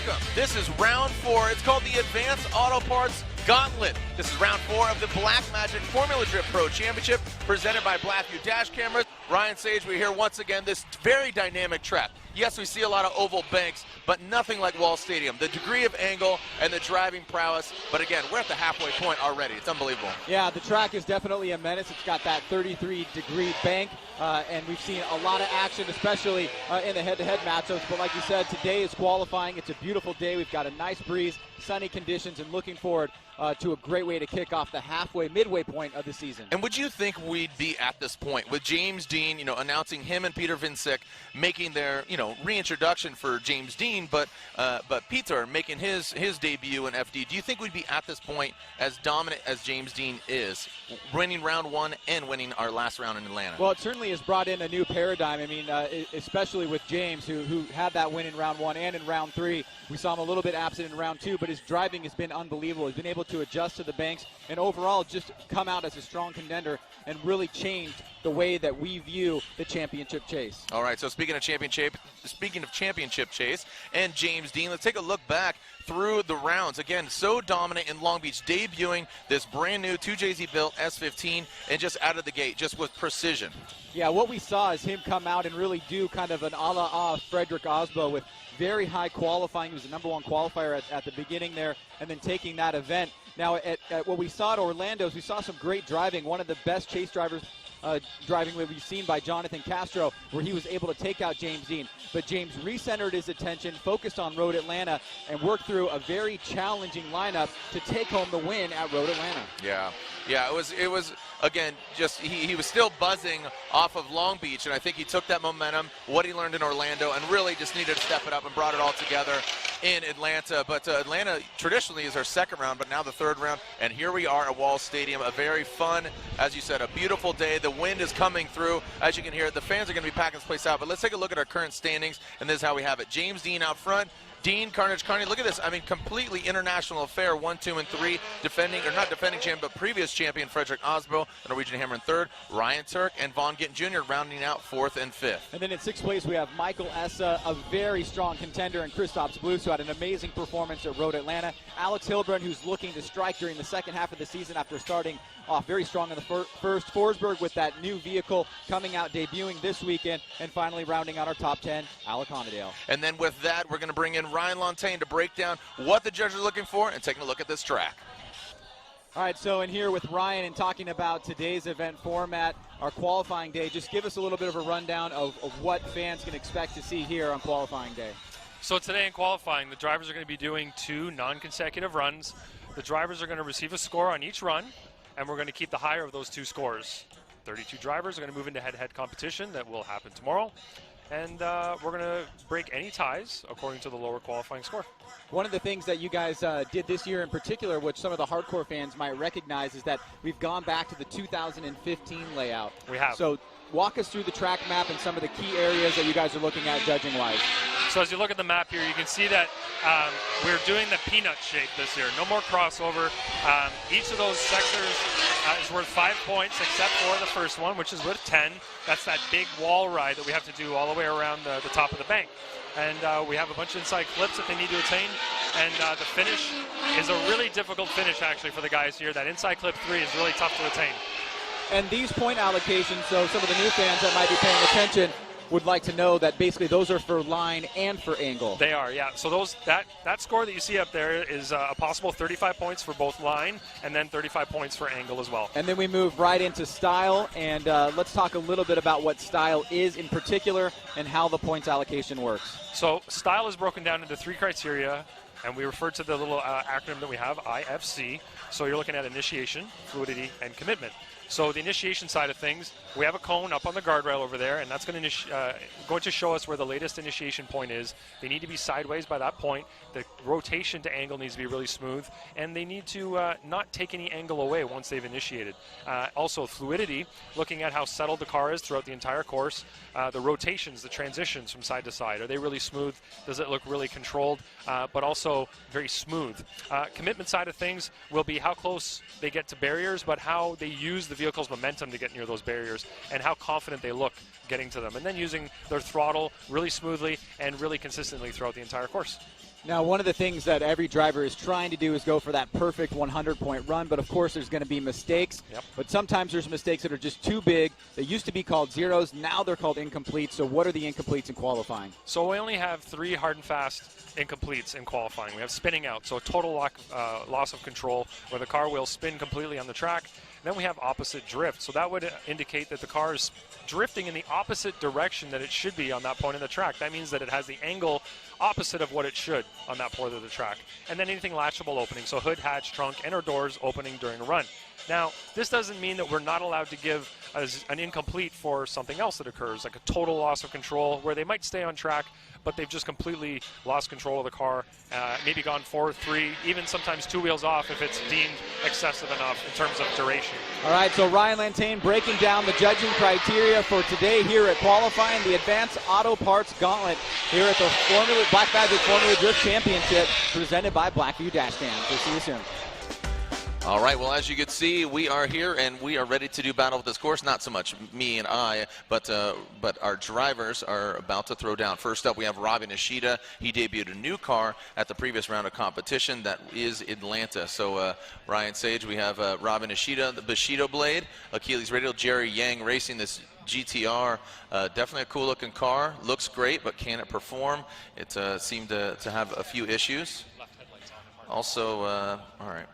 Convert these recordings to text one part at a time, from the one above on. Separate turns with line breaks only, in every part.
Welcome. This is round 4. It's called the Advanced Auto Parts Gauntlet. This is round 4 of the Black Magic Formula Drift Pro Championship presented by Blackview Dash Cameras. Ryan Sage, we're here once again. This very dynamic track. Yes, we see a lot of oval banks, but nothing like Wall Stadium. The degree of angle and the driving prowess. But again, we're at the halfway point already. It's unbelievable.
Yeah, the track is definitely a menace. It's got that 33-degree bank, and we've seen a lot of action, especially in the head-to-head matchups. But like you said, today is qualifying. It's a beautiful day. We've got a nice breeze, sunny conditions, and looking forward to a great way to kick off the midway point of the season.
And would you think we'd be at this point with James Dean, announcing him and Peter Vincek making their, reintroduction for James Dean, but Peter making his debut in FD? Do you think we'd be at this point as dominant as James Dean is, winning round 1 and winning our last round in Atlanta?
Well, it certainly has brought in a new paradigm. I mean, especially with James, who had that win in round 1 and in round 3. We saw him a little bit absent in round 2, but his driving has been unbelievable. He's been able to adjust to the banks and overall just come out as a strong contender and really changed the way that we view the championship chase.
All right, so speaking of championship chase and James Dean, let's take a look back through the rounds. Again, so dominant in Long Beach, debuting this brand new 2JZ built S15 and just out of the gate, just with precision.
Yeah, what we saw is him come out and really do kind of an a la Frederick Osbo with very high qualifying. He was the #1 qualifier at the beginning there, and then taking that event. Now, at what we saw at Orlando is we saw some great driving. One of the best chase drivers driving we've seen by Jonathan Castro, where he was able to take out James Dean. But James recentered his attention, focused on Road Atlanta, and worked through a very challenging lineup to take home the win at Road Atlanta.
Yeah, it was again, just he was still buzzing off of Long Beach, and I think he took that momentum, what he learned in Orlando, and really just needed to step it up and brought it all together in Atlanta. But Atlanta traditionally is our second round, but now the third round, and here we are at Wall Stadium. A very fun, as you said, a beautiful day. The wind is coming through, as you can hear. The fans are going to be packing this place out, but let's take a look at our current standings, and this is how we have it. James Dean out front. Dean, Carnage, look at this. I mean, completely international affair. 1, 2, and 3. Not defending champion, but previous champion Frederick Osbo, the Norwegian Hammer in 3rd. Ryan Turk and Vaughn Gittin Jr. rounding out 4th and 5th.
And then in 6th place, we have Michael Essa, a very strong contender, and Christoph Blues, who had an amazing performance at Road Atlanta. Alex Hilbrun, who's looking to strike during the second half of the season after starting off very strong in the first. Forsberg with that new vehicle coming out, debuting this weekend, and finally rounding out our top 10, Alec Honadale.
And then with that, we're going to bring in Ryan Lontaine to break down what the judges are looking for and taking a look at this track.
All right, so in here with Ryan and talking about today's event format, our qualifying day, just give us a little bit of a rundown of what fans can expect to see here on qualifying day.
So today in qualifying, the drivers are going to be doing 2 non-consecutive runs. The drivers are going to receive a score on each run, and we're going to keep the higher of those 2 scores. 32 drivers are going to move into head-to-head competition that will happen tomorrow. And we're going to break any ties according to the lower qualifying score.
One of the things that you guys did this year in particular, which some of the hardcore fans might recognize, is that we've gone back to the 2015 layout.
We have.
So walk us through the track map and some of the key areas that you guys are looking at judging-wise.
So as you look at the map here, you can see that we're doing the peanut shape this year. No more crossover. Each of those sectors is worth 5 points, except for the first one, which is worth 10. That's that big wall ride that we have to do all the way around the top of the bank. And we have a bunch of inside clips that they need to attain. And the finish is a really difficult finish, actually, for the guys here. That inside clip 3 is really tough to attain.
And these point allocations, so some of the new fans that might be paying attention would like to know that basically those are for line and for angle.
They are, yeah. So that score that you see up there is a possible 35 points for both line and then 35 points for angle as well.
And then we move right into style, and let's talk a little bit about what style is in particular and how the points allocation works.
So style is broken down into 3 criteria, and we refer to the little acronym that we have, IFC. So you're looking at initiation, fluidity, and commitment. So the initiation side of things, we have a cone up on the guardrail over there, and that's going to show us where the latest initiation point is. They need to be sideways by that point. The rotation to angle needs to be really smooth, and they need to not take any angle away once they've initiated. Also, fluidity, looking at how settled the car is throughout the entire course. The rotations, the transitions from side to side, are they really smooth? Does it look really controlled, but also very smooth? Commitment side of things will be how close they get to barriers, but how they use the vehicle's momentum to get near those barriers and how confident they look getting to them, and then using their throttle really smoothly and really consistently throughout the entire course.
Now, one of the things that every driver is trying to do is go for that perfect 100-point run, but of course there's going to be mistakes.
Yep.
But sometimes there's mistakes that are just too big. They used to be called zeros. Now they're called incompletes. So what are the incompletes in qualifying?
So we only have 3 hard and fast incompletes in qualifying. We have spinning out, so a total loss of control where the car will spin completely on the track. Then we have opposite drift. So that would indicate that the car is drifting in the opposite direction that it should be on that point in the track. That means that it has the angle opposite of what it should on that part of the track. And then anything latchable opening, so hood, hatch, trunk, and or doors opening during a run. Now, this doesn't mean that we're not allowed to give an incomplete for something else that occurs, like a total loss of control, where they might stay on track, but they've just completely lost control of the car, maybe gone 4, 3, even sometimes 2 wheels off if it's deemed excessive enough in terms of duration.
All right, so Ryan Lantain breaking down the judging criteria for today here at qualifying the Advanced Auto Parts Gauntlet here at the Black Magic Formula Drift Championship presented by Blackview Dashcam. We'll see you soon.
All right, well, as you can see, we are here and we are ready to do battle with this course. Not so much me and I, but our drivers are about to throw down. First up, we have Robbie Nishida. He debuted a new car at the previous round of competition. That is Atlanta. So, Ryan Sage, we have Robbie Nishida, the Bushido Blade, Achilles Radial, Jerry Yang racing this GTR. Definitely a cool looking car. Looks great, but can it perform? It seemed to have a few issues. Also, all right.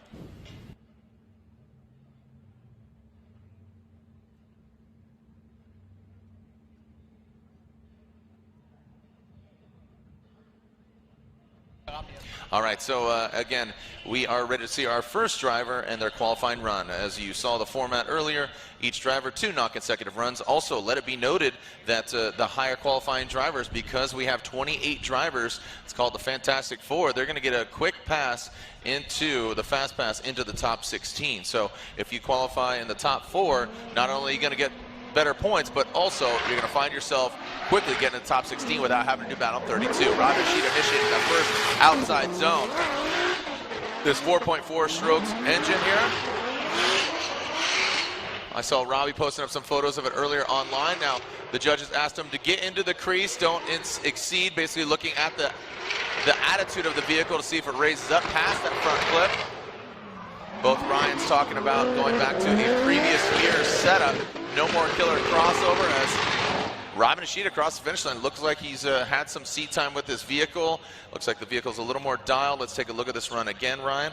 All right, so again, we are ready to see our first driver and their qualifying run. As you saw the format earlier, each driver 2 non-consecutive runs. Also, let it be noted that the higher qualifying drivers, because we have 28 drivers, it's called the Fantastic Four, they're going to get a quick pass into the fast pass into the top 16. So if you qualify in the top 4, not only are you going to get better points, but also you're going to find yourself quickly getting in the top 16 without having to do battle 32. Roger Sheet initiating that first outside zone. This 4.4 strokes engine here. I saw Robbie posting up some photos of it earlier online. Now, the judges asked him to get into the crease, don't exceed, basically looking at the attitude of the vehicle to see if it raises up past that front clip. Both Ryan's talking about going back to the previous year's setup. No more killer crossover as Robin Ishida across the finish line. Looks like he's had some seat time with this vehicle. Looks like the vehicle's a little more dialed. Let's take a look at this run again, Ryan.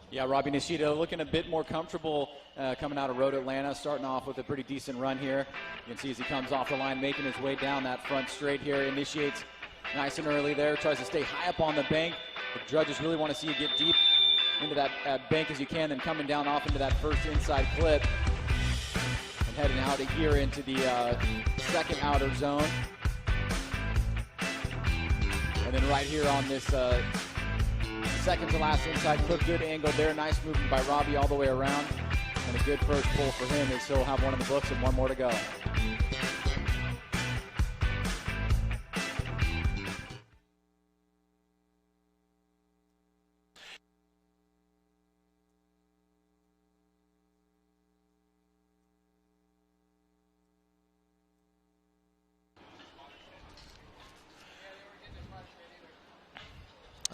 Yeah, Robbie Nishida looking a bit more comfortable coming out of Road Atlanta, starting off with a pretty decent run here. You can see as he comes off the line, making his way down that front straight here, initiates nice and early there, tries to stay high up on the bank. The judges really want to see you get deep into that bank as you can, then coming down off into that first inside clip. Heading out of here into the second outer zone. And then right here on this second to last inside clip, good angle there. Nice movement by Robbie all the way around. And a good first pull for him as he'll have one in the books and one more to go.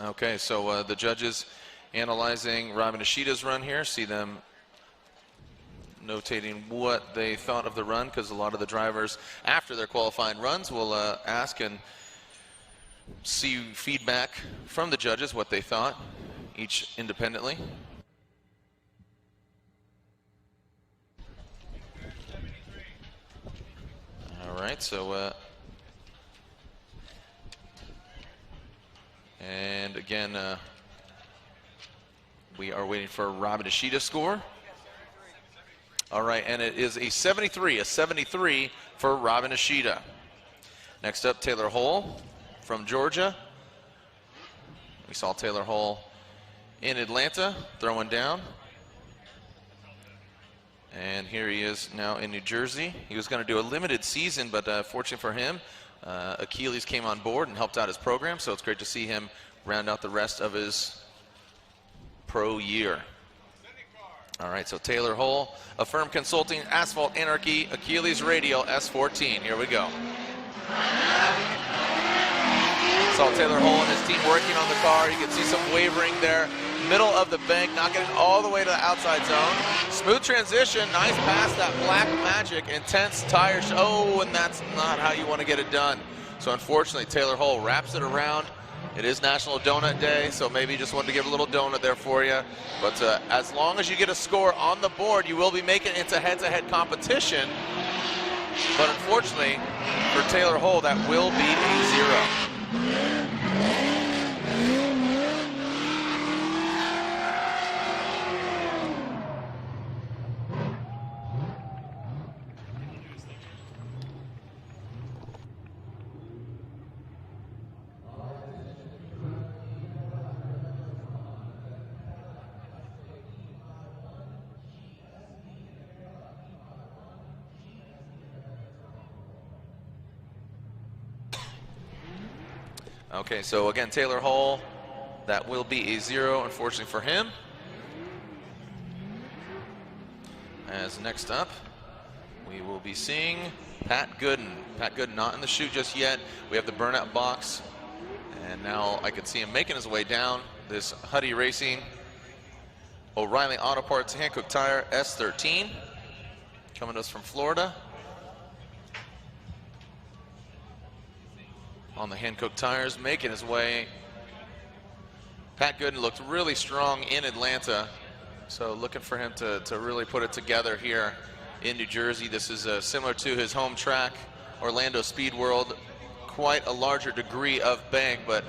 Okay, so the judges analyzing Robin Ishida's run here. See them notating what they thought of the run, because a lot of the drivers after their qualifying runs will ask and see feedback from the judges, what they thought, each independently. All right, so and again, we are waiting for Robin Ishida's score. All right, and it is a 73 for Robin Ishida. Next up, Taylor Hole from Georgia. We saw Taylor Hole in Atlanta throwing down. And here he is now in New Jersey. He was going to do a limited season, but fortunately for him, Achilles came on board and helped out his program, so it's great to see him round out the rest of his pro year. All right, so Taylor Hole, Affirm Consulting, Asphalt Anarchy, Achilles Radial, S14. Here we go. Saw Taylor Hull and his team working on the car. You can see some wavering there. Middle of the bank, not getting all the way to the outside zone. Smooth transition, nice pass, that black magic, intense tire. Oh, and that's not how you want to get it done. So unfortunately, Taylor Hull wraps it around. It is National Donut Day, so maybe just wanted to give a little donut there for you. But as long as you get a score on the board, you will be making it into head-to-head competition. But unfortunately, for Taylor Hull, that will be a 0. Okay, so again, Taylor Hull, that will be a 0, unfortunately for him. As next up, we will be seeing Pat Gooden. Pat Gooden not in the chute just yet. We have the burnout box, and now I can see him making his way down this Huddy Racing O'Reilly Auto Parts Hankook Tire S13, coming to us from Florida. On the Hankook tires, making his way. Pat Gooden looked really strong in Atlanta, so looking for him to really put it together here in New Jersey. This is similar to his home track, Orlando Speed World. Quite a larger degree of bank, but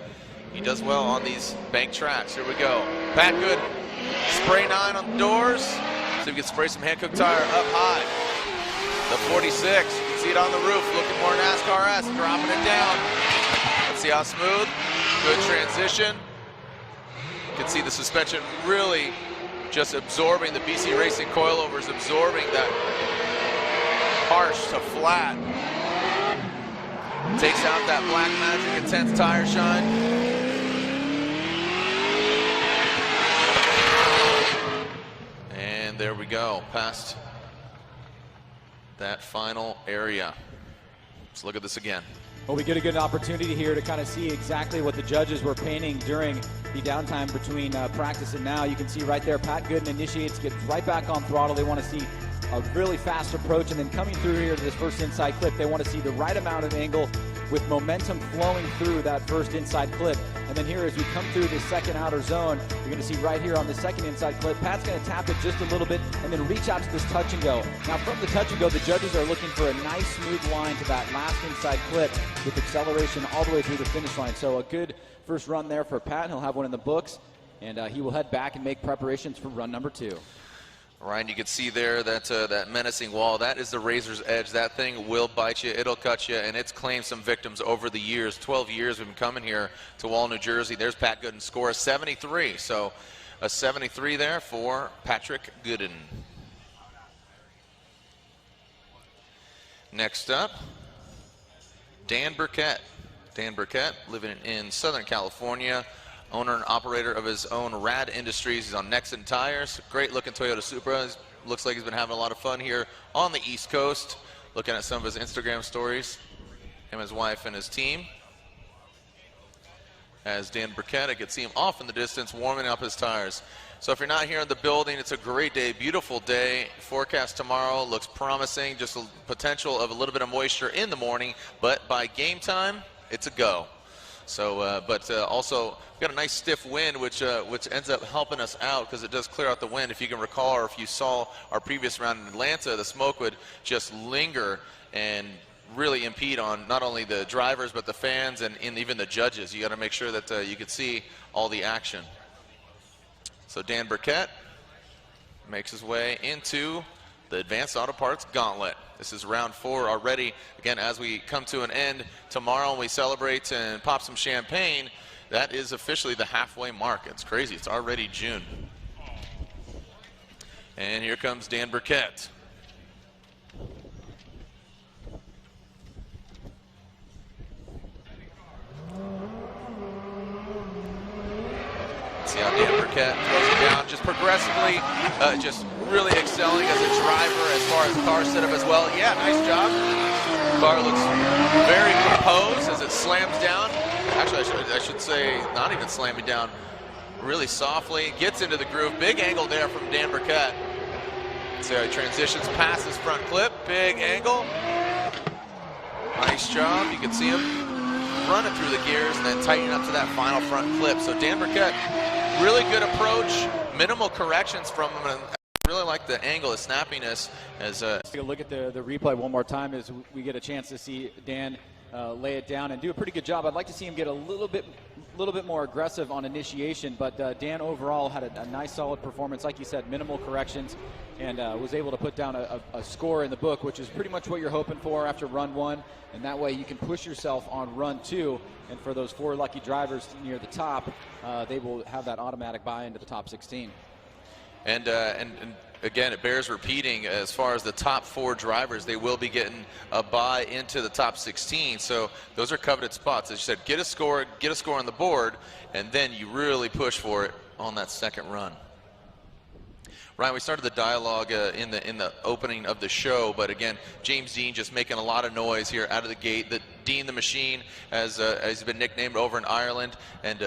he does well on these bank tracks. Here we go. Pat Gooden, spray 9 on the doors, so we can spray some Hankook tire up high. The 46, you can see it on the roof, looking more NASCAR-esque, dropping it down. Let's see how smooth, good transition. You can see the suspension really just absorbing, the BC Racing coilovers absorbing that harsh to flat. Takes out that black magic, intense tire shine. And there we go, past that final area. Let's look at this again.
Well, we get a good opportunity here to kind of see exactly what the judges were painting during the downtime between practice and now. You can see right there, Pat Gooden initiates, gets right back on throttle. They want to see a really fast approach, and then coming through here to this first inside clip, they want to see the right amount of angle with momentum flowing through that first inside clip. And then here, as we come through the second outer zone, you're going to see right here on the second inside clip, Pat's going to tap it just a little bit and then reach out to this touch and go. Now from the touch and go, the judges are looking for a nice smooth line to that last inside clip with acceleration all the way through the finish line. So a good first run there for Pat. He'll have one in the books, and he will head back and make preparations for run number 2.
Ryan, you can see there that that menacing wall. That is the razor's edge. That thing will bite you. It'll cut you, and it's claimed some victims over the years. 12 years we've been coming here to Wall, New Jersey. There's Pat Gooden's score, 73. So a 73 there for Patrick Gooden. Next up, Dan Burkett. Dan Burkett, living in Southern California. Owner and operator of his own Rad Industries. He's on Nexon Tires. Great looking Toyota Supra. Looks like he's been having a lot of fun here on the East Coast. Looking at some of his Instagram stories. Him, his wife, and his team. As Dan Burkett, I could see him off in the distance warming up his tires. So if you're not here in the building, it's a great day, beautiful day. Forecast tomorrow looks promising. Just a potential of a little bit of moisture in the morning, but by game time, it's a go. So, also we've got a nice stiff wind, which ends up helping us out because it does clear out the wind. If you can recall, or if you saw our previous round in Atlanta, the smoke would just linger and really impede on not only the drivers but the fans and even the judges. You got to make sure that you could see all the action. So Dan Burkett makes his way into the Advanced Auto Parts Gauntlet. This is round 4 already. Again, as we come to an end tomorrow and we celebrate and pop some champagne, that is officially the halfway mark. It's crazy. It's already June. And here comes Dan Burkett. See how Dan Burkett throws it down, just progressively, just really excelling as a driver as far as car setup as well. Yeah, nice job. Car looks very composed as it slams down Actually, I should say not even slamming down, really softly, gets into the groove. Big angle there from Dan Burkett. See how he transitions past his front clip, big angle. Nice job, you can see him running through the gears and then tightening up to that final front clip. So Dan Burkett, really good approach, minimal corrections from him, and I really like the angle, the snappiness. As
Take a look at the replay one more time as we get a chance to see Dan lay it down and do a pretty good job. I'd like to see him get a little bit more aggressive on initiation, but Dan overall had a nice solid performance. Like you said, minimal corrections, and was able to put down a score in the book, which is pretty much what you're hoping for after run 1, and that way you can push yourself on run 2, and for those 4 lucky drivers near the top, they will have that automatic buy into the top 16.
And again, it bears repeating, as far as the top 4 drivers, they will be getting a bye into the top 16. So those are coveted spots. As you said, get a score on the board, and then you really push for it on that second run. Ryan, we started the dialogue in the opening of the show, but again, James Dean just making a lot of noise here out of the gate. Dean the Machine, as he's been nicknamed over in Ireland, and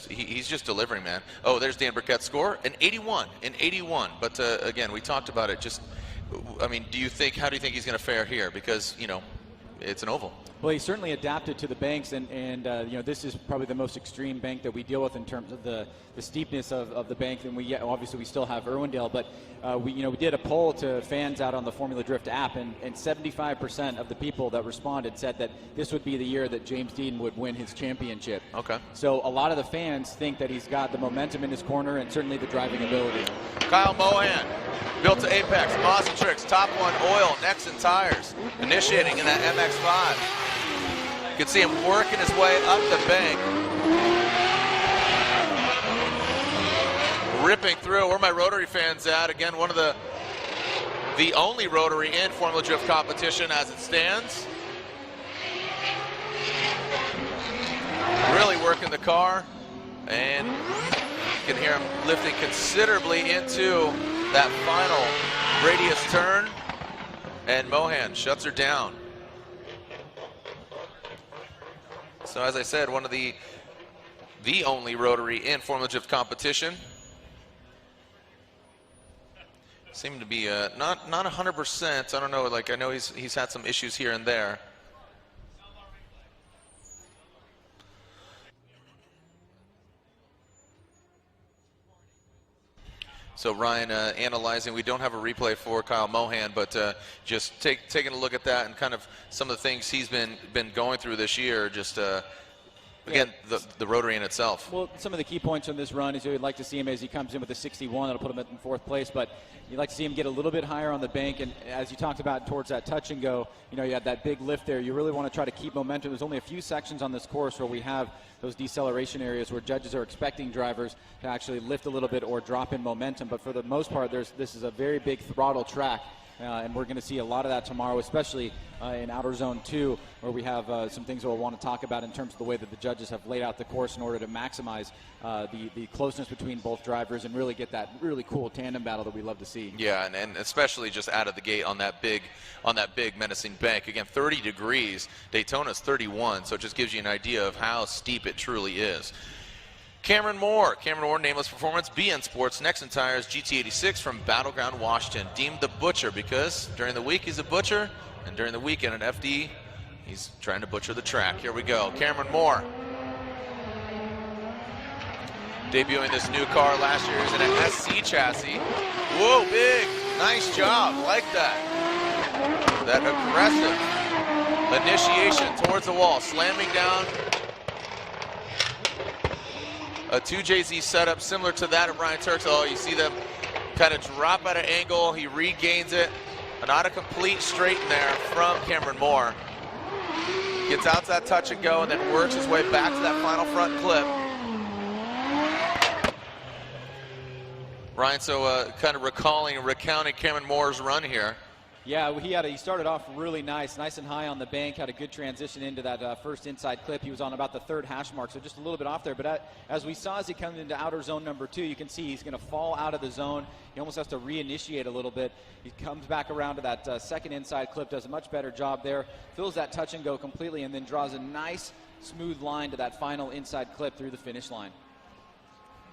he's just delivering, man. Oh, there's Dan Burkett's score, an 81. But again, we talked about it. Just, I mean, how do you think he's going to fare here? Because it's an oval.
Well, he certainly adapted to the banks, and this is probably the most extreme bank that we deal with in terms of the steepness of the bank. And obviously we still have Irwindale, but we did a poll to fans out on the Formula Drift app, and 75% of the people that responded said that this would be the year that James Dean would win his championship.
Okay.
So a lot of the fans think that he's got the momentum in his corner and certainly the driving ability.
Kyle Mohan, built to apex, Aussie Tricks, top 1 oil, necks and tires, initiating in that MX-5. You can see him working his way up the bank. Ripping through. Where are my rotary fans at? Again, one of the only rotary in Formula Drift competition as it stands. Really working the car, and you can hear him lifting considerably into that final radius turn, and Mohan shuts her down. So as I said, one of the only rotary in Formula Drift competition. Seemed to be not 100%. I don't know. Like, I know he's had some issues here and there. So Ryan, analyzing, we don't have a replay for Kyle Mohan, but just taking a look at that and kind of some of the things he's been going through this year. Just again, the rotary in itself.
Well, some of the key points on this run is you'd like to see him as he comes in with a 61. That'll put him in 4th place, but you'd like to see him get a little bit higher on the bank. And as you talked about towards that touch and go, you had that big lift there. You really want to try to keep momentum. There's only a few sections on this course where we have those deceleration areas where judges are expecting drivers to actually lift a little bit or drop in momentum. But for the most part, this is a very big throttle track. And we're going to see a lot of that tomorrow, especially in Outer Zone 2, where we have some things we'll want to talk about in terms of the way that the judges have laid out the course in order to maximize the closeness between both drivers and really get that really cool tandem battle that we love to see.
Yeah, and especially just out of the gate on that big menacing bank. Again, 30 degrees. Daytona's 31, so it just gives you an idea of how steep it truly is. Cameron Moore, Nameless Performance, BN Sports, Nexen Tires, GT86 from Battleground, Washington. Deemed the butcher because during the week he's a butcher, and during the weekend at FD, he's trying to butcher the track. Here we go, Cameron Moore. Debuting this new car last year, he's in an SC chassis. Whoa, big, nice job, like that. That aggressive initiation towards the wall, slamming down. A 2JZ setup similar to that of Ryan Turks. Oh, you see them kind of drop at an angle. He regains it. Not a complete straight in there from Cameron Moore. Gets out to that touch and go and then works his way back to that final front clip. Ryan, so kind of recounting Cameron Moore's run here.
Yeah, he started off really nice and high on the bank, had a good transition into that first inside clip. He was on about the third hash mark, so just a little bit off there. But as we saw as he comes into outer zone number 2, you can see he's going to fall out of the zone. He almost has to reinitiate a little bit. He comes back around to that second inside clip, does a much better job there, fills that touch and go completely, and then draws a nice, smooth line to that final inside clip through the finish line.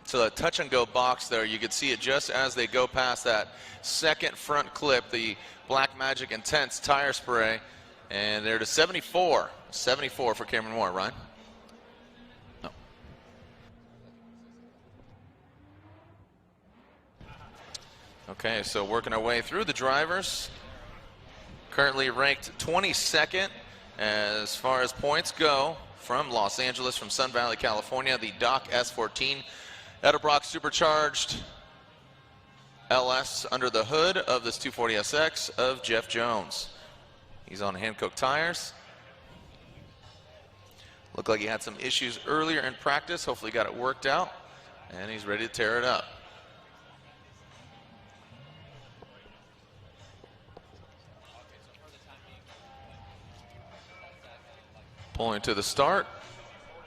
So that touch and go box there, you could see it just as they go past that second front clip, the Black Magic Intense tire spray, and they're to 74. 74 for Cameron Moore, Ryan. No. Okay, so working our way through the drivers. Currently ranked 22nd as far as points go from Los Angeles, from Sun Valley, California, the Doc S14 Edelbrock Supercharged LS under the hood of this 240SX of Jeff Jones. He's on Hankook tires. Looked like he had some issues earlier in practice. Hopefully got it worked out, and he's ready to tear it up. Pulling to the start.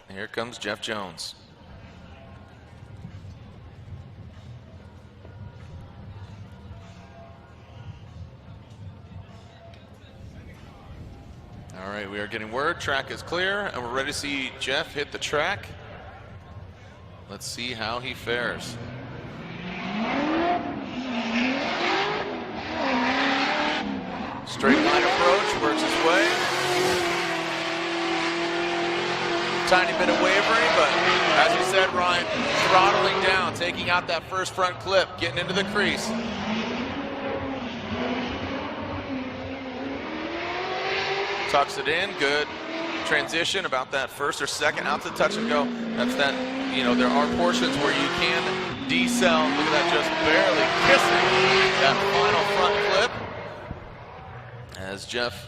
Here comes Jeff Jones. All right, we are getting word, track is clear, and we're ready to see Jeff hit the track. Let's see how he fares. Straight line approach, works his way. Tiny bit of wavering, but as you said, Ryan, throttling down, taking out that first front clip, getting into the crease. Tucks it in, good transition about that first or second out to touch and go. That's that, you know, there are portions where you can decel. Look at that, just barely kissing that final front clip as Jeff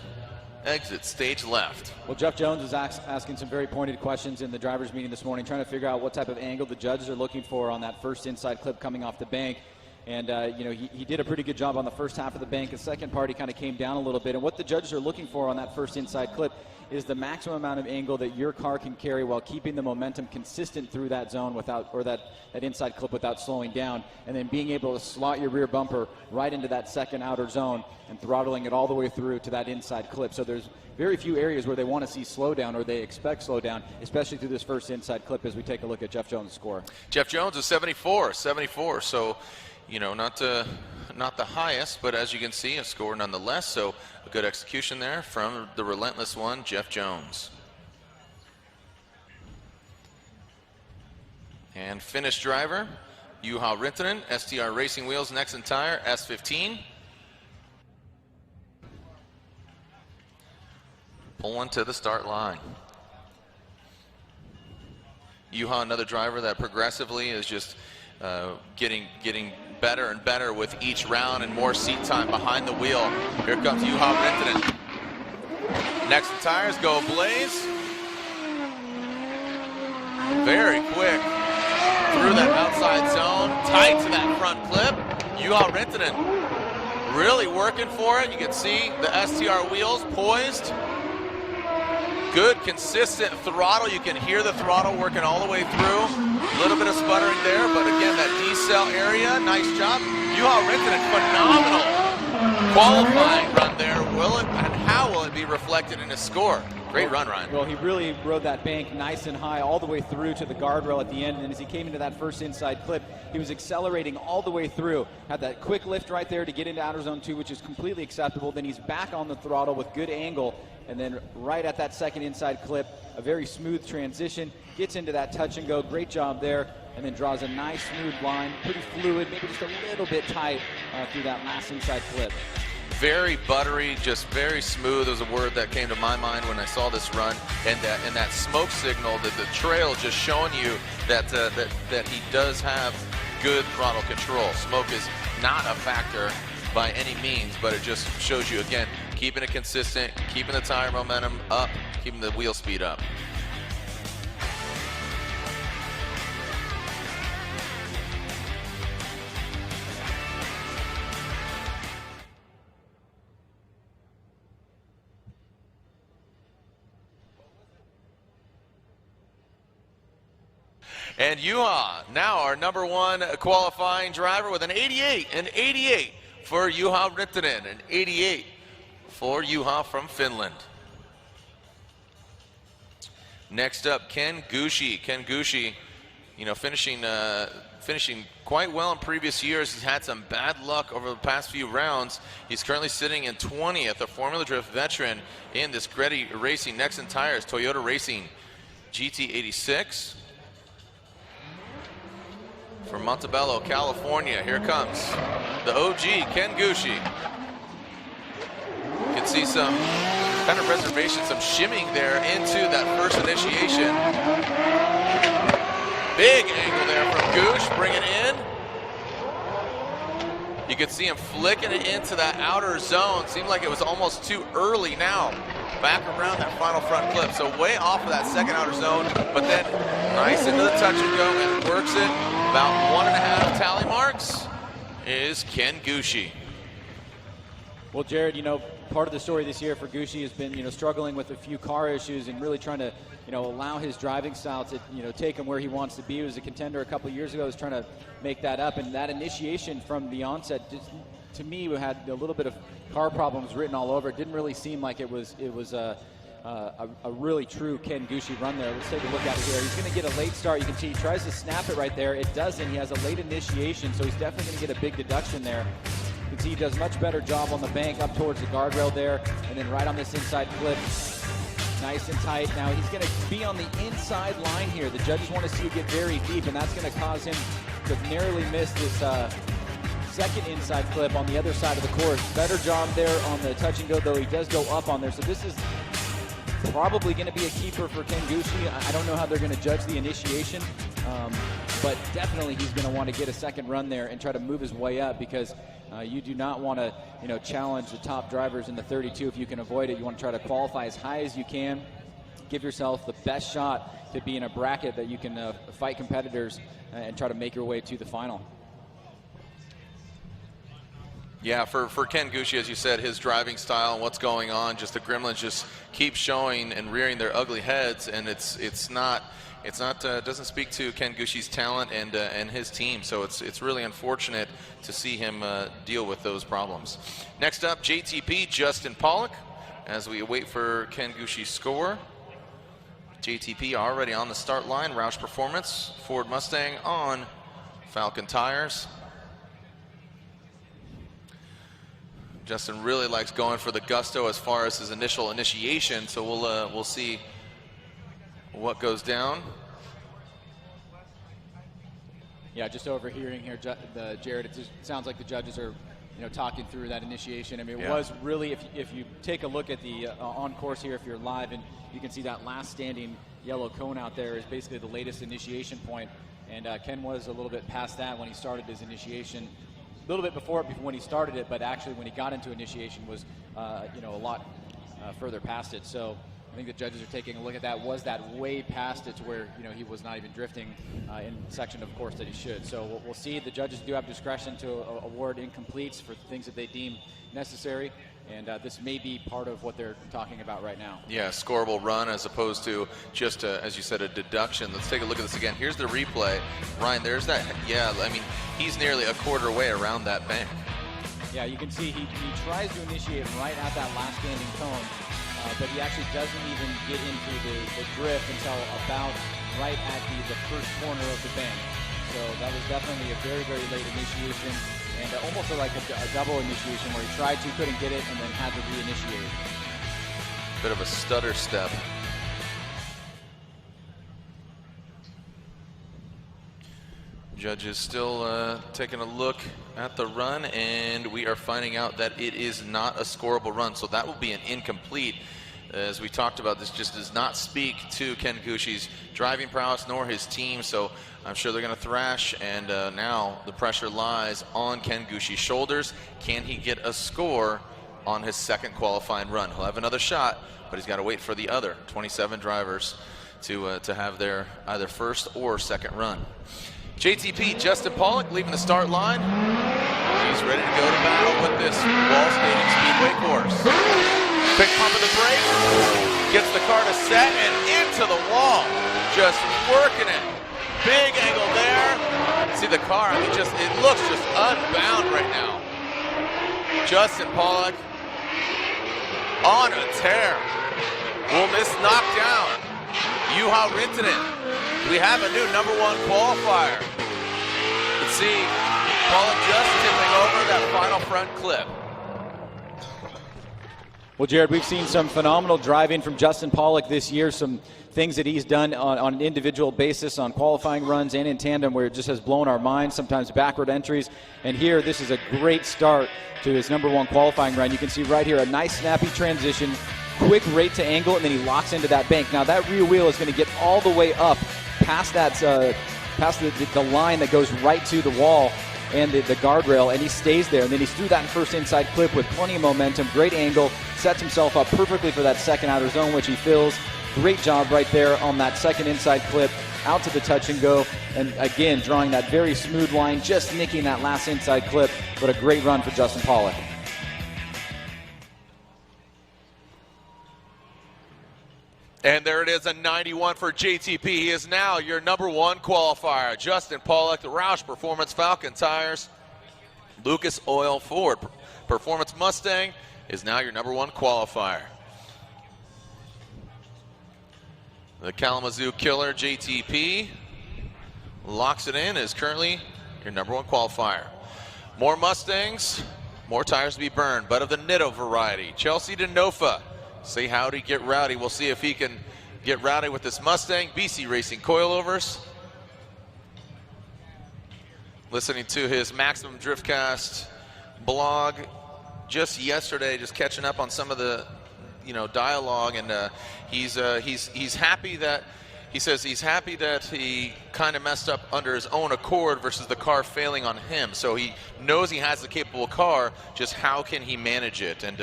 exits stage left.
Well, Jeff Jones is asking some very pointed questions in the drivers' meeting this morning, trying to figure out what type of angle the judges are looking for on that first inside clip coming off the bank. And, you know, he did a pretty good job on the first half of the bank. The second part, he kind of came down a little bit. And what the judges are looking for on that first inside clip is the maximum amount of angle that your car can carry while keeping the momentum consistent through that zone without, or that inside clip without slowing down, and then being able to slot your rear bumper right into that second outer zone and throttling it all the way through to that inside clip. So there's very few areas where they want to see slowdown, or they expect slowdown, especially through this first inside clip as we take a look at Jeff Jones' score.
Jeff Jones is 74. So, you know, not the highest, but as you can see, a score nonetheless. So a good execution there from the relentless one, Jeff Jones. And finish driver, Juha Rintanen, STR Racing Wheels, Nexen Tire, S15. Pulling to the start line. Juha, another driver that progressively is just getting better and better with each round and more seat time behind the wheel. Here comes Juha Rintanen. Nexen Tires go ablaze. Very quick through that outside zone, tight to that front clip. Juha Rintanen really working for it. You can see the STR wheels poised. Good, consistent throttle. You can hear the throttle working all the way through. A little bit of sputtering there, but again, that decel area, nice job. Juha Rintanen, phenomenal qualifying run there. Will it, and how will it be reflected in his score? Great run, Ryan.
Well, he really rode that bank nice and high all the way through to the guardrail at the end, and as he came into that first inside clip, he was accelerating all the way through. Had that quick lift right there to get into outer zone 2, which is completely acceptable. Then he's back on the throttle with good angle, and then right at that second inside clip, a very smooth transition, gets into that touch and go. Great job there, and then draws a nice smooth line, pretty fluid, maybe just a little bit tight through that last inside clip.
Very buttery, just very smooth was a word that came to my mind when I saw this run, and that smoke signal, that the trail just showing you that that he does have good throttle control. Smoke is not a factor by any means, but it just shows you, again, keeping it consistent, keeping the tire momentum up, keeping the wheel speed up. And Juha, now our #1 qualifying driver with an 88. An 88 for Juha Rittinen. An 88 for Juha from Finland. Next up, Ken Gushi. Ken Gushi, you know, finishing quite well in previous years. He's had some bad luck over the past few rounds. He's currently sitting in 20th, a Formula Drift veteran in this Gretty Racing Nexen Tires Toyota Racing GT86. From Montebello, California, here comes the OG, Ken Gushi. You can see some kind of reservation, some shimming there into that first initiation. Big angle there from Goosh, bring it in. You can see him flicking it into that outer zone. Seemed like it was almost too early now. Back around that final front clip. So way off of that second outer zone, but then nice into the touch and go and works it. About 1.5 tally marks is Ken Gushi.
Well, Jared, you know, part of the story this year for Gushi has been, you know, struggling with a few car issues and really trying to, you know, allow his driving style to, you know, take him where he wants to be. He was a contender a couple of years ago. He was trying to make that up, and that initiation from the onset, just, to me, we had a little bit of car problems written all over. It didn't really seem like it was a really true Ken Gushi run there. Let's take a look at it here. He's going to get a late start. You can see he tries to snap it right there. It doesn't. He has a late initiation, so he's definitely going to get a big deduction there. You can see he does much better job on the bank up towards the guardrail there, and then right on this inside flip, nice and tight. Now he's going to be on the inside line here. The judges want to see it get very deep, and that's going to cause him to narrowly miss this second inside flip on the other side of the course. Better job there on the touch and go, though he does go up on there. So this is probably going to be a keeper for Ken Gushi. I don't know how they're going to judge the initiation, but definitely he's going to want to get a second run there and try to move his way up, because you do not want to, you know, challenge the top drivers in the 32 if you can avoid it. You want to try to qualify as high as you can, give yourself the best shot to be in a bracket that you can fight competitors and try to make your way to the final.
Yeah, for Ken Gushi, as you said, his driving style and what's going on, just the Gremlins just keep showing and rearing their ugly heads, and it's not doesn't speak to Ken Gushi's talent and his team. So it's really unfortunate to see him deal with those problems. Next up, JTP Justin Pollock, as we wait for Ken Gushi's score. JTP already on the start line. Roush Performance, Ford Mustang on Falcon tires. Justin really likes going for the gusto as far as his initial initiation, so we'll see what goes down.
Yeah, just overhearing here, Jared, it just sounds like the judges are, you know, talking through that initiation. I mean, it was really, if you take a look at the on course here, if you're live, and you can see that last standing yellow cone out there is basically the latest initiation point, and Ken was a little bit past that when he started his initiation. A little bit before when he started it, but actually when he got into initiation was, you know, a lot further past it. So I think the judges are taking a look at that. Was that way past it to where, you know, he was not even drifting in the section of course that he should. So we'll see. The judges do have discretion to award incompletes for things that they deem necessary, and this may be part of what they're talking about right now.
Yeah, scoreable run as opposed to just, as you said, a deduction. Let's take a look at this again. Here's the replay. Ryan, there's that. Yeah, I mean, he's nearly a quarter way around that bank.
Yeah, you can see he tries to initiate right at that last standing cone, but he actually doesn't even get into the drift until about right at the first corner of the bank. So that was definitely a very, very late initiation, and almost like a double initiation where he tried to, couldn't get it, and then had to reinitiate.
Bit of a stutter step. Judges still taking a look at the run, and we are finding out that it is not a scoreable run, so that will be an incomplete. As we talked about, this just does not speak to Ken Gushi's driving prowess nor his team, so I'm sure they're going to thrash, and now the pressure lies on Ken Gushi's shoulders. Can he get a score on his second qualifying run? He'll have another shot, but he's got to wait for the other 27 drivers to have their either first or second run. JTP Justin Pollock leaving the start line. He's ready to go to battle with this Wall Stadium Speedway course. Quick pump of the brake, gets the car to set and into the wall. Just working it big angle there. See the car, I mean, it looks just unbound right now. Justin Pollock on a tear. Will this knock down Juha Rintanen? We have a new #1 qualifier. You can see Pollock just tipping over that final front clip.
Well, Jared, we've seen some phenomenal driving from Justin Pollock this year, some things that he's done on an individual basis on qualifying runs and in tandem where it just has blown our minds, sometimes backward entries. And here, this is a great start to his #1 qualifying run. You can see right here a nice snappy transition, quick rate to angle, and then he locks into that bank. Now that rear wheel is going to get all the way up past that, past the line that goes right to the wall and the guardrail, and he stays there. And then he's through that first inside clip with plenty of momentum, great angle, sets himself up perfectly for that second outer zone, which he fills. Great job right there on that second inside clip, out to the touch and go, and again, drawing that very smooth line, just nicking that last inside clip, but a great run for Justin Pollock.
And there it is, a 91 for JTP. He is now your #1 qualifier. Justin Pollock, the Roush Performance Falcon tires. Lucas Oil Ford Performance Mustang is now your #1 qualifier. The Kalamazoo Killer JTP locks it in, is currently your #1 qualifier. More Mustangs, more tires to be burned, but of the Nitto variety. Chelsea Denofa, say howdy, get rowdy. We'll see if he can get rowdy with this Mustang. BC Racing Coilovers. Listening to his Maximum Driftcast blog just yesterday, just catching up on some of the dialogue, and he's happy that he says he's happy that he kind of messed up under his own accord versus the car failing on him. So he knows he has a capable car, just how can he manage it? And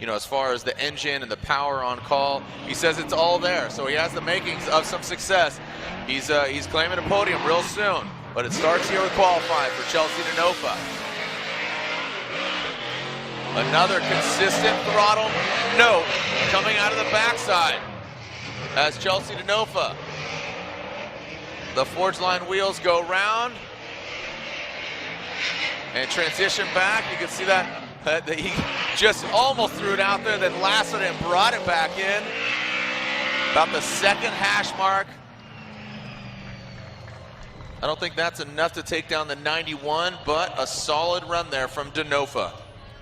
as far as the engine and the power on call, he says it's all there. So he has the makings of some success. He's claiming a podium real soon, but it starts here with qualifying for Chelsea Denofa. Another consistent throttle note coming out of the backside as Chelsea Denofa. The forge line wheels go round and transition back. You can see that he just almost threw it out there, then lassoed it and brought it back in. About the second hash mark. I don't think that's enough to take down the 91, but a solid run there from Denofa.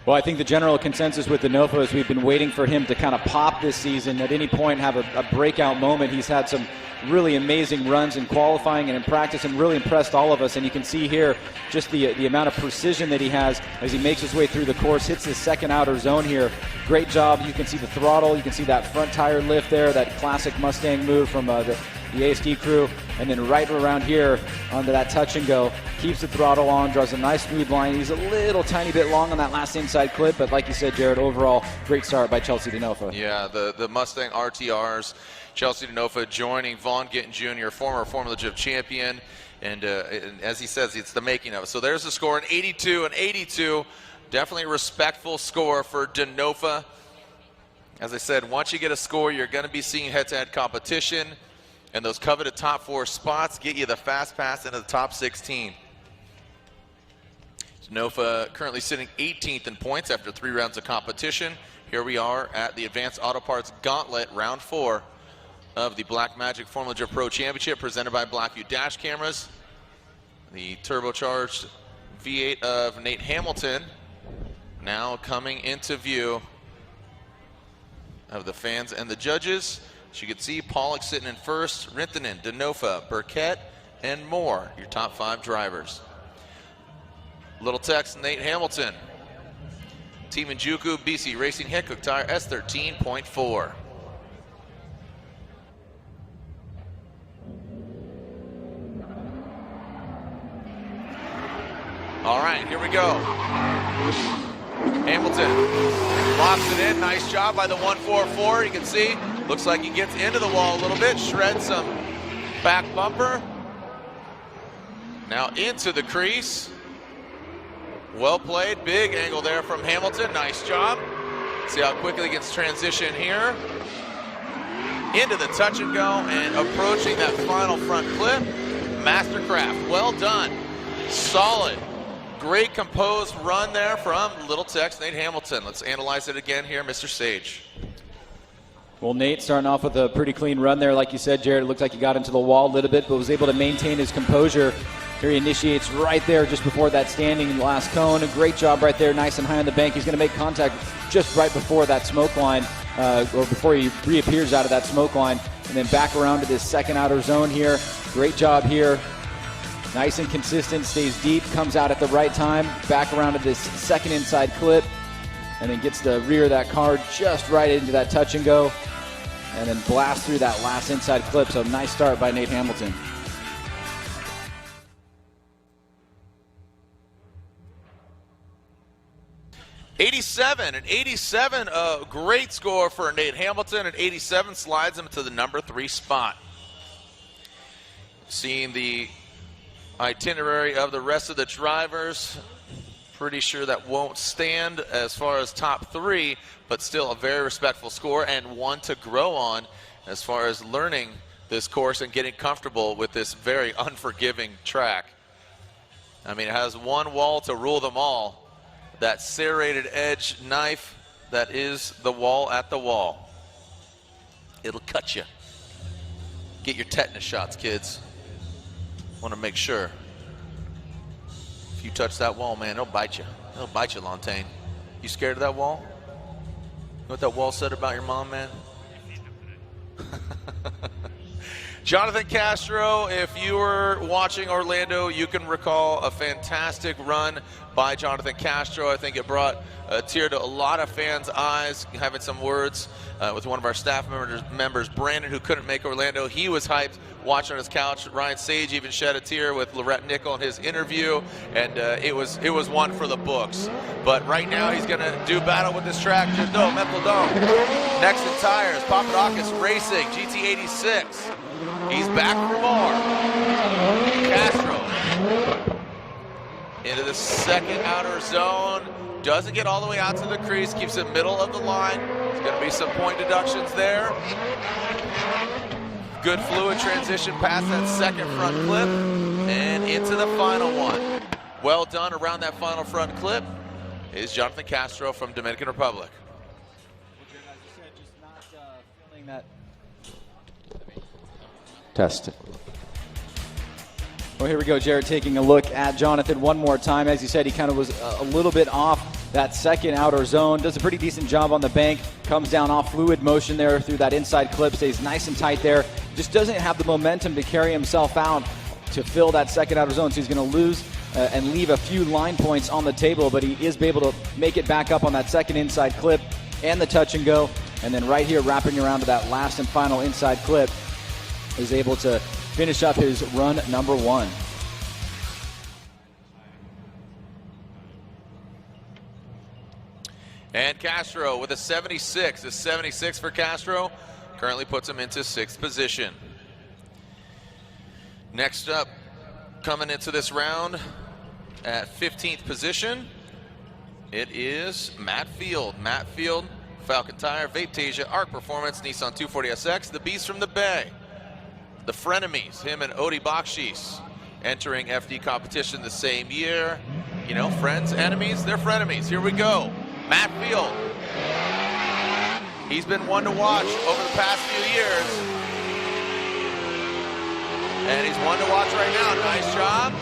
Well, I think the general consensus with Denofa is we've been waiting for him to kind of pop this season, at any point have a breakout moment. He's had some really amazing runs in qualifying and in practice and really impressed all of us. And you can see here just the amount of precision that he has as he makes his way through the course, hits his second outer zone here. Great job. You can see the throttle. You can see that front tire lift there, that classic Mustang move from the ASD crew. And then right around here onto that touch and go, keeps the throttle on, draws a nice smooth line. He's a little tiny bit long on that last inside clip, but like you said, Jared, overall, great start by Chelsea Denofa.
Yeah, the Mustang RTRs, Chelsea Denofa joining Vaughn Gittin Jr., former Formula Drift champion, and as he says, it's the making of it. So there's the score, an 82 and 82. Definitely a respectful score for Denofa. As I said, once you get a score, you're going to be seeing head-to-head competition. And those coveted top 4 spots get you the fast pass into the top 16. Denofa currently sitting 18th in points after 3 rounds of competition. Here we are at the Advanced Auto Parts Gauntlet, round 4 of the Blackmagic Formula Drift Pro Championship, presented by Blackview Dash Cameras. The turbocharged V8 of Nate Hamilton now coming into view of the fans and the judges. As you can see, Pollock sitting in first, Rintanen, Denofa, Burkett, and more, your top 5 drivers. Little text, Nate Hamilton. Team Injuku, BC Racing Hickok tire S13.4. All right, here we go. Hamilton locks it in. Nice job by the 144. You can see, looks like he gets into the wall a little bit, shreds some back bumper. Now into the crease. Well played. Big angle there from Hamilton. Nice job. See how quickly he gets transition here. Into the touch and go and approaching that final front clip. mastercraft. Well done. Solid. Great composed run there from Little Tech's Nate Hamilton. Let's analyze it again here, Mr. Sage.
Well, Nate starting off with a pretty clean run there. Like you said, Jared, it looked like he got into the wall a little bit, but was able to maintain his composure. Here he initiates right there just before that standing last cone. A great job right there, nice and high on the bank. He's going to make contact just right before that smoke line, or before he reappears out of that smoke line, and then back around to this second outer zone here. Great job here. Nice and consistent, stays deep, comes out at the right time, back around to this second inside clip, and then gets the rear of that car just right into that touch and go, and then blasts through that last inside clip. So nice start by Nate Hamilton.
An 87, a great score for Nate Hamilton. An 87 slides him to the number 3 spot. Seeing the itinerary of the rest of the drivers, pretty sure that won't stand as far as top 3, but still a very respectful score and one to grow on as far as learning this course and getting comfortable with this very unforgiving track. I mean, it has one wall to rule them all. That serrated edge knife that is the wall at the wall. It'll cut you. Get your tetanus shots, kids. Want to make sure. If you touch that wall, man, it'll bite you. It'll bite you, Lantaine. You scared of that wall? You know what that wall said about your mom, man? Jonathan Castro, if you were watching Orlando, you can recall a fantastic run by Jonathan Castro. I think it brought a tear to a lot of fans' eyes, having some words with one of our staff members, Brandon, who couldn't make Orlando. He was hyped watching on his couch. Ryan Sage even shed a tear with Lorette Nickel in his interview, and it was one for the books. But right now he's going to do battle with this track. Next in tires, Papadakis Racing, GT86. He's back for more. Castro into the second outer zone. Doesn't get all the way out to the crease. Keeps it middle of the line. There's going to be some point deductions there. Good fluid transition past that second front clip and into the final one. Well done around that final front clip is Jonathan Castro from Dominican Republic.
Test. Well, here we go, Jared, taking a look at Jonathan one more time. As you said, he kind of was a little bit off that second outer zone. Does a pretty decent job on the bank. Comes down off fluid motion there through that inside clip. Stays nice and tight there. Just doesn't have the momentum to carry himself out to fill that second outer zone. So he's going to lose and leave a few line points on the table, but he is able to make it back up on that second inside clip and the touch and go. And then right here, wrapping around to that last and final inside clip, is able to finish up his run number 1.
And Castro with a 76. A 76 for Castro currently puts him into 6th position. Next up, coming into this round at 15th position, it is Matt Field. Matt Field, Falcon Tire, Vaptasia, Arc Performance, Nissan 240SX, the Beast from the Bay. The Frenemies, him and Odi Bakshis, entering FD competition the same year. You know, friends, enemies, they're frenemies. Here we go. Matt Field. He's been one to watch over the past few years. And he's one to watch right now. Nice job.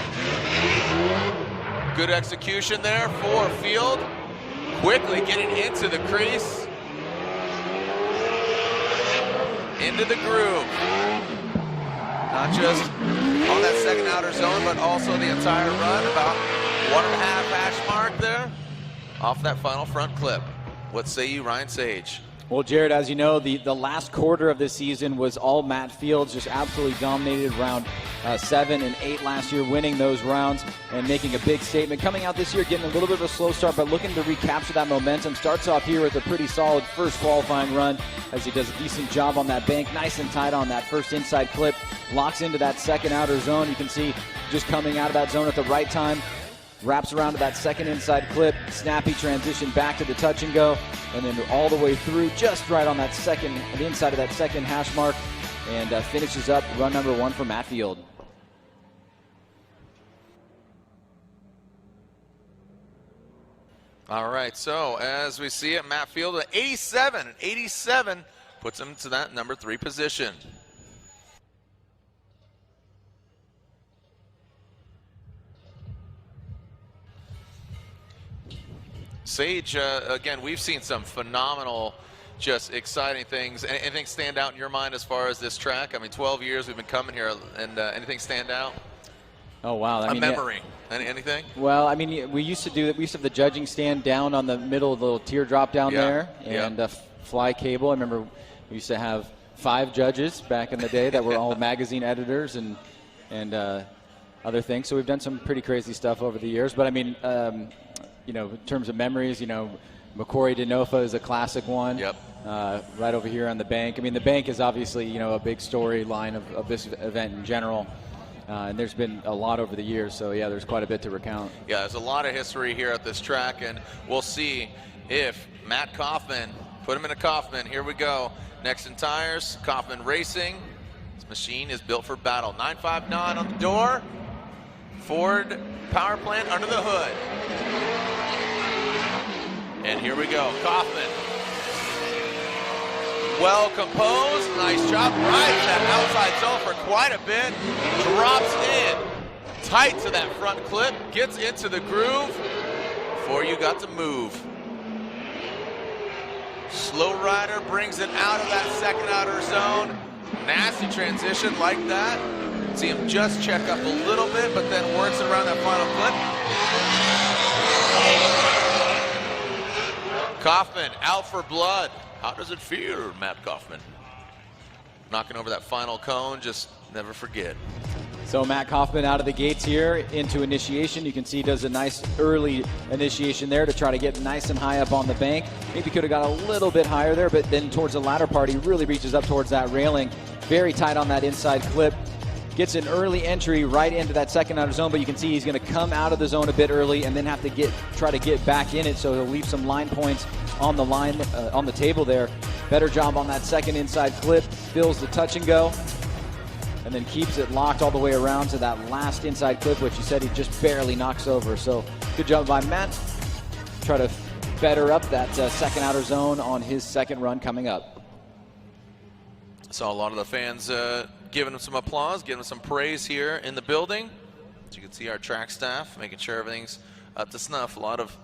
Good execution there for Field. Quickly getting into the crease. Into the groove. Not just on that second outer zone, but also the entire run, about 1.5 hash mark there, off that final front clip. What say you, Ryan Sage?
Well, Jared, as you know, the last quarter of this season was all Matt Fields, just absolutely dominated round 7 and 8 last year, winning those rounds and making a big statement. Coming out this year, getting a little bit of a slow start, but looking to recapture that momentum. Starts off here with a pretty solid first qualifying run as he does a decent job on that bank, nice and tight on that first inside clip, locks into that second outer zone. You can see just coming out of that zone at the right time. Wraps around to that second inside clip, snappy transition back to the touch and go, and then all the way through just right on that second, the inside of that second hash mark, and finishes up run number 1 for Matt Field.
All right, so as we see it, Matt Field at 87, and 87 puts him to that number 3 position. Sage, again, we've seen some phenomenal, just exciting things. Anything stand out in your mind as far as this track? I mean, 12 years we've been coming here, and anything stand out?
Oh, wow.
A memory. Yeah. Anything?
Well, I mean, we used to have the judging stand down on the middle of the little teardrop down there, and a fly cable. I remember we used to have 5 judges back in the day that were all magazine editors and other things. So we've done some pretty crazy stuff over the years. But I mean, you know, in terms of memories, you know, Macquarie Denofa is a classic one.
Yep.
Right over here on the bank. I mean, the bank is obviously, you know, a big storyline of this event in general. And there's been a lot over the years, so yeah, there's quite a bit to recount.
Yeah, there's a lot of history here at this track, and we'll see if Matt Kaufman, put him in a Kaufman, here we go. Next in tires, Kaufman Racing. This machine is built for battle. 959 on the door. Ford power plant under the hood. And here we go, Kaufman. Well composed, nice job, rides that outside zone for quite a bit, drops in, tight to that front clip, gets into the groove before you got to move. Slow rider brings it out of that second outer zone, nasty transition like that. See him just check up a little bit, but then works it around that final clip. Kaufman out for blood. How does it feel, Matt Kaufman? Knocking over that final cone, just never forget.
So Matt Kaufman out of the gates here into initiation. You can see he does a nice early initiation there to try to get nice and high up on the bank. Maybe could have got a little bit higher there, but then towards the latter part, he really reaches up towards that railing. Very tight on that inside clip. Gets an early entry right into that second outer zone, but you can see he's going to come out of the zone a bit early and then have to try to get back in it, so he'll leave some line points on the line, on the table there. Better job on that second inside clip, fills the touch and go, and then keeps it locked all the way around to that last inside clip, which he said he just barely knocks over. So good job by Matt. Try to better up that second outer zone on his second run coming up.
Saw a lot of the fans giving him some applause, giving him some praise here in the building. As you can see, our track staff making sure everything's up to snuff. A lot of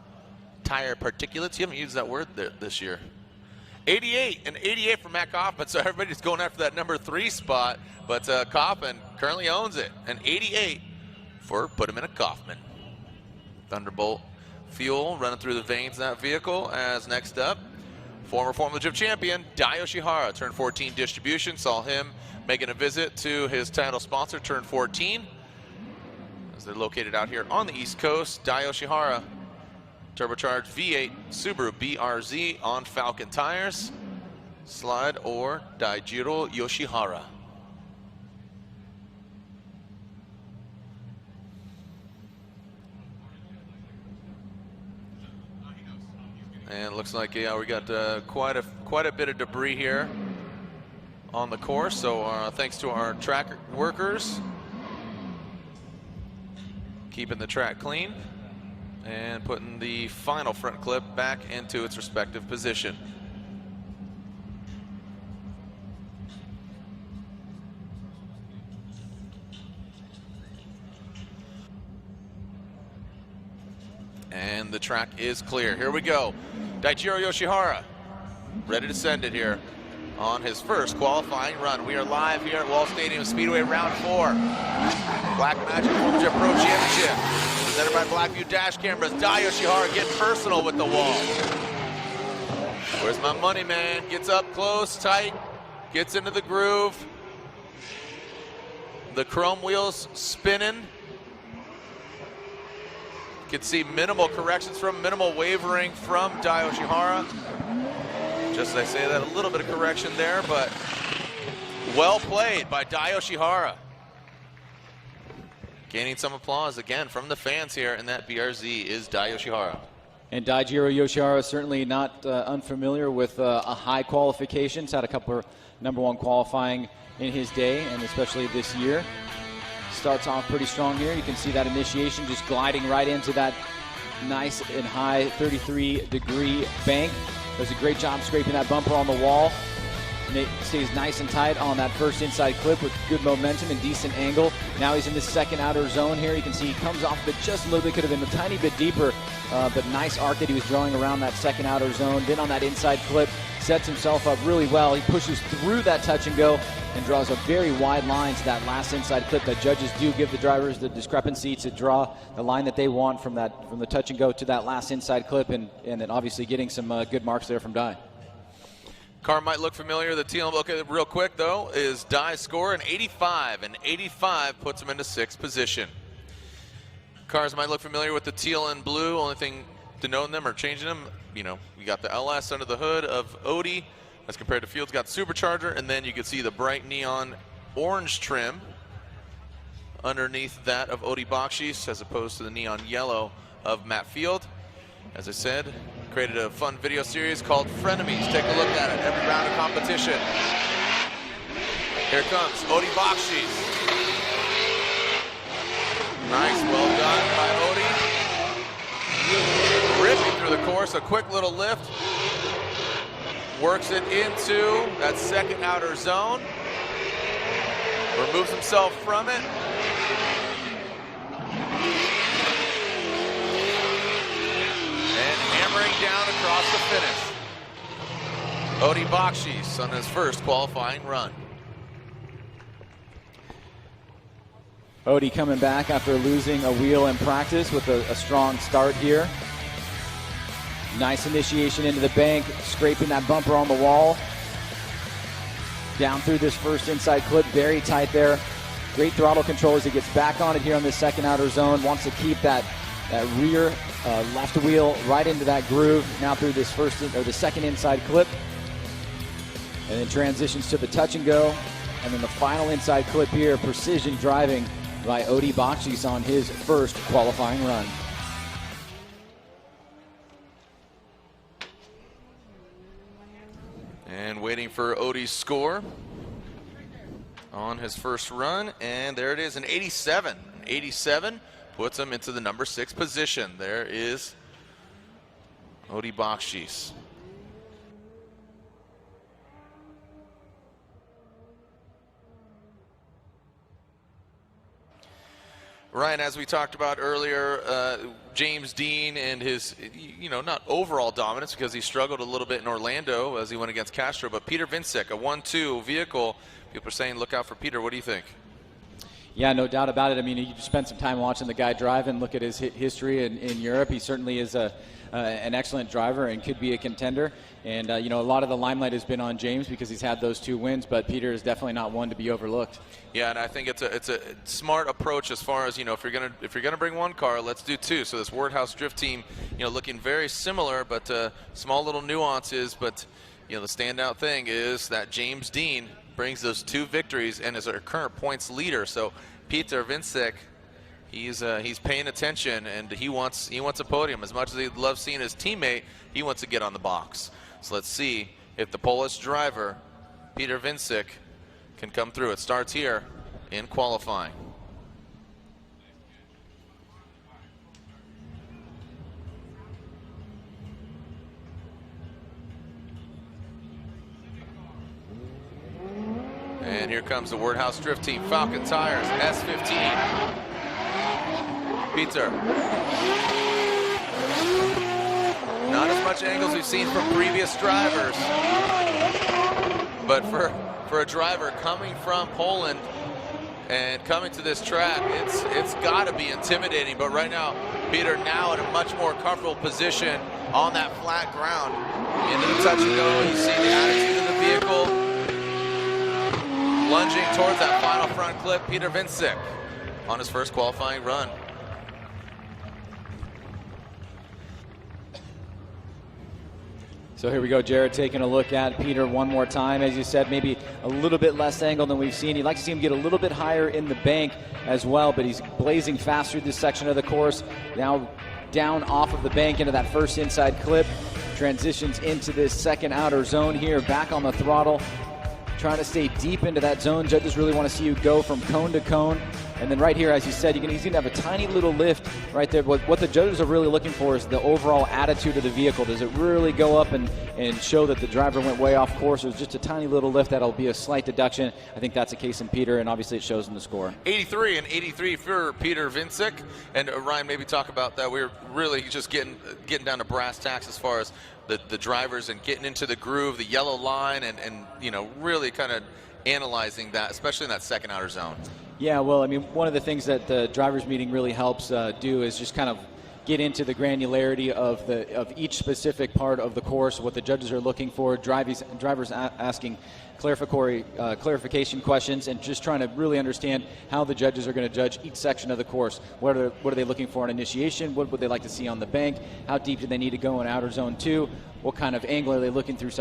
tire particulates. You haven't used that word this year. 88 and 88 for Matt Kaufman, so everybody's going after that number 3 spot, but Kaufman currently owns it. And 88 for put him in a Kaufman. Thunderbolt fuel running through the veins of that vehicle. As next up, former Formula Gym champion Dai Yoshihara, turn 14 distribution. Saw him making a visit to his title sponsor, turn 14, as they're located out here on the East Coast. Dai Yoshihara, turbocharged V8 Subaru BRZ on Falcon tires. Slide or Daijiro Yoshihara. And it looks like, yeah, we got quite a bit of debris here on the course. So thanks to our track workers, keeping the track clean and putting the final front clip back into its respective position. And the track is clear. Here we go. Daijiro Yoshihara, ready to send it here on his first qualifying run. We are live here at Wall Stadium Speedway, round 4. Black Magic Formula Jet Pro Championship, presented by Blackview Dash Cameras. Dai Yoshihara getting personal with the wall. Where's my money, man? Gets up close, tight, gets into the groove. The chrome wheels spinning. You can see minimal corrections minimal wavering from Dai Yoshihara. Just as I say that, a little bit of correction there, but well played by Dai Yoshihara. Gaining some applause again from the fans here, and that BRZ is Dai Yoshihara.
And Daijiro Yoshihara is certainly not unfamiliar with a high qualifications. Had a couple of #1 qualifying in his day, and especially this year. Starts off pretty strong here. You can see that initiation just gliding right into that nice and high 33-degree bank. Does a great job scraping that bumper on the wall. Stays nice and tight on that first inside clip with good momentum and decent angle. Now he's in the second outer zone here. You can see he comes off of it just a little bit. Could have been a tiny bit deeper, but nice arc that he was drawing around that second outer zone. Then on that inside clip, sets himself up really well. He pushes through that touch and go and draws a very wide line to that last inside clip that judges do give the drivers the discrepancy to draw the line that they want from the touch and go to that last inside clip, and then obviously getting some good marks there from Dye.
Car might look familiar. The teal, okay, real quick though, is Dye's score an 85, and 85 puts him into 6th position. Cars might look familiar with the teal and blue. Only thing to note in them or changing them, you know, you got the LS under the hood of Odie as compared to Field's got supercharger, and then you can see the bright neon orange trim underneath that of Odie Bakshis as opposed to the neon yellow of Matt Field. As I said, created a fun video series called Frenemies. Take a look at it every round of competition. Here comes Odie Bakshis. Nice, well done by Odie. Ripping through the course, a quick little lift. Works it into that second outer zone. Removes himself from it. Hammering down across the finish. Odie Bakshis on his first qualifying run.
Odie coming back after losing a wheel in practice with a strong start here. Nice initiation into the bank, scraping that bumper on the wall. Down through this first inside clip, very tight there. Great throttle control as he gets back on it here on this second outer zone. Wants to keep that rear left wheel right into that groove. Now through this the second inside clip, and then transitions to the touch and go, and then the final inside clip here. Precision driving by Odie Bakshis on his first qualifying run.
And waiting for Odie's score on his first run, and there it is, an 87. An 87 puts him into the number 6 position. There is Odie Bakshis. Ryan, as we talked about earlier, James Dean and his, not overall dominance because he struggled a little bit in Orlando as he went against Castro, but Peter Vincek, a 1-2 vehicle. People are saying look out for Peter. What do you think?
Yeah, no doubt about it. I mean, you spend some time watching the guy drive and look at his history in Europe. He certainly is an excellent driver and could be a contender. And, a lot of the limelight has been on James because he's had those 2 wins, but Peter is definitely not one to be overlooked.
Yeah, and I think it's a smart approach as far as, if you're gonna bring 1 car, let's do 2. So this Wardhouse Drift team, looking very similar, but small little nuances. But the standout thing is that James Dean brings those 2 victories and is our current points leader. So Peter Vincek, he's paying attention, and he wants a podium. As much as he loves seeing his teammate, he wants to get on the box. So let's see if the Polish driver, Peter Vincek, can come through. It starts here in qualifying. And here comes the Wardhouse Drift Team, Falcon Tires, S15. Peter. Not as much angles we've seen from previous drivers, but for a driver coming from Poland and coming to this track, it's got to be intimidating. But right now, Peter now in a much more comfortable position on that flat ground. Into the touch and go, you see the attitude of the vehicle. Lunging towards that final front clip, Peter Vincek on his first qualifying run.
So here we go, Jared, taking a look at Peter one more time. As you said, maybe a little bit less angle than we've seen. You'd like to see him get a little bit higher in the bank as well, but he's blazing fast through this section of the course. Now down off of the bank into that first inside clip. Transitions into this second outer zone here, back on the throttle. Trying to stay deep into that zone. Judges really want to see you go from cone to cone. And then right here, as you said, he's going to have a tiny little lift right there. What the judges are really looking for is the overall attitude of the vehicle. Does it really go up and show that the driver went way off course? Or is just a tiny little lift that'll be a slight deduction? I think that's the case in Peter, and obviously it shows in the score.
83 and 83 for Peter Vincic. And Ryan, maybe talk about that. We're really just getting down to brass tacks as far as the drivers and getting into the groove, the yellow line, and you know, really kind of analyzing that, especially in that second outer zone.
Yeah, well, I mean, one of the things that the drivers' meeting really helps do is just kind of get into the granularity of each specific part of the course, what the judges are looking for, drivers asking clarification questions, and just trying to really understand how the judges are going to judge each section of the course. What are they looking for in initiation? What would they like to see on the bank? How deep do they need to go in outer zone 2? What kind of angle are they looking through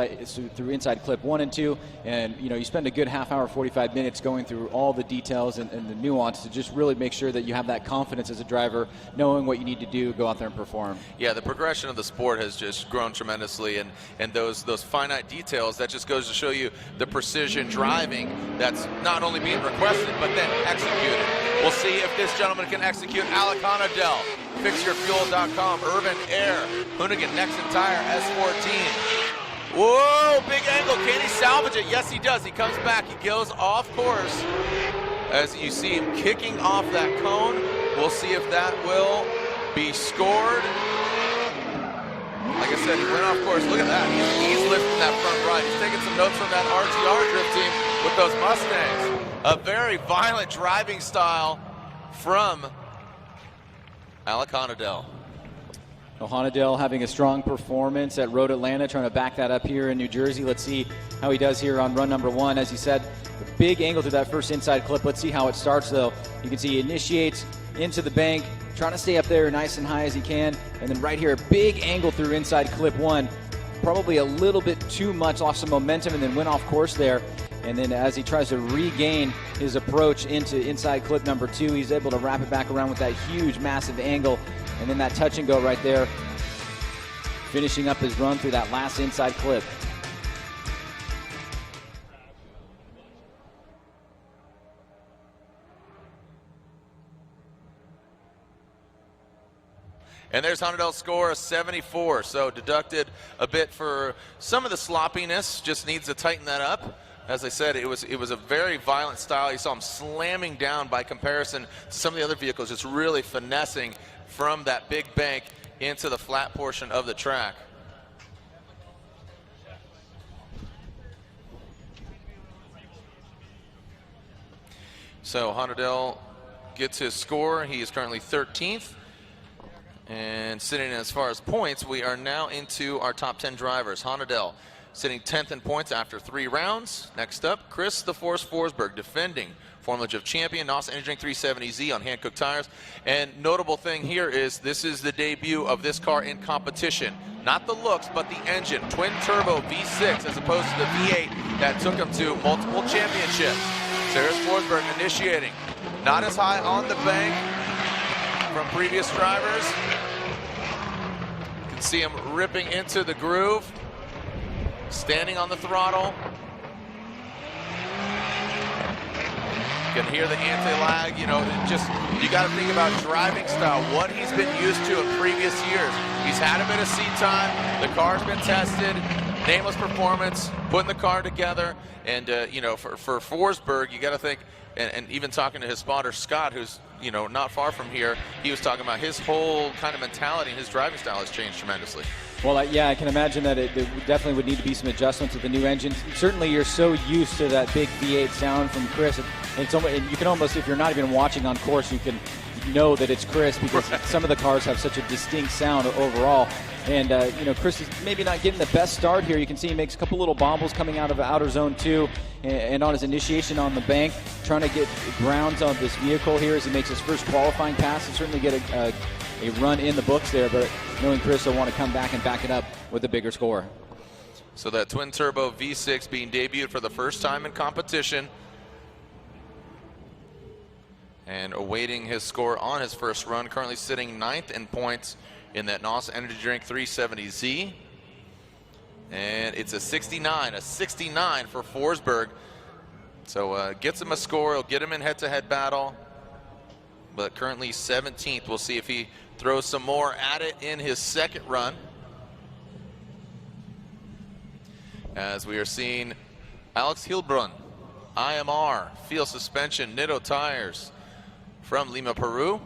inside clip 1 and 2? And you know, you spend a good half hour, 45 minutes going through all the details and the nuance to just really make sure that you have that confidence as a driver, knowing what you need to do, go out there and perform.
Yeah, the progression of the sport has just grown tremendously, and those finite details, that just goes to show you the precision driving that's not only being requested but then executed. We'll see if this gentleman can execute. Alec Honadell, FixYourFuel.com, Urban Air, Hoonigan, Nexon Tire, S14. Whoa, big angle. Can he salvage it? Yes, he does. He comes back. He goes off course. As you see him kicking off that cone, we'll see if that will be scored. Like I said, he went off course. Look at that. He's lifting that front right. He's taking some notes from that RTR drift team with those Mustangs. A very violent driving style from Alec Honadell.
Honadell having a strong performance at Road Atlanta, trying to back that up here in New Jersey. Let's see how he does here on run number 1. As you said, a big angle to that first inside clip. Let's see how it starts, though. You can see he initiates into the bank, trying to stay up there nice and high as he can. And then right here, a big angle through inside clip 1. Probably a little bit too much, lost some momentum, and then went off course there. And then as he tries to regain his approach into inside clip number 2, he's able to wrap it back around with that huge, massive angle. And then that touch and go right there, finishing up his run through that last inside clip.
And there's Honadell's score, a 74. So deducted a bit for some of the sloppiness, just needs to tighten that up. As I said, it was a very violent style. You saw him slamming down by comparison to some of the other vehicles, just really finessing from that big bank into the flat portion of the track. So Honadell gets his score. He is currently 13th. And sitting as far as points, we are now into our top 10 drivers. Honadell sitting 10th in points after 3 rounds. Next up, Chris the Force Forsberg, defending Formula Drift champion, NOS Energy Drink 370Z on Hankook tires. And notable thing here is this is the debut of this car in competition. Not the looks, but the engine. Twin turbo V6 as opposed to the V8 that took him to multiple championships. So here's Forsberg initiating. Not as high on the bank from previous drivers. You can see him ripping into the groove, standing on the throttle. You can hear the anti-lag, you know, you got to think about driving style, what he's been used to in previous years. He's had a bit of seat time, the car's been tested, nameless performance, putting the car together, and you know, for Forsberg, you got to think, and even talking to his spotter Scott, who's, you know, not far from here, he was talking about his whole kind of mentality and his driving style has changed tremendously.
Well, yeah, I can imagine that it definitely would need to be some adjustments with the new engine. Certainly, you're so used to that big V8 sound from Chris. And you can almost, if you're not even watching on course, you can know that it's Chris because some of the cars have such a distinct sound overall. And, you know, Chris is maybe not getting the best start here. You can see he makes a couple little bobbles coming out of outer zone 2 and on his initiation on the bank, trying to get grounds on this vehicle here as he makes his first qualifying pass and certainly get a run in the books there, but knowing Chris will want to come back and back it up with a bigger score.
So that twin turbo V6 being debuted for the first time in competition and awaiting his score on his first run, currently sitting 9th in points in that NOS Energy Drink 370Z. And it's a 69 for Forsberg. So gets him a score, he'll get him in head-to-head battle. but currently 17th. We'll see if he throws some more at it in his second run. As we are seeing Alex Hilbrun, IMR, Field Suspension, Nitto Tires from Lima, Peru. You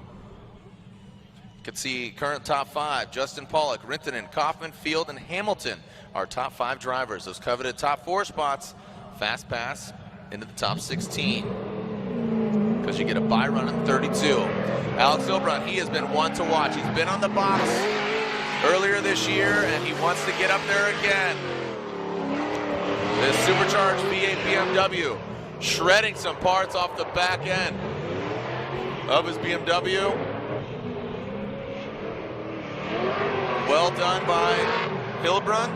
can see current top 5, Justin Pollock, Rintanen, Kaufman, Field, and Hamilton, our top 5 drivers. Those coveted top 4 spots, fast pass into the top 16. Because you get a bye run in 32. Alex Hilbrun, he has been one to watch. He's been on the box earlier this year, and he wants to get up there again. This supercharged V8 BMW, shredding some parts off the back end of his BMW. Well done by Hilbrun.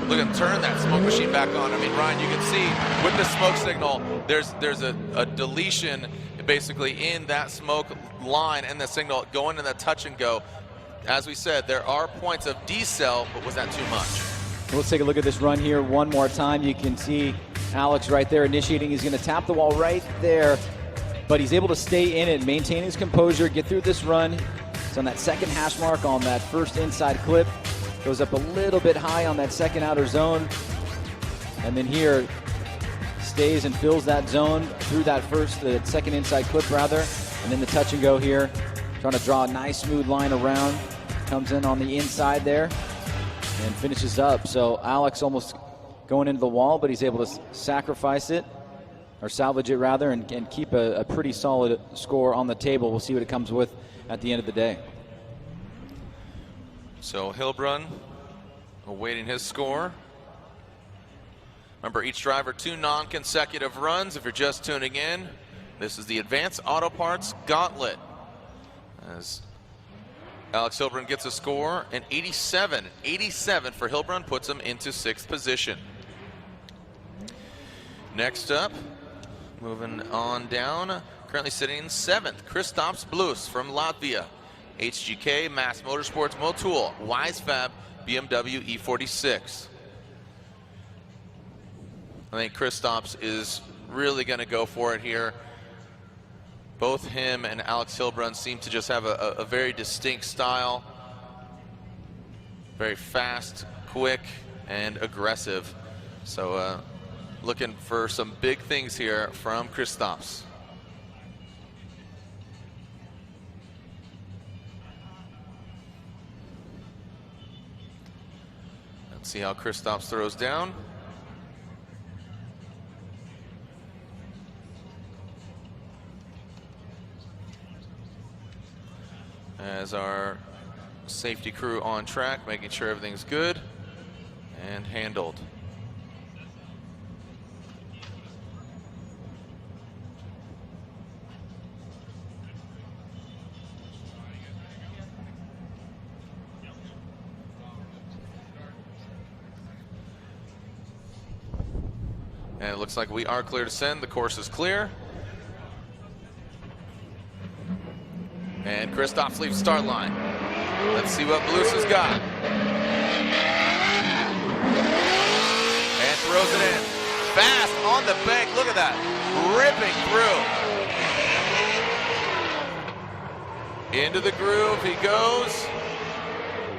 Look at him turn that smoke machine back on. I mean, Ryan, you can see with the smoke signal, there's a deletion basically in that smoke line and the signal going in that touch and go. As we said, there are points of decel, but was that too much?
Let's take a look at this run here one more time. You can see Alex right there initiating. He's going to tap the wall right there, but he's able to stay in it, maintain his composure, get through this run. It's on that second hash mark on that first inside clip. Goes up a little bit high on that second outer zone. And then here stays and fills that zone through that second inside clip rather. And then the touch and go here. Trying to draw a nice smooth line around. Comes in on the inside there and finishes up. So Alex almost going into the wall, but he's able to sacrifice it, or salvage it rather, and keep a pretty solid score on the table. We'll see what it comes with at the end of the day.
So Hilbrun awaiting his score. Remember, each driver 2 non-consecutive runs. If you're just tuning in, this is the Advanced Auto Parts Gauntlet. As Alex Hilbrun gets a score, an 87. 87 for Hilbrun puts him into 6th position. Next up, moving on down, currently sitting in 7th, Kristaps Blus from Latvia. HGK, Mass Motorsports, Motul, Wisefab, BMW E46. I think Kristaps is really going to go for it here. Both him and Alex Hilbrun seem to just have a very distinct style. Very fast, quick, and aggressive. So looking for some big things here from Kristaps. Let's see how Kristaps throws down. As our safety crew on track, making sure everything's good and handled. And it looks like we are clear to send. The course is clear. And Kristaps leaves start line. Let's see what Blus has got. And throws it in. Fast on the bank. Look at that. Ripping through. Into the groove he goes.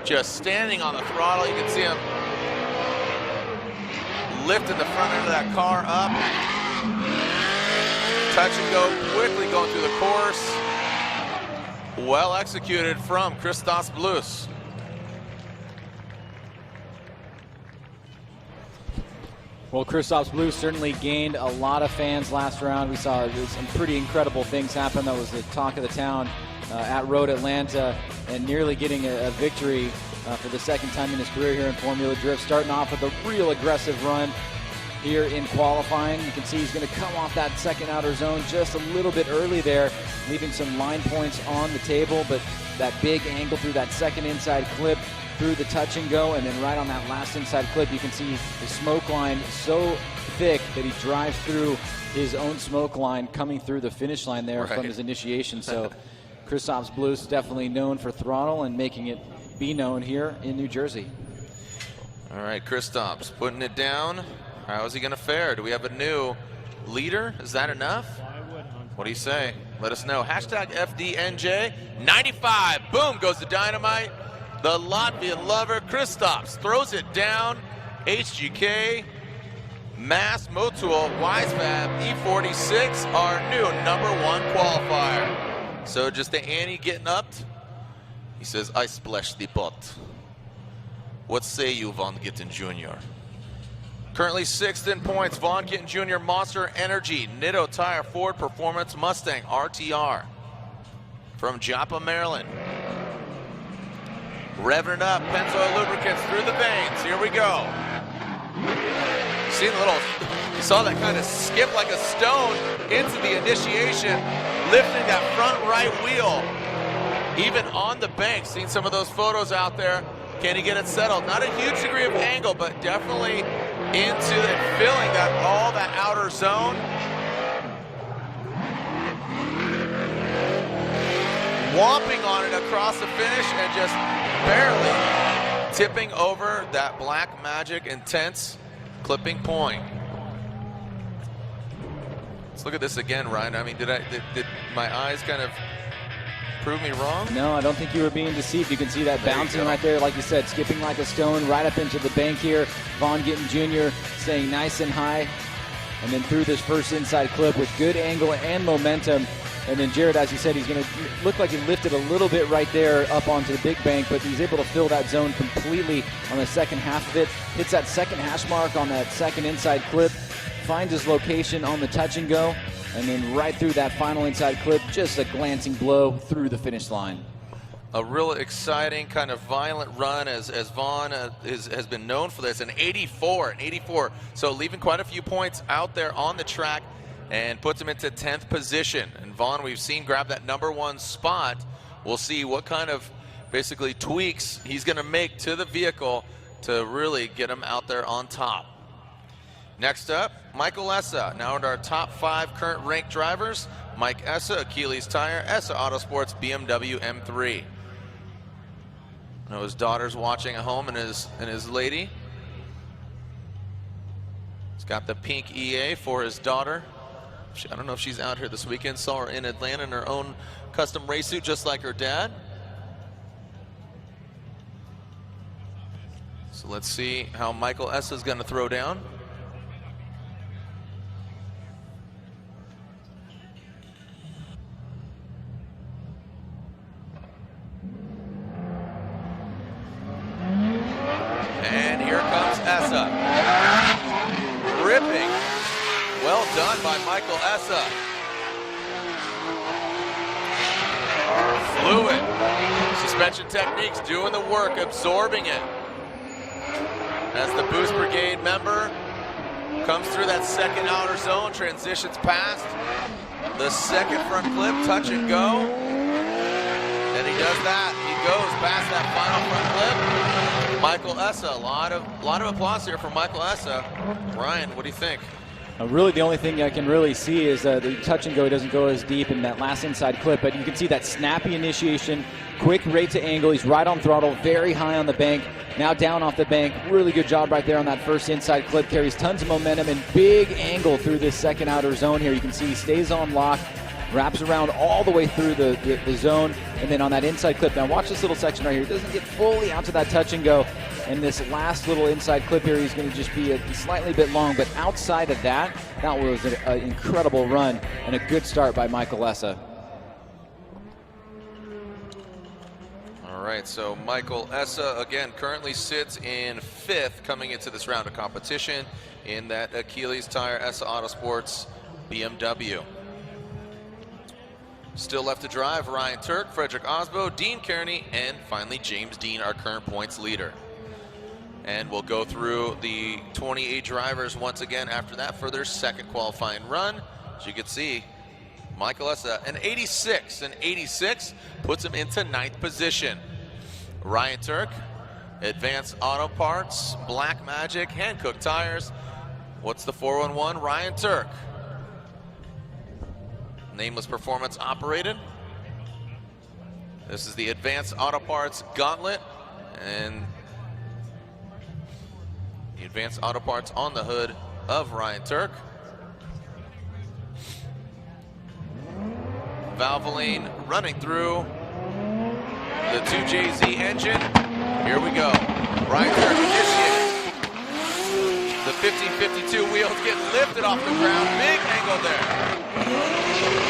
Just standing on the throttle. You can see him lifting the front end of that car up. Touch and go quickly going through the course. Well executed from Kristaps Blus.
Well, Kristaps Blus certainly gained a lot of fans last round. We saw some pretty incredible things happen. That was the talk of the town at Road Atlanta, and nearly getting a victory for the second time in his career here in Formula Drift. Starting off with a real aggressive run here in qualifying. You can see he's going to come off that second outer zone just a little bit early there, leaving some line points on the table, but that big angle through that second inside clip, through the touch and go, and then right on that last inside clip, you can see the smoke line so thick that he drives through his own smoke line coming through the finish line there from his initiation. So Kristaps Blus definitely known for throttle and making it be known here in New Jersey.
All right, Kristaps putting it down. How is he going to fare? Do we have a new leader? Is that enough? What do you say? Let us know. Hashtag FDNJ 95. Boom goes the dynamite. The Latvian lover, Kristaps, throws it down. HGK, Mass Motul, Wisefab, E46, our new #1 qualifier. So just the Annie getting up. He says, I splash the pot. What say you, Von Gittin Jr.? Currently 6th in points, Von Gittin Jr., Monster Energy, Nitto Tire, Ford Performance, Mustang, RTR. From Joppa, Maryland. Revving it up, Pennzoil Lubricants through the veins. Here we go. You saw that kind of skip like a stone into the initiation, lifting that front right wheel. Even on the bank, seen some of those photos out there. Can he get it settled? Not a huge degree of angle, but definitely into and filling all that outer zone. Whomping on it across the finish and just barely tipping over that Black Magic Intense clipping point. Let's look at this again, Ryan. I mean, did my eyes kind of prove me wrong?
No, I don't think you were being deceived. You can see that bouncing right there, like you said, skipping like a stone right up into the bank here. Von Gittin Jr. staying nice and high, and then through this first inside clip with good angle and momentum. And then Jared, as you said, he's going to look like he lifted a little bit right there up onto the big bank, but he's able to fill that zone completely on the second half of it. Hits that second hash mark on that second inside clip, finds his location on the touch and go, and then right through that final inside clip, just a glancing blow through the finish line.
A real exciting kind of violent run as Vaughn has been known for this. An 84, so leaving quite a few points out there on the track and puts him into 10th position. And Vaughn, we've seen grab that #1 spot. We'll see what kind of basically tweaks he's going to make to the vehicle to really get him out there on top. Next up, Michael Essa. Now into our top 5 current ranked drivers. Mike Essa, Achilles Tire, Essa Autosports, BMW M3. I know his daughter's watching at home and his lady. He's got the pink EA for his daughter. I don't know if she's out here this weekend. Saw her in Atlanta in her own custom race suit, just like her dad. So let's see how Michael Essa is going to throw down. And here comes Essa. Ripping. Well done by Michael Essa. Fluid. Suspension techniques doing the work, absorbing it. As the Boost Brigade member comes through that second outer zone, transitions past the second front clip, touch and go. And he does that. He goes past that final front clip. Michael Essa, a lot of applause here for Michael Essa. Ryan, what do you think?
Really, the only thing I can really see is the touch and go doesn't go as deep in that last inside clip, but you can see that snappy initiation, quick rate to angle. He's right on throttle, very high on the bank, now down off the bank. Really good job right there on that first inside clip. Carries tons of momentum and big angle through this second outer zone here. You can see he stays on lock, wraps around all the way through the zone, and then on that inside clip. Now watch this little section right here. It doesn't get fully out to that touch and go. And this last little inside clip here, he's going to just be a slightly bit long, but outside of that, that was an incredible run and a good start by Michael Essa.
All right, so Michael Essa, again, currently sits in 5th coming into this round of competition in that Achilles Tire Essa Autosports BMW. Still left to drive, Ryan Turk, Frederick Osbo, Dean Kearney, and finally James Dean, our current points leader. And we'll go through the 28 drivers once again after that for their second qualifying run. As you can see, Michael Essa, an 86 puts him into 9th position. Ryan Turk, Advanced Auto Parts, Black Magic, Hankook Tires. What's the 411? Ryan Turk. Nameless Performance operated. This is the Advanced Auto Parts Gauntlet, and the Advanced Auto Parts on the hood of Ryan Turk. Valvoline running through the 2JZ engine. Here we go. Ryan Turk initiates. The 1552 wheels get lifted off the ground. Big angle there.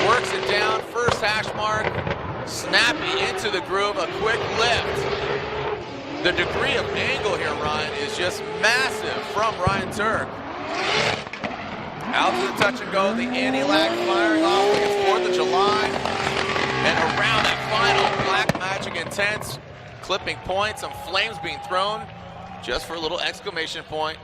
Works it down. First hash mark. Snappy into the groove. A quick lift. The degree of angle here, Ryan, is just massive from Ryan Turk. Out to the touch and go. The anti-lag firing off like it's 4th of July. And around that final Black Magic Intense. Clipping points. Some flames being thrown. Just for a little exclamation point.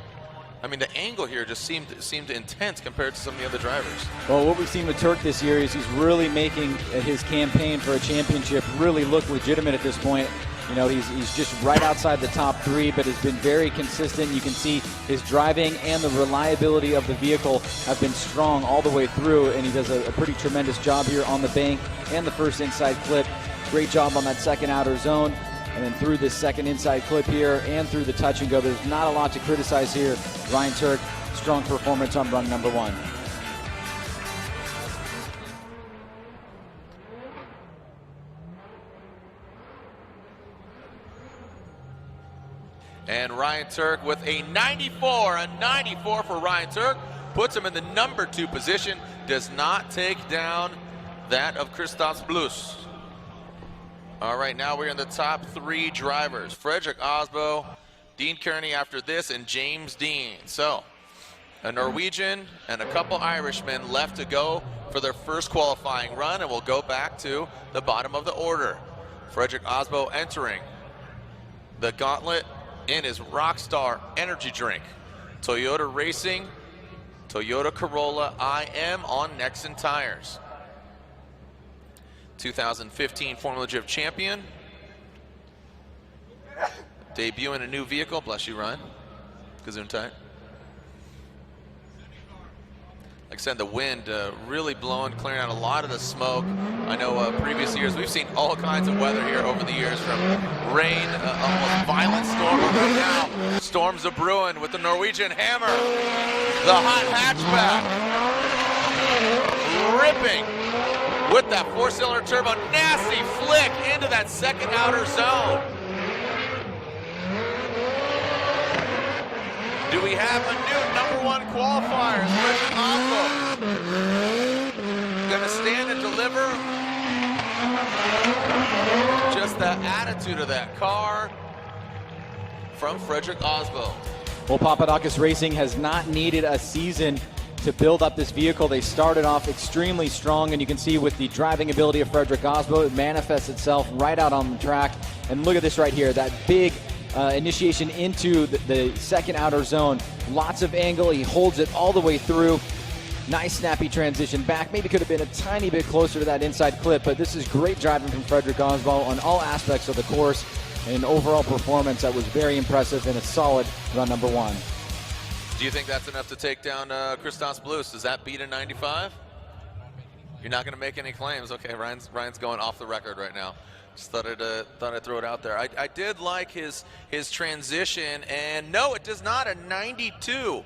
I mean, the angle here just seemed intense compared to some of the other drivers.
Well, what we've seen with Turk this year is he's really making his campaign for a championship really look legitimate at this point. You know, he's just right outside the top 3, but has been very consistent. You can see his driving and the reliability of the vehicle have been strong all the way through, and he does a pretty tremendous job here on the bank and the first inside clip. Great job on that second outer zone. And then through this second inside clip here and through the touch and go, there's not a lot to criticize here. Ryan Turk, strong performance on run number 1.
And Ryan Turk with a 94. A 94 for Ryan Turk. Puts him in the number 2 position. Does not take down that of Christos Blus. All right, now we're in the top 3 drivers. Frederick Osbo, Dean Kearney after this, and James Dean. So, a Norwegian and a couple Irishmen left to go for their first qualifying run, and we'll go back to the bottom of the order. Frederick Osbo entering the Gauntlet in his Rockstar energy drink. Toyota Racing, Toyota Corolla IM on Nexen tires. 2015 Formula Drift champion. Debuting a new vehicle. Bless you, Ryan. Gesundheit. Like I said, the wind really blowing, clearing out a lot of the smoke. I know previous years, we've seen all kinds of weather here over the years, from rain, almost violent storm. Right now, storms are brewing with the Norwegian Hammer. The hot hatchback. Ripping. With that 4-cylinder turbo, nasty flick into that second outer zone. Do we have a new number 1 qualifier? Frederick Osbo gonna stand and deliver. Just the attitude of that car from Frederick Osbo.
Well, Papadakis Racing has not needed a season to build up this vehicle. They started off extremely strong, and you can see with the driving ability of Frederick Osbo, it manifests itself right out on the track. And look at this right here, that big initiation into the second outer zone. Lots of angle, he holds it all the way through. Nice snappy transition back. Maybe could have been a tiny bit closer to that inside clip, but this is great driving from Frederick Osbo on all aspects of the course. And an overall performance that was very impressive and a solid run number 1.
Do you think that's enough to take down Christos Blus? Does that beat a 95? You're not going to make any claims. Okay, Ryan's going off the record right now. Just thought I'd throw it out there. I did like his transition, and no, it does not. A 92.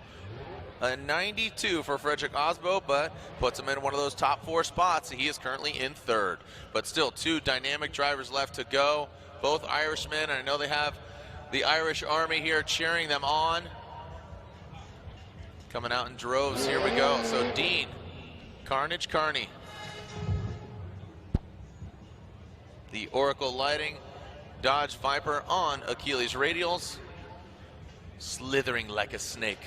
A 92 for Frederick Osbo, but puts him in one of those top 4 spots. He is currently in 3rd. But still, 2 dynamic drivers left to go. Both Irishmen, and I know they have the Irish Army here cheering them on. Coming out in droves. Here we go. So Dean, Carnage Carney. The Oracle Lighting Dodge Viper on Achilles radials. Slithering like a snake.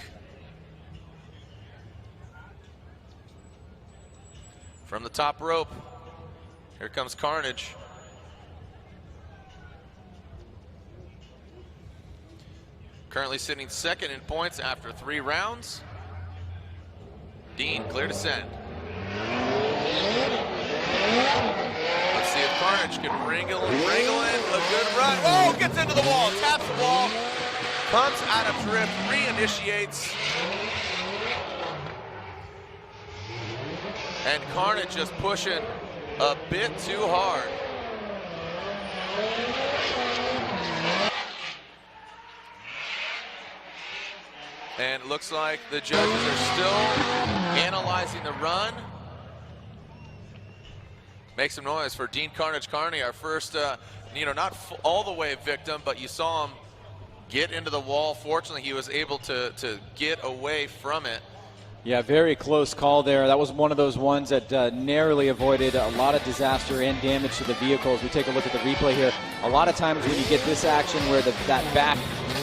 From the top rope, here comes Carnage. Currently sitting 2nd in points after 3 rounds. Dean, clear to send. Let's see if Carnage can wrangle in a good run. Oh, gets into the wall, taps the wall, comes out of drift, re-initiates. And Carnage just pushing a bit too hard. And it looks like the judges are still analyzing the run. Make some noise for Dean Carnage Carney, our first, not all the way victim, but you saw him get into the wall. Fortunately, he was able to get away from it.
Yeah, very close call there. That was one of those ones that narrowly avoided a lot of disaster and damage to the vehicle. As we take a look at the replay here, a lot of times when you get this action where that back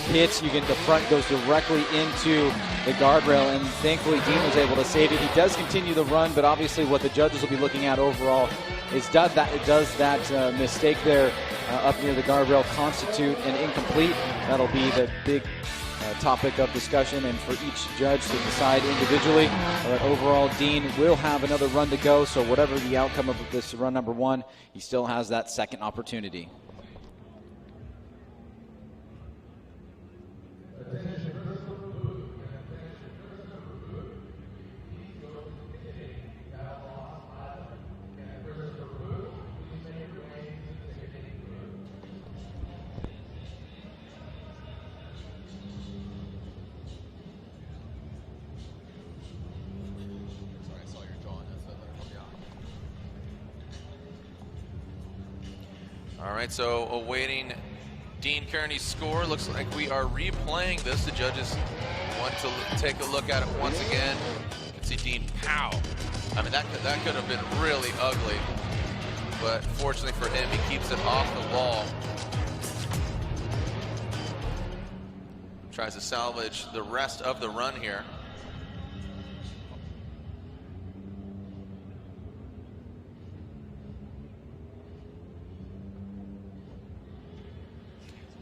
hits, you get the front goes directly into the guardrail, and thankfully Dean was able to save it. He does continue the run, but obviously what the judges will be looking at overall is does that mistake there up near the guardrail constitute an incomplete? That'll be the big topic of discussion, and for each judge to decide individually. But overall, Dean will have another run to go, so whatever the outcome of this run number 1, he still has that second opportunity.
All right, so awaiting Dean Kearney's score. Looks like we are replaying this. The judges want to take a look at it once again. You can see Dean pow. I mean, that could have been really ugly, but fortunately for him, he keeps it off the wall. Tries to salvage the rest of the run here.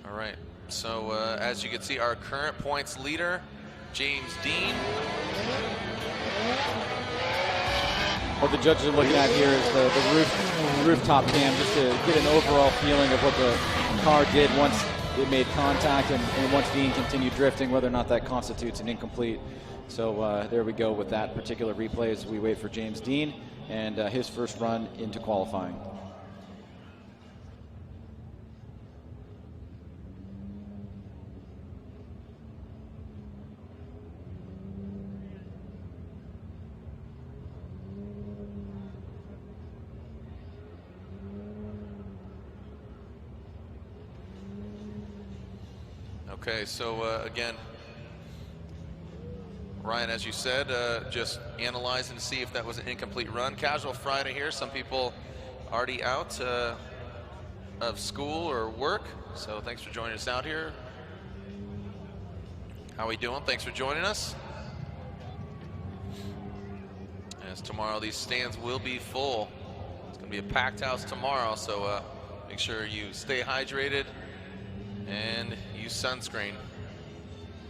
All right, so as you can see, our current points leader, James Dean.
What the judges are looking at here is the rooftop cam, just to get an overall feeling of what the car did once it made contact and once Dean continued drifting, whether or not that constitutes an incomplete. So there we go with that particular replay as we wait for James Dean and his first run into qualifying.
Okay, so again, Ryan, as you said, just analyzing to see if that was an incomplete run. Casual Friday here. Some people already out of school or work, so thanks for joining us out here. How we doing? Thanks for joining us. As tomorrow, these stands will be full. It's going to be a packed house tomorrow, so make sure you stay hydrated and use sunscreen.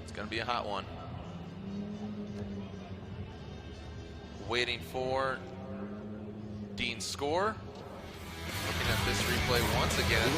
It's going to be a hot one. Waiting for Dean's score. Looking at this replay once again.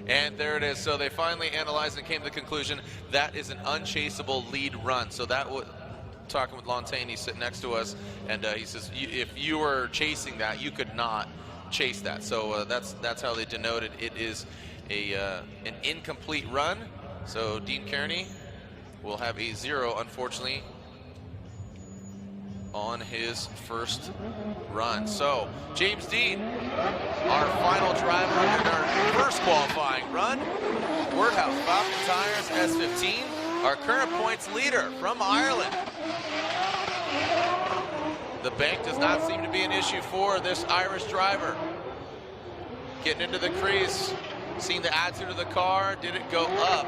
And there it is. So they finally analyzed and came to the conclusion that is an unchaseable lead run. So that would, talking with Lontaine, he's sitting next to us, and he says if you were chasing that, you could not chase that. So that's how they denoted it is an incomplete run. So Dean Kearney will have a 0, unfortunately, on his first run. So James Dean, our final driver in our first qualifying run. Wordhouse Falcon Tires S15, our current points leader from Ireland. The bank does not seem to be an issue for this Irish driver. Getting into the crease, seeing the attitude of the car, did it go up?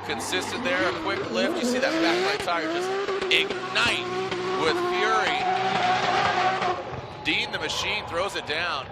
Consistent there, a quick lift. You see that back right tire just ignite with fury. Dean the machine throws it down.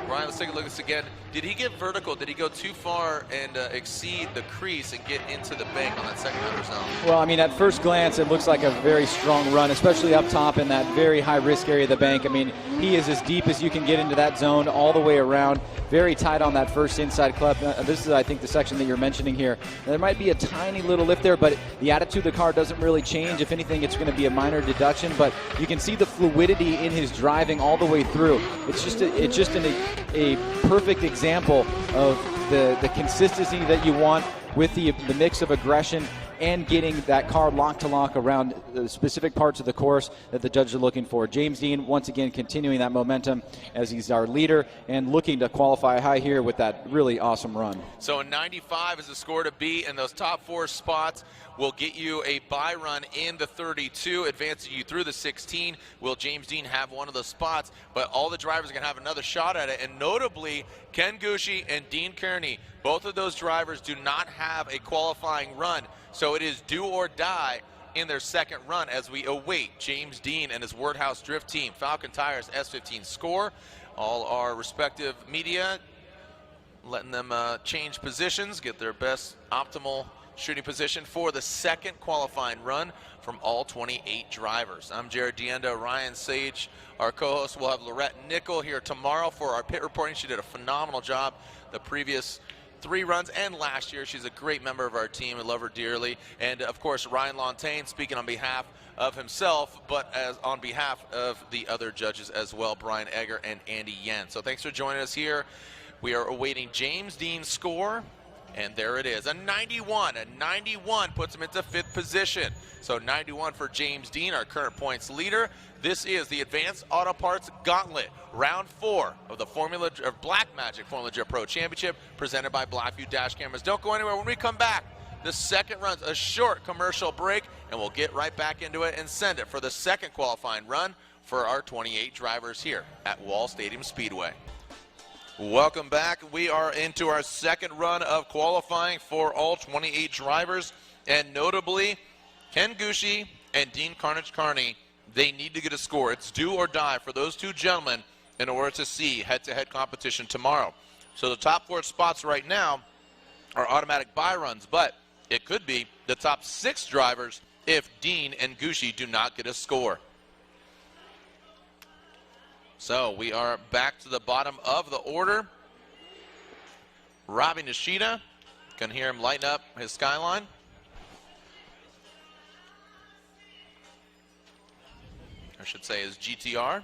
Ryan, let's take a look at this again. Did he get vertical? Did he go too far and exceed the crease and get into the bank on that second outer zone?
Well, I mean, at first glance, it looks like a very strong run, especially up top in that very high-risk area of the bank. I mean, he is as deep as you can get into that zone all the way around. Very tight on that first inside clip. This is, I think, the section that you're mentioning here. There might be a tiny little lift there, but the attitude of the car doesn't really change. If anything, it's going to be a minor deduction, but you can see the fluidity in his driving all the way through. It's just a perfect example of the consistency that you want with the mix of aggression and getting that car lock to lock around the specific parts of the course that the judges are looking for. James Dean, once again, continuing that momentum as he's our leader and looking to qualify high here with that really awesome run.
So a 95 is the score to beat, and those top 4 spots will get you a bye run in the 32, advancing you through the 16. Will James Dean have one of those spots? But all the drivers are going to have another shot at it, and notably, Ken Gucci and Dean Kearney, both of those drivers do not have a qualifying run. So it is do or die in their second run as we await James Dean and his Wordhouse Drift team. Falcon Tires S15 score. All our respective media letting them change positions, get their best optimal shooting position for the second qualifying run from all 28 drivers. I'm Jared Dienda, Ryan Sage, our co-host. We'll have Lorette Nickel here tomorrow for our pit reporting. She did a phenomenal job the previous 3 runs and last year. She's a great member of our team. I love her dearly. And of course, Ryan Lontaine speaking on behalf of himself, but as on behalf of the other judges as well, Brian Egger and Andy Yen. So thanks for joining us here. We are awaiting James Dean's score, and there it is, a 91. A 91 puts him into 5th position. So 91 for James Dean, our current points leader. This is the Advanced Auto Parts Gauntlet, round 4 of the Black Magic Formula Jet Pro Championship, presented by Blackview Dash Cameras. Don't go anywhere. When we come back, the second run's a short commercial break, and we'll get right back into it and send it for the second qualifying run for our 28 drivers here at Wall Stadium Speedway. Welcome back. We are into our second run of qualifying for all 28 drivers, and notably, Ken Gucci and Dean Carnage Carney, they need to get a score. It's do or die for those 2 gentlemen in order to see head-to-head competition tomorrow. So the top 4 spots right now are automatic bye runs, but it could be the top 6 drivers if Dean and Gucci do not get a score. So we are back to the bottom of the order. Robbie Nishida, can hear him lighten up his skyline. I should say his GTR.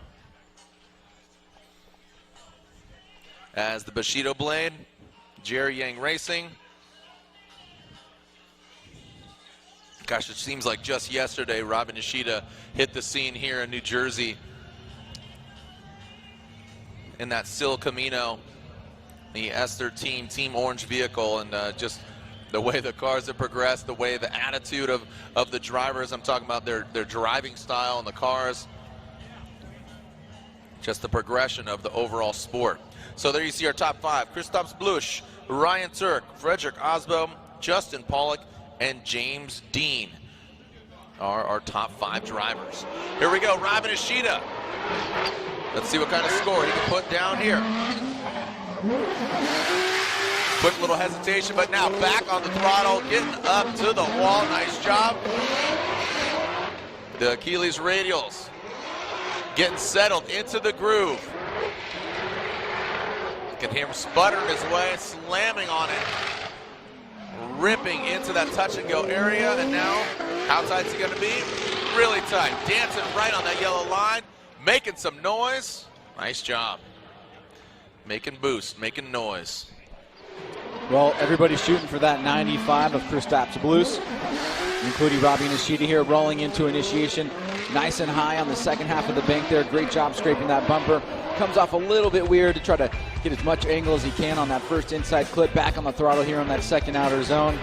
As the Bushido Blade, Jerry Yang Racing. Gosh, it seems like just yesterday Robbie Nishida hit the scene here in New Jersey in that Sil Camino, the S13 Team Orange vehicle, and just the way the cars have progressed, the way the attitude of the drivers, I'm talking about their driving style in the cars, just the progression of the overall sport. So there you see our top 5. Christoph Blusch, Ryan Turk, Frederick Osbo, Justin Pollock, and James Dean are our top 5 drivers. Here we go, Robbie Nishida. Let's see what kind of score he can put down here. Quick little hesitation, but now back on the throttle, getting up to the wall. Nice job. The Achilles radials getting settled into the groove. You can hear him sputtering his way, slamming on it. Ripping into that touch and go area, and now how tight is he going to be? Really tight. Dancing right on that yellow line. Making some noise. Nice job. Making boost, making noise.
Well, everybody's shooting for that 95 of Kristaps Blues, including Robbie Nishida here, rolling into initiation. Nice and high on the second half of the bank there. Great job scraping that bumper. Comes off a little bit weird to try to get as much angle as he can on that first inside clip. Back on the throttle here on that second outer zone.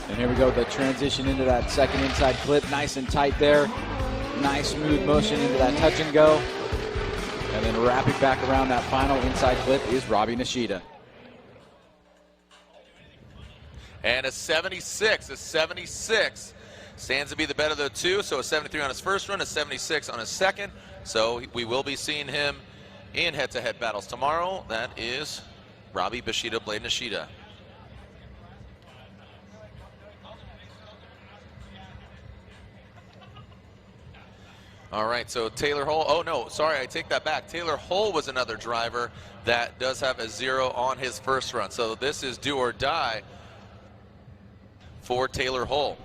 And here we go, the transition into that second inside clip. Nice and tight there. Nice smooth motion into that touch and go. And then wrapping back around that final inside clip is Robbie Nishida.
And a 76, stands to be the better of the 2, so a 73 on his first run, a 76 on his second. So we will be seeing him in head-to-head battles. Tomorrow, that is Robbie Bishida, Blade Nishida. All right, so Taylor Hull, oh no, sorry, I take that back. Taylor Hull was another driver that does have a 0 on his first run. So this is do or die for Taylor Hull.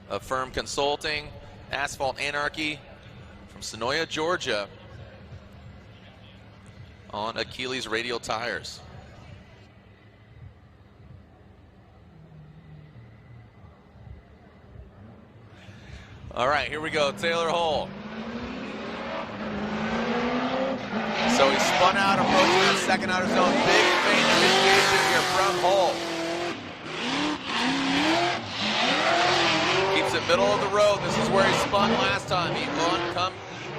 Affirm Consulting, Asphalt Anarchy from Sonoya, Georgia on Achilles radial tires. All right, here we go, Taylor Hull. So he spun out, approaching that second outer zone. Big feint of initiation here from Hull. Keeps it middle of the road. This is where he spun last time. He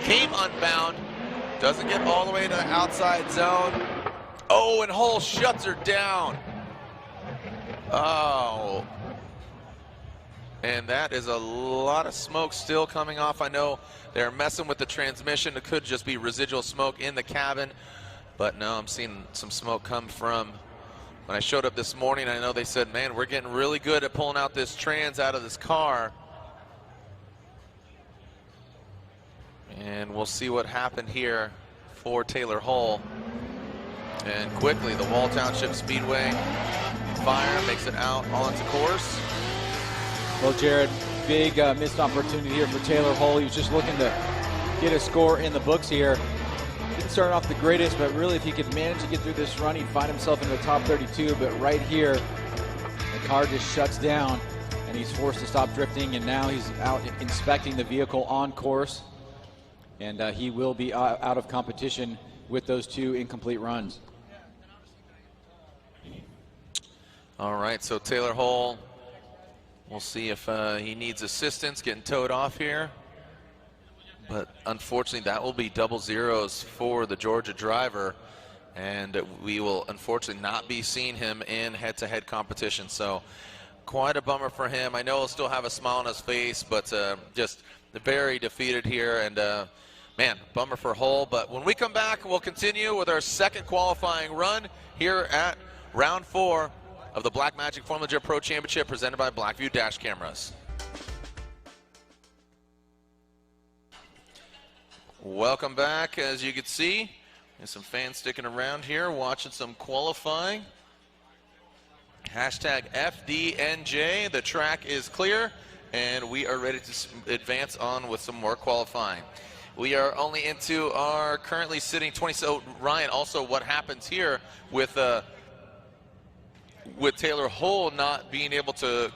came unbound. Doesn't get all the way to the outside zone. Oh, and Hull shuts her down. Oh. And that is a lot of smoke still coming off. I know they're messing with the transmission. It could just be residual smoke in the cabin. But no, I'm seeing some smoke come from when I showed up this morning. I know they said, man, we're getting really good at pulling out this trans out of this car. And we'll see what happened here for Taylor Hull. And quickly, the Wall Township Speedway fire makes it out onto course.
Well, Jared, big missed opportunity here for Taylor Hull. He was just looking to get a score in the books here. Didn't start off the greatest, but really if he could manage to get through this run, he'd find himself in the top 32. But right here, the car just shuts down, and he's forced to stop drifting, and now he's out inspecting the vehicle on course. And he will be out of competition with those 2 incomplete runs.
All right, so Taylor Hull, we'll see if he needs assistance getting towed off here. But unfortunately, that will be double zeros for the Georgia driver. And we will unfortunately not be seeing him in head-to-head competition. So quite a bummer for him. I know he'll still have a smile on his face, but just very defeated here. And man, bummer for Hull. But when we come back, we'll continue with our second qualifying run here at round 4 of the Black Magic Formula Jet Pro Championship presented by Blackview Dash Cameras. Welcome back. As you can see, there's some fans sticking around here watching some qualifying. Hashtag FDNJ. The track is clear, and we are ready to advance on with some more qualifying. We are only into our currently sitting 20. So Ryan, also what happens here with Taylor Hull not being able to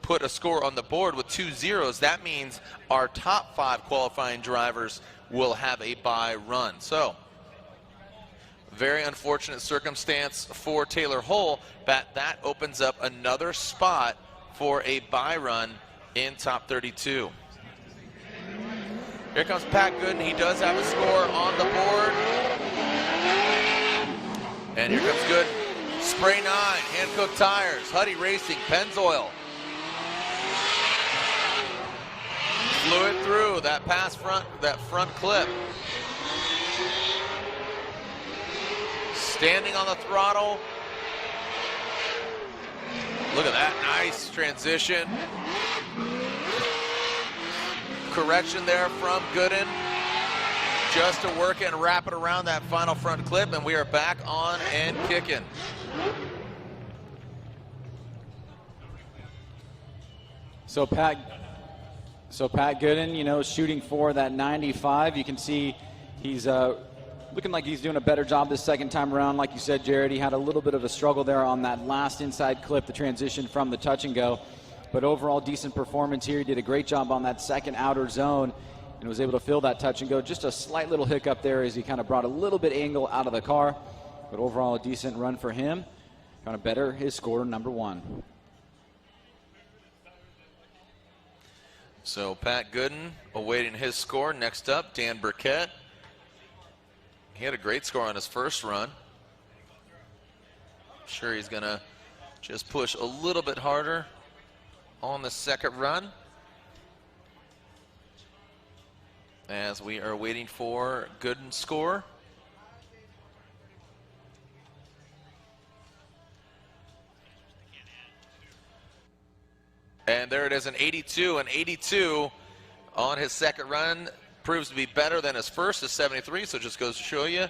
put a score on the board with 2 zeros, that means our top 5 qualifying drivers will have a bye run. So very unfortunate circumstance for Taylor Hull, but that opens up another spot for a bye run in top 32. Here comes Pat Gooden. He does have a score on the board. And here comes Gooden. Spray 9, Hankook Tires, Huddy Racing, Pennzoil. Flew it through that front clip. Standing on the throttle. Look at that, nice transition. Correction there from Gooden. Just to work and wrap it around that final front clip, and we are back on and kicking.
So Pat Gooden, you know, shooting for that 95. You can see he's looking like he's doing a better job this second time around. Like you said, Jared, he had a little bit of a struggle there on that last inside clip, the transition from the touch and go. But overall, decent performance here. He did a great job on that second outer zone and was able to fill that touch and go. Just a slight little hiccup there as he kind of brought a little bit angle out of the car. But overall, a decent run for him. Kind of better his score, number 1.
So Pat Gooden awaiting his score. Next up, Dan Burkett. He had a great score on his first run. I'm sure he's going to just push a little bit harder on the second run. as we are waiting for Gooden's score. And there it is, an 82. An 82 on his second run proves to be better than his first, his 73. So just goes to show you,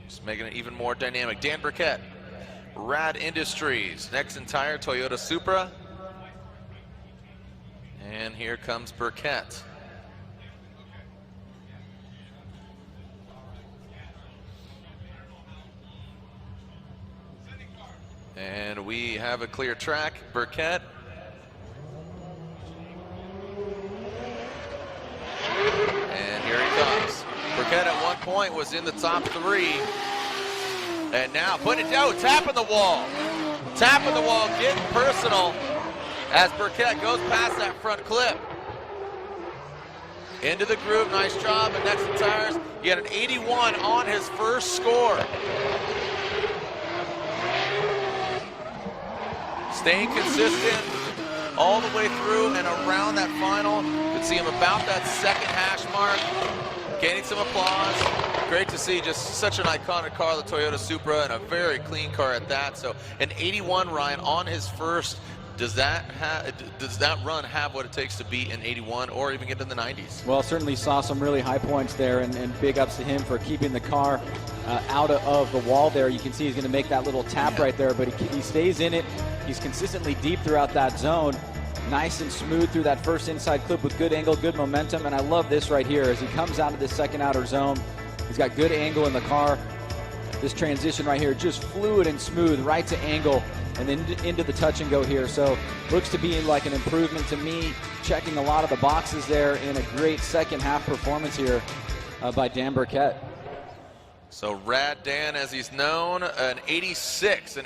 just making it even more dynamic. Dan Burkett, Rad Industries, Nexen Tire, Toyota Supra. And here comes Burkett. And we have a clear track. Burkett. And here he comes. Burkett at one point was in the top 3. And now putting it down, tapping the wall. Tapping the wall, getting personal as Burkett goes past that front clip. Into the groove, nice job at Nexen Tires. He had an 81 on his first score. Staying consistent all the way through and around that final. You can see him about that second hash mark, gaining some applause. Great to see, just such an iconic car, the Toyota Supra, and a very clean car at that. So an 81, Ryan, on his first. Does that run have what it takes to beat an 81 or even get in the 90s?
Well, certainly saw some really high points there, and big ups to him for keeping the car out of the wall there. You can see he's going to make that little tap right there, but he stays in it. He's consistently deep throughout that zone. Nice and smooth through that first inside clip with good angle, good momentum, and I love this right here as he comes out of the second outer zone. He's got good angle in the car. This transition right here, just fluid and smooth, right to angle, and then into the touch and go here. So looks to be like an improvement to me, checking a lot of the boxes there in a great second half performance here by Dan Burkett.
So Rad Dan, as he's known, an 86,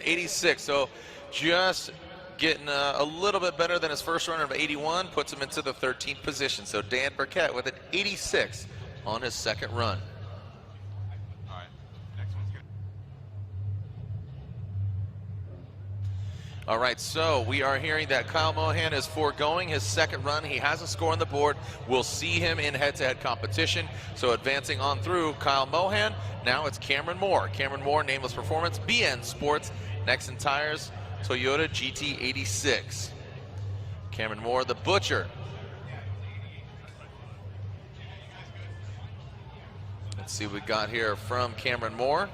So just getting a little bit better than his first run of 81, puts him into the 13th position. So Dan Burkett with an 86 on his second run. All right, so we are hearing that Kyle Mohan is foregoing his second run. He has a score on the board. We'll see him in head-to-head competition. So advancing on through Kyle Mohan, now it's Cameron Moore. Cameron Moore, Nameless Performance, BN Sports, Nexen Tires, Toyota GT86. Cameron Moore, the Butcher. Let's see what we got here from Cameron Moore.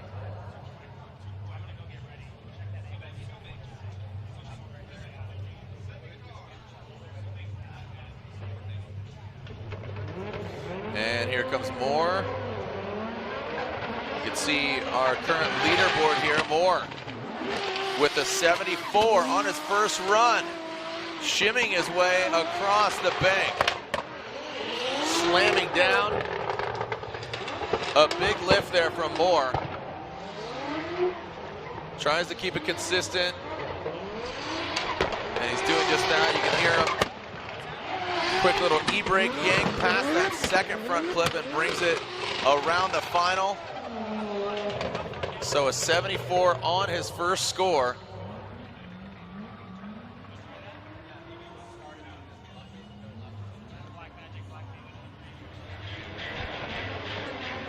And here comes Moore. You can see our current leaderboard here, Moore with a 74 on his first run, shimming his way across the bank, slamming down. A big lift there from Moore. Tries to keep it consistent, and he's doing just that. You can hear him. Quick little e-brake yank past that second front clip and brings it around the final. So a 74 on his first score.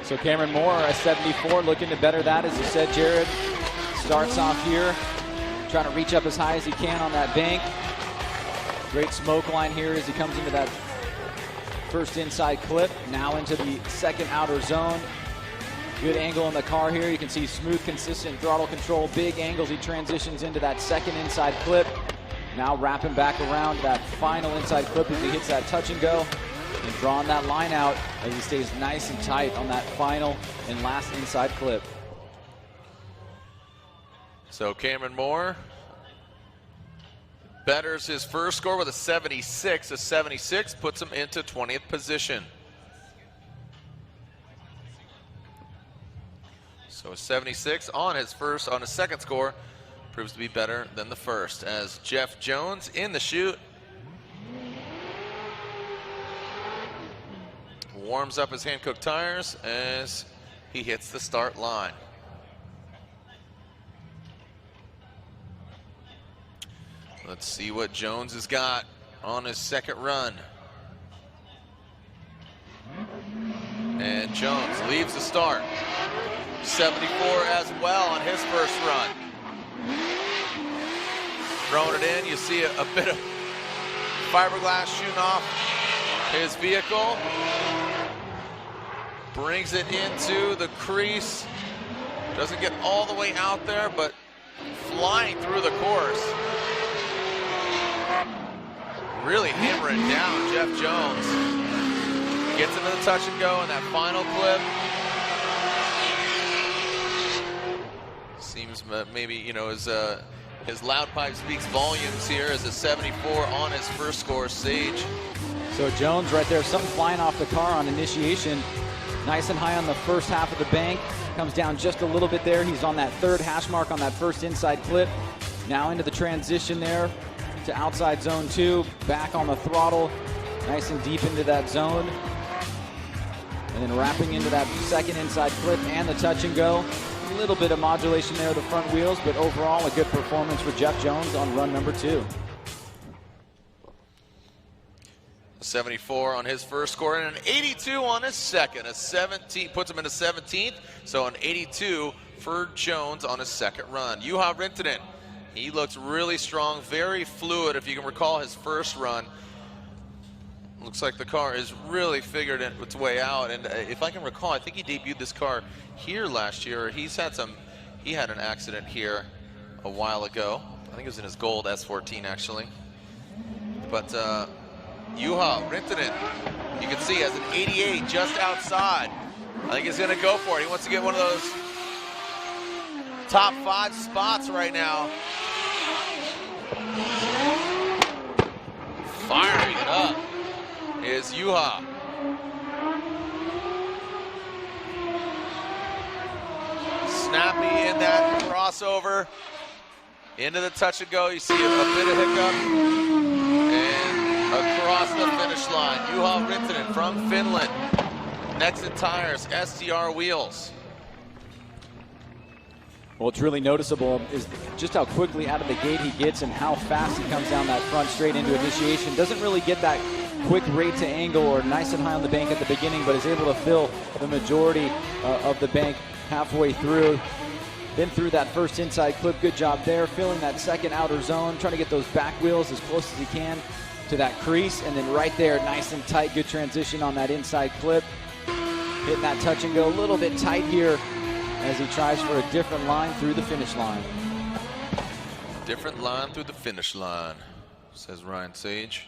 So Cameron Moore, a 74, looking to better that, as you said, Jared. Starts off here, trying to reach up as high as he can on that bank. Great smoke line here as he comes into that first inside clip. Now into the second outer zone. Good angle in the car here. You can see smooth, consistent throttle control, big angles. He transitions into that second inside clip. Now wrapping back around that final inside clip as he hits that touch and go. And drawing that line out as he stays nice and tight on that final and last inside clip.
So Cameron Moore betters his first score with a 76. A 76 puts him into 20th position. So a 76 on his second score proves to be better than the first, as Jeff Jones in the chute warms up his hand-cooked tires as he hits the start line. Let's see what Jones has got on his second run. And Jones leaves the start. 74 as well on his first run. Throwing it in, you see a bit of fiberglass shooting off his vehicle. Brings it into the crease. Doesn't get all the way out there, but flying through the course. Really hammering down Jeff Jones. Gets into the touch and go in that final clip. Seems maybe, you know, his loud pipe speaks volumes here as a 74 on his first score, Sage.
So Jones right there, something flying off the car on initiation. Nice and high on the first half of the bank. Comes down just a little bit there. He's on that third hash mark on that first inside clip. Now into the transition there to outside zone 2. Back on the throttle. Nice and deep into that zone. And then wrapping into that second inside clip and the touch and go. A little bit of modulation there of the front wheels, but overall a good performance for Jeff Jones on run number 2.
74 on his first score and an 82 on his second. A 17 puts him into 17th, so an 82 for Jones on his second run. Juha Rintanen, he looks really strong, very fluid. If you can recall his first run, looks like the car has really figured its way out. And if I can recall, I think he debuted this car here last year. He had an accident here a while ago. I think it was in his gold S14 actually. But Juha Rintanen, you can see, has an 88 just outside. I think he's going to go for it. He wants to get one of those top 5 spots right now. Firing it up is Juha. Snappy in that crossover. Into the touch and go. You see a bit of hiccup. And across the finish line, Juha Rintanen from Finland. Nexen Tires, STR wheels.
What's really noticeable is just how quickly out of the gate he gets and how fast he comes down that front straight into initiation. Doesn't really get that quick rate to angle or nice and high on the bank at the beginning, but is able to fill the majority of the bank halfway through. Then through that first inside clip, good job there. Filling that second outer zone, trying to get those back wheels as close as he can to that crease. And then right there, nice and tight, good transition on that inside clip. Hitting that touch and go a little bit tight here as he tries for a different line through the finish line.
Different line through the finish line, says Ryan Sage.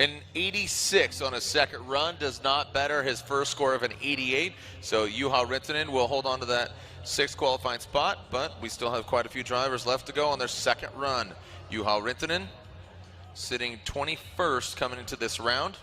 An 86 on his second run does not better his first score of an 88. So Juha Rintanen will hold on to that 6th qualifying spot, but we still have quite a few drivers left to go on their second run. Juha Rintanen sitting 21st coming into this round.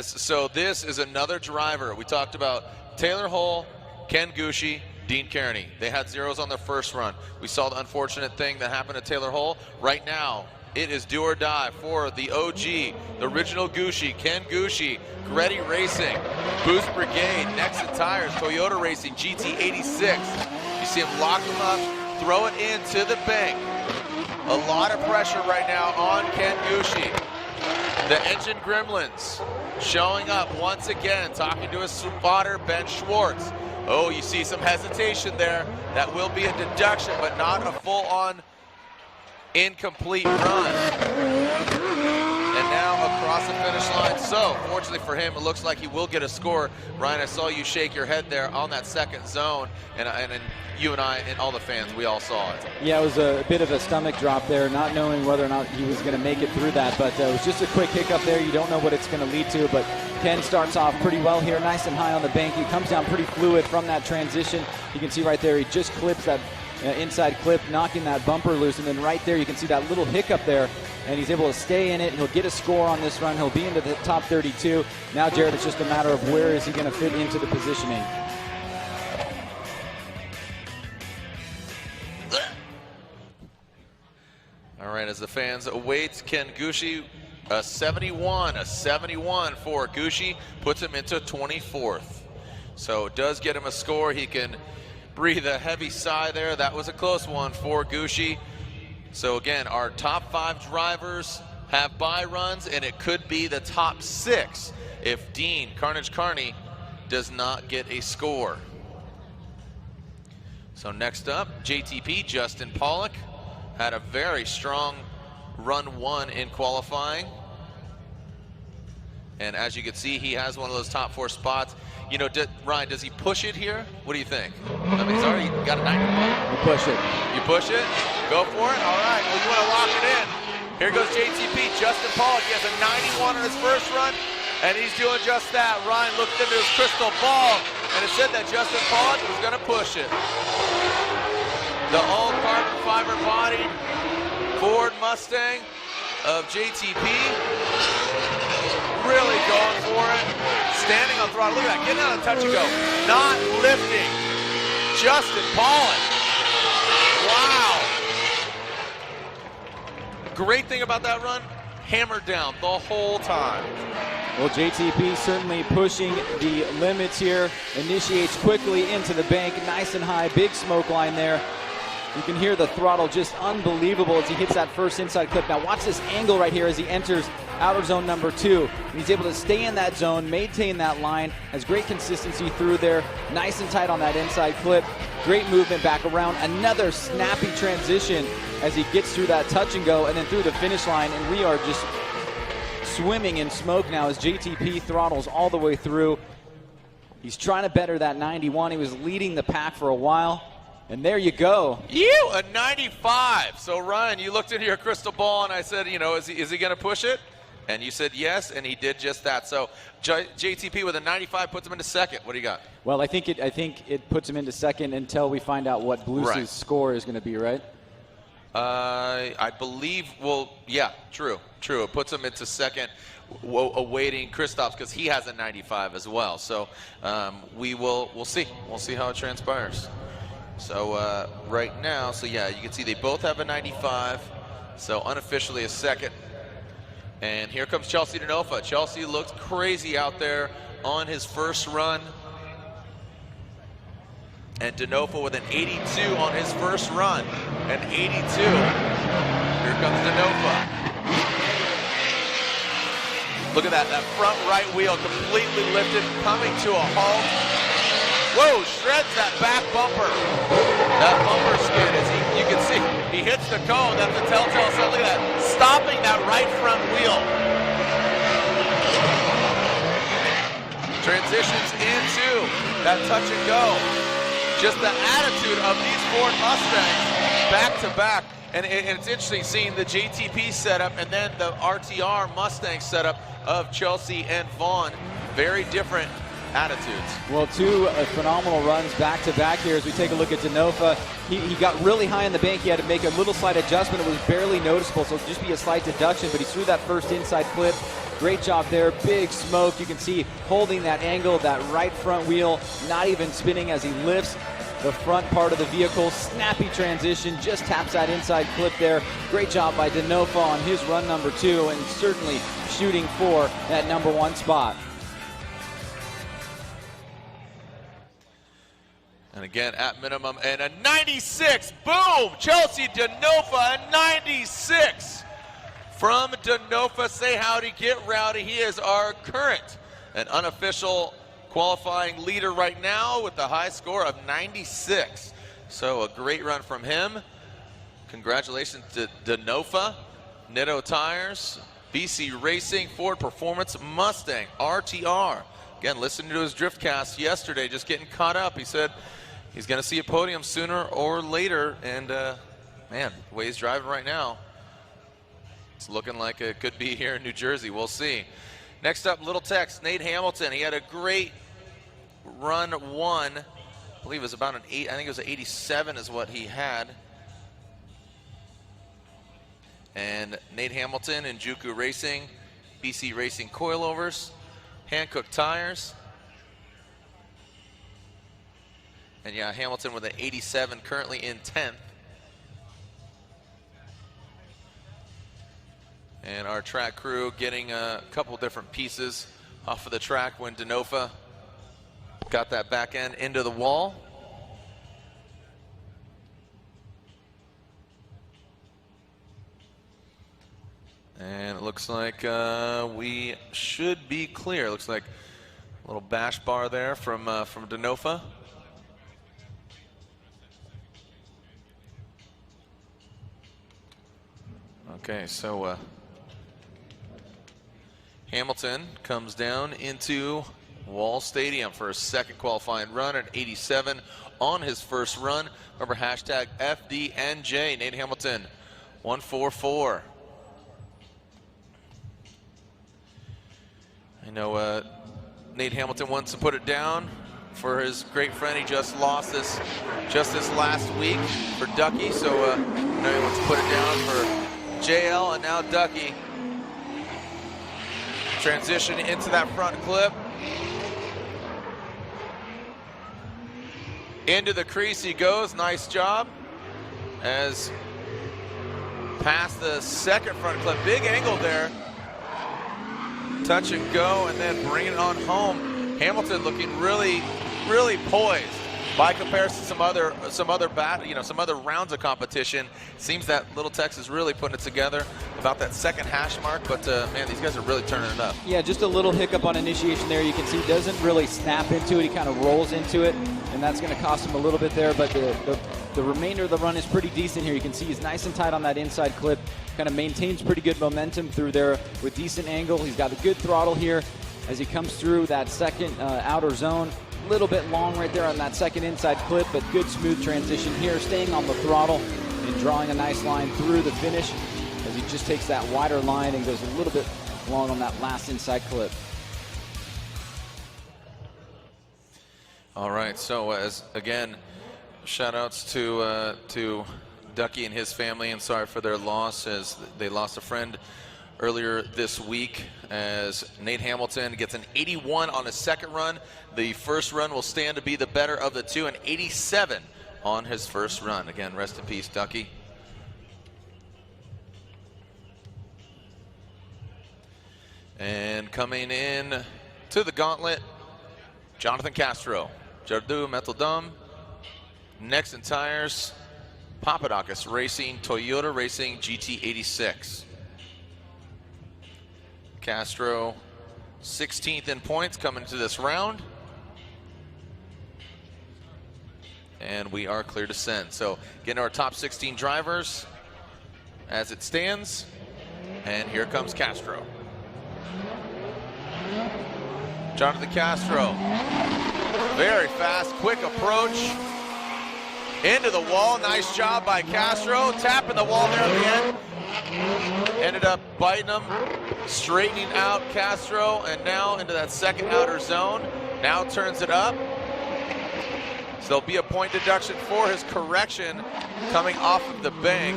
So this is another driver. We talked about Taylor Hull, Ken Gucci, Dean Kearney. They had zeros on their first run. We saw the unfortunate thing that happened to Taylor Hull. Right now, it is do or die for the OG, the original Gucci, Ken Gucci, Gretti Racing, Boost Brigade, Nexen Tires, Toyota Racing, GT86. You see him lock him up, throw it into the bank. A lot of pressure right now on Ken Gucci. The Engine Gremlins showing up once again, talking to his spotter, Ben Schwartz. Oh, you see some hesitation there. That will be a deduction, but not a full-on incomplete run. And now across the finish line. So, fortunately for him, it looks like he will get a score. Ryan, I saw you shake your head there on that second zone, and you and I and all the fans, we all saw it.
Yeah, it was a bit of a stomach drop there, not knowing whether or not he was going to make it through that, but it was just a quick hiccup there. You don't know what it's going to lead to, but Ken starts off pretty well here, nice and high on the bank. He comes down pretty fluid from that transition. You can see right there, he just clips that inside clip, knocking that bumper loose, and then right there you can see that little hiccup there, and he's able to stay in it. He'll get a score on this run. He'll be into the top 32. Now, Jared, it's just a matter of where is he going to fit into the positioning.
All right, as the fans await Ken Gucci, a 71 for Gucci, puts him into 24th. So it does get him a score. He can breathe a heavy sigh there. That was a close one for Gucci. So again, our top 5 drivers have bye runs, and it could be the top 6 if Dean Carnage Carney does not get a score. So next up, JTP, Justin Pollock, had a very strong run 1 in qualifying. And as you can see, he has one of those top 4 spots. You know, Ryan, does he push it here? What do you think? I mean, he's already got a 91.
You push it.
You push it? Go for it? All right, well, you want to lock it in. Here goes JTP, Justin Pollock. He has a 91 on his first run, and he's doing just that. Ryan looked into his crystal ball, and it said that Justin Pollock was going to push it. The all carbon fiber bodied Ford Mustang of JTP. Really going for it. Standing on throttle. Look at that. Getting out of touch and go. Not lifting. Justin Pollock. Wow. Great thing about that run, hammered down the whole time.
Well, JTP certainly pushing the limits here. Initiates quickly into the bank. Nice and high. Big smoke line there. You can hear the throttle just unbelievable as he hits that first inside clip. Now watch this angle right here as he enters outer zone number 2. And he's able to stay in that zone, maintain that line, has great consistency through there, nice and tight on that inside clip. Great movement back around, another snappy transition as he gets through that touch and go and then through the finish line. And we are just swimming in smoke now as JTP throttles all the way through. He's trying to better that 91. He was leading the pack for a while. And there you go.
A 95. So Ryan, you looked into your crystal ball and I said, you know, is he going to push it? And you said yes, and he did just that. So JTP with a 95 puts him into second. What do you got?
Well, I think it puts him into second until we find out what Blues' score is going to be, right?
I believe. Well, yeah, true. It puts him into second, awaiting Kristaps because he has a 95 as well. So we'll see. We'll see how it transpires. So right now, so yeah, you can see they both have a 95. So unofficially a second. And here comes Chelsea Denofa. Chelsea looked crazy out there on his first run. And Denofa with an 82 on his first run. An 82. Here comes Denofa. Look at that front right wheel completely lifted, coming to a halt. Whoa, shreds that back bumper. That bumper skid, as you can see, he hits the cone. That's a telltale sign. Look at that, stopping that right front wheel. Transitions into that touch and go. Just the attitude of these Ford Mustangs back to back. And it's interesting seeing the JTP setup and then the RTR Mustang setup of Chelsea and Vaughn. Very different attitudes.
Well, 2 phenomenal runs back to back here as we take a look at Denofa. He got really high in the bank. He had to make a little slight adjustment. It was barely noticeable, so it'll just be a slight deduction, but he threw that first inside clip. Great job there. Big smoke. You can see holding that angle, that right front wheel, not even spinning as he lifts the front part of the vehicle. Snappy transition, just taps that inside clip there. Great job by Denofa on his run number 2 and certainly shooting for that number 1 spot.
And again, at minimum, and a 96. Boom! Chelsea Denofa, a 96. From Denofa, say howdy, get rowdy. He is our current and unofficial qualifying leader right now with the high score of 96. So a great run from him. Congratulations to Denofa, Nitto Tires, BC Racing, Ford Performance, Mustang, RTR. Again, listening to his driftcast yesterday, just getting caught up. He said he's going to see a podium sooner or later. And, man, the way he's driving right now, it's looking like it could be here in New Jersey. We'll see. Next up, Little Tex, Nate Hamilton. He had a great run 1. I believe it was about an 8. I think it was an 87 is what he had. And Nate Hamilton and Juku Racing, BC Racing Coilovers, Hankook Tires. And yeah, Hamilton with an 87, currently in 10th. And our track crew getting a couple different pieces off of the track when Denofa got that back end into the wall. And it looks like we should be clear. Looks like a little bash bar there from Denofa. Okay, so Hamilton comes down into Wall Stadium for his second qualifying run at 87 on his first run. Remember, hashtag FDNJ, Nate Hamilton, 144. I know Nate Hamilton wants to put it down for his great friend. He just lost this last week for Ducky, so now he wants to put it down for JL, and now Ducky. Transition into that front clip. Into the crease he goes, nice job. As past the second front clip, big angle there. Touch and go, and then bring it on home. Hamilton looking really, really poised by comparison to some other rounds of competition. Seems that Little Tex is really putting it together about that second hash mark, but man, these guys are really turning it up.
Yeah, just a little hiccup on initiation there. You can see he doesn't really snap into it. He kind of rolls into it, and that's going to cost him a little bit there, but the remainder of the run is pretty decent here. You can see he's nice and tight on that inside clip, kind of maintains pretty good momentum through there with decent angle. He's got a good throttle here as he comes through that second outer zone. A little bit long right there on that second inside clip, but good smooth transition here, staying on the throttle and drawing a nice line through the finish as he just takes that wider line and goes a little bit long on that last inside clip.
All right, so as again, shout outs to Ducky and his family, and sorry for their loss as they lost a friend earlier this week, as Nate Hamilton gets an 81 on his second run. The first run will stand to be the better of the two, an 87 on his first run. Again, rest in peace, Ducky. And coming in to the gauntlet, Jonathan Castro, Jardu Metal Dum, Nexon Tires, Papadakis Racing, Toyota Racing GT86. Castro 16th in points coming to this round. And we are clear to send. So getting our top 16 drivers as it stands. And here comes Castro. Jonathan Castro. Very fast, quick approach. Into the wall. Nice job by Castro. Tapping the wall there at the end. Ended up biting him, straightening out Castro, and now into that second outer zone. Now turns it up. So there'll be a point deduction for his correction coming off of the bank.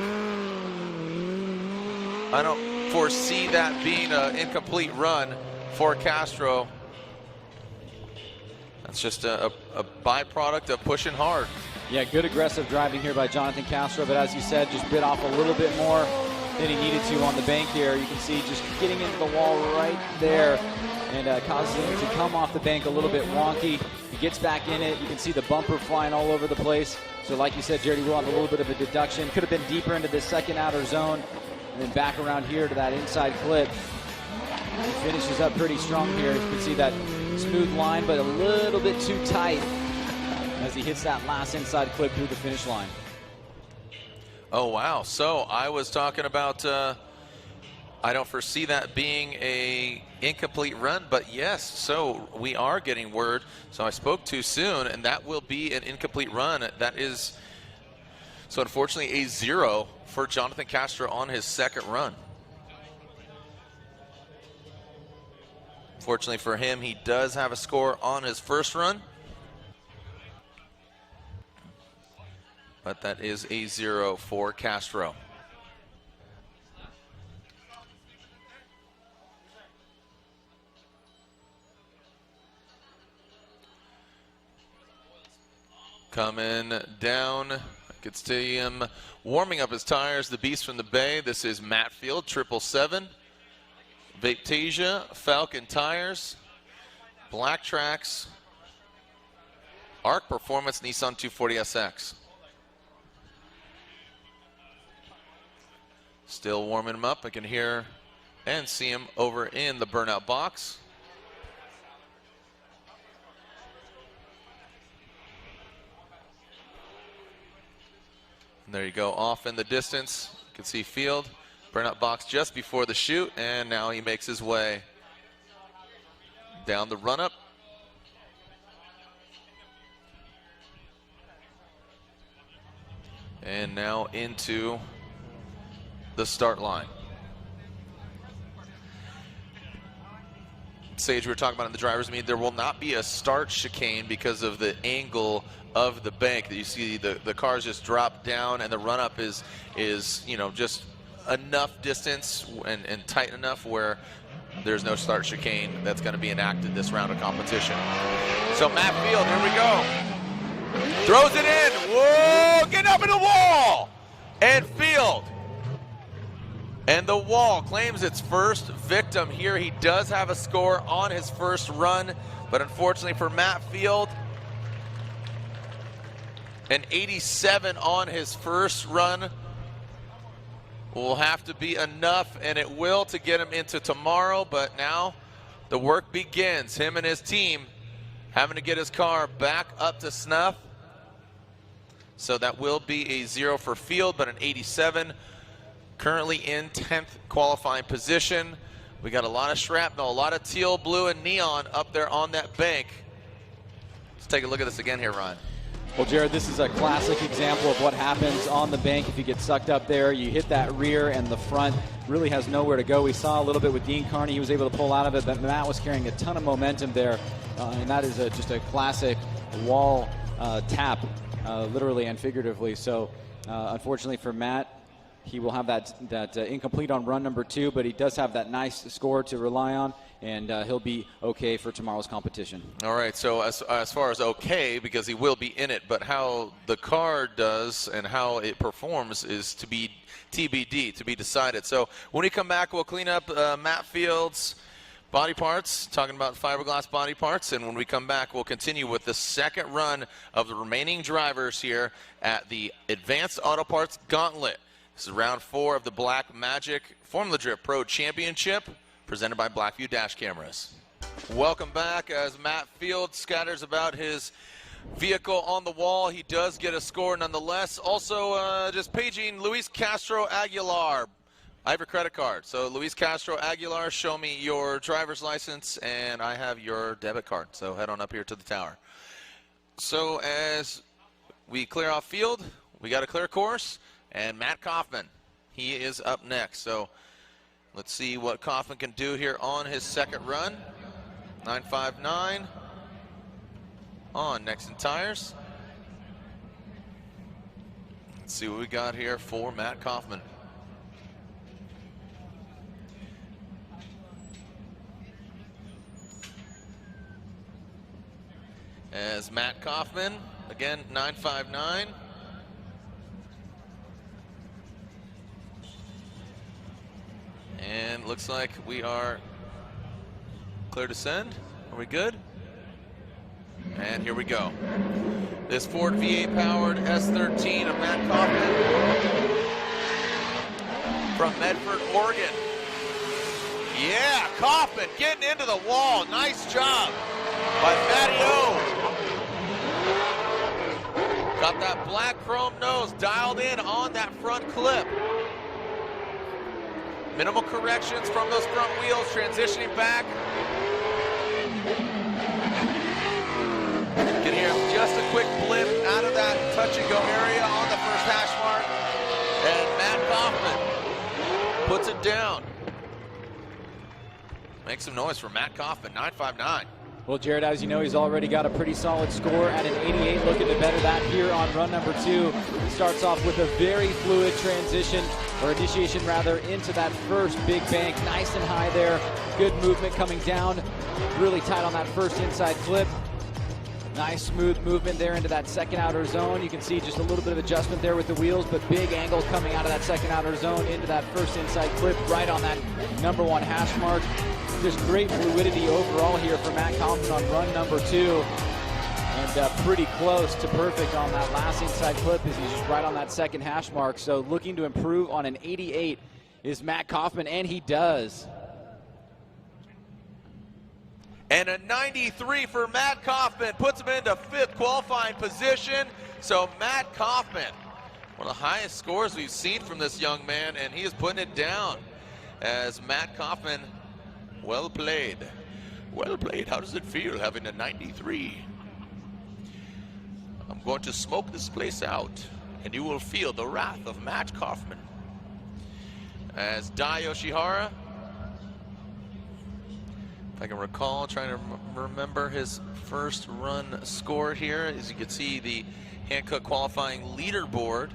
I don't foresee that being an incomplete run for Castro. That's just a byproduct of pushing hard.
Yeah, good aggressive driving here by Jonathan Castro, but as you said, just bit off a little bit more than he needed to on the bank here. You can see just getting into the wall right there and causes him to come off the bank a little bit wonky. He gets back in it. You can see the bumper flying all over the place. So like you said, Jerry, we'll have a little bit of a deduction. Could have been deeper into this second outer zone and then back around here to that inside clip. He finishes up pretty strong here. You can see that smooth line, but a little bit too tight as he hits that last inside clip through the finish line.
Oh, wow. So I was talking about, I don't foresee that being a incomplete run, but yes, so we are getting word. So I spoke too soon, and that will be an incomplete run. That is, so unfortunately, a 0 for Jonathan Castro on his second run. Fortunately for him, he does have a score on his first run. But that is a 0 for Castro. Coming down, I could see him warming up his tires, the beast from the Bay. This is Matt Field, 777. Vaptasia, Falcon Tires, Black Tracks, Arc Performance, Nissan 240SX. Still warming him up. I can hear and see him over in the burnout box. And there you go, off in the distance. You can see Field, burnout box just before the chute, and now he makes his way down the run-up. And now into the start line. Sage, we were talking about in the driver's meet, there will not be a start chicane because of the angle of the bank that you see. The cars just drop down, and the run-up is you know, just enough distance and tight enough where there's no start chicane that's going to be enacted this round of competition. So Matt Field, here we go. Throws it in. Whoa, getting up in the wall. And Field. And the wall claims its first victim here. He does have a score on his first run, but unfortunately for Matt Field, an 87 on his first run will have to be enough, and it will, to get him into tomorrow. But now the work begins. Him and his team having to get his car back up to snuff. So that will be a 0 for Field, but an 87. Currently in 10th qualifying position. We got a lot of shrapnel, a lot of teal, blue, and neon up there on that bank. Let's take a look at this again here, Ryan.
Well, Jared, this is a classic example of what happens on the bank if you get sucked up there. You hit that rear, and the front really has nowhere to go. We saw a little bit with Dean Carney. He was able to pull out of it, but Matt was carrying a ton of momentum there. And that is just a classic wall tap, literally and figuratively. So unfortunately for Matt, he will have that incomplete on run number 2, but he does have that nice score to rely on, and he'll be okay for tomorrow's competition. All
right, so as far as okay, because he will be in it, but how the car does and how it performs is to be TBD, to be decided. So when we come back, we'll clean up Matt Field's body parts, talking about fiberglass body parts, and when we come back, we'll continue with the second run of the remaining drivers here at the Advanced Auto Parts Gauntlet. This is round 4 of the Black Magic Formula Drift Pro Championship, presented by Blackview Dash Cameras. Welcome back as Matt Field scatters about his vehicle on the wall. He does get a score nonetheless. Also, just paging Luis Castro Aguilar. I have your credit card. So Luis Castro Aguilar, show me your driver's license, and I have your debit card. So head on up here to the tower. So as we clear off Field, we got a clear course. And Matt Kaufman, he is up next. So let's see what Kaufman can do here on his second run. 959 on Nexen Tires. Let's see what we got here for Matt Kaufman. As Matt Kaufman, again, 959. And looks like we are clear to send. Are we good? And here we go. This Ford V8 powered S13 of Matt Kaufman from Medford, Oregon. Yeah, Kaufman getting into the wall. Nice job by Matty O. Got that black chrome nose dialed in on that front clip. Minimal corrections from those front wheels, transitioning back. Can hear just a quick blip out of that touch-and-go area on the first hash mark. And Matt Kaufman puts it down. Make some noise for Matt Kaufman, 959.
Well, Jared, as you know, he's already got a pretty solid score at an 88, looking to better that here on run number 2. He starts off with a very fluid transition, or initiation rather, into that first big bank. Nice and high there. Good movement coming down. Really tight on that first inside clip. Nice smooth movement there into that second outer zone. You can see just a little bit of adjustment there with the wheels, but big angle coming out of that second outer zone into that first inside clip, right on that number 1 hash mark. Just great fluidity overall here for Matt Kaufman on run number 2. And pretty close to perfect on that last inside clip as he's just right on that second hash mark. So looking to improve on an 88 is Matt Kaufman, and he does.
And a 93 for Matt Kaufman puts him into 5th qualifying position. So Matt Kaufman, one of the highest scores we've seen from this young man, and he is putting it down as Matt Kaufman. Well played. Well played. How does it feel having a 93? I'm going to smoke this place out, and you will feel the wrath of Matt Kaufman. As Dai Yoshihara, if I can recall, trying to remember his first run score here. As you can see, the Hankook qualifying leaderboard.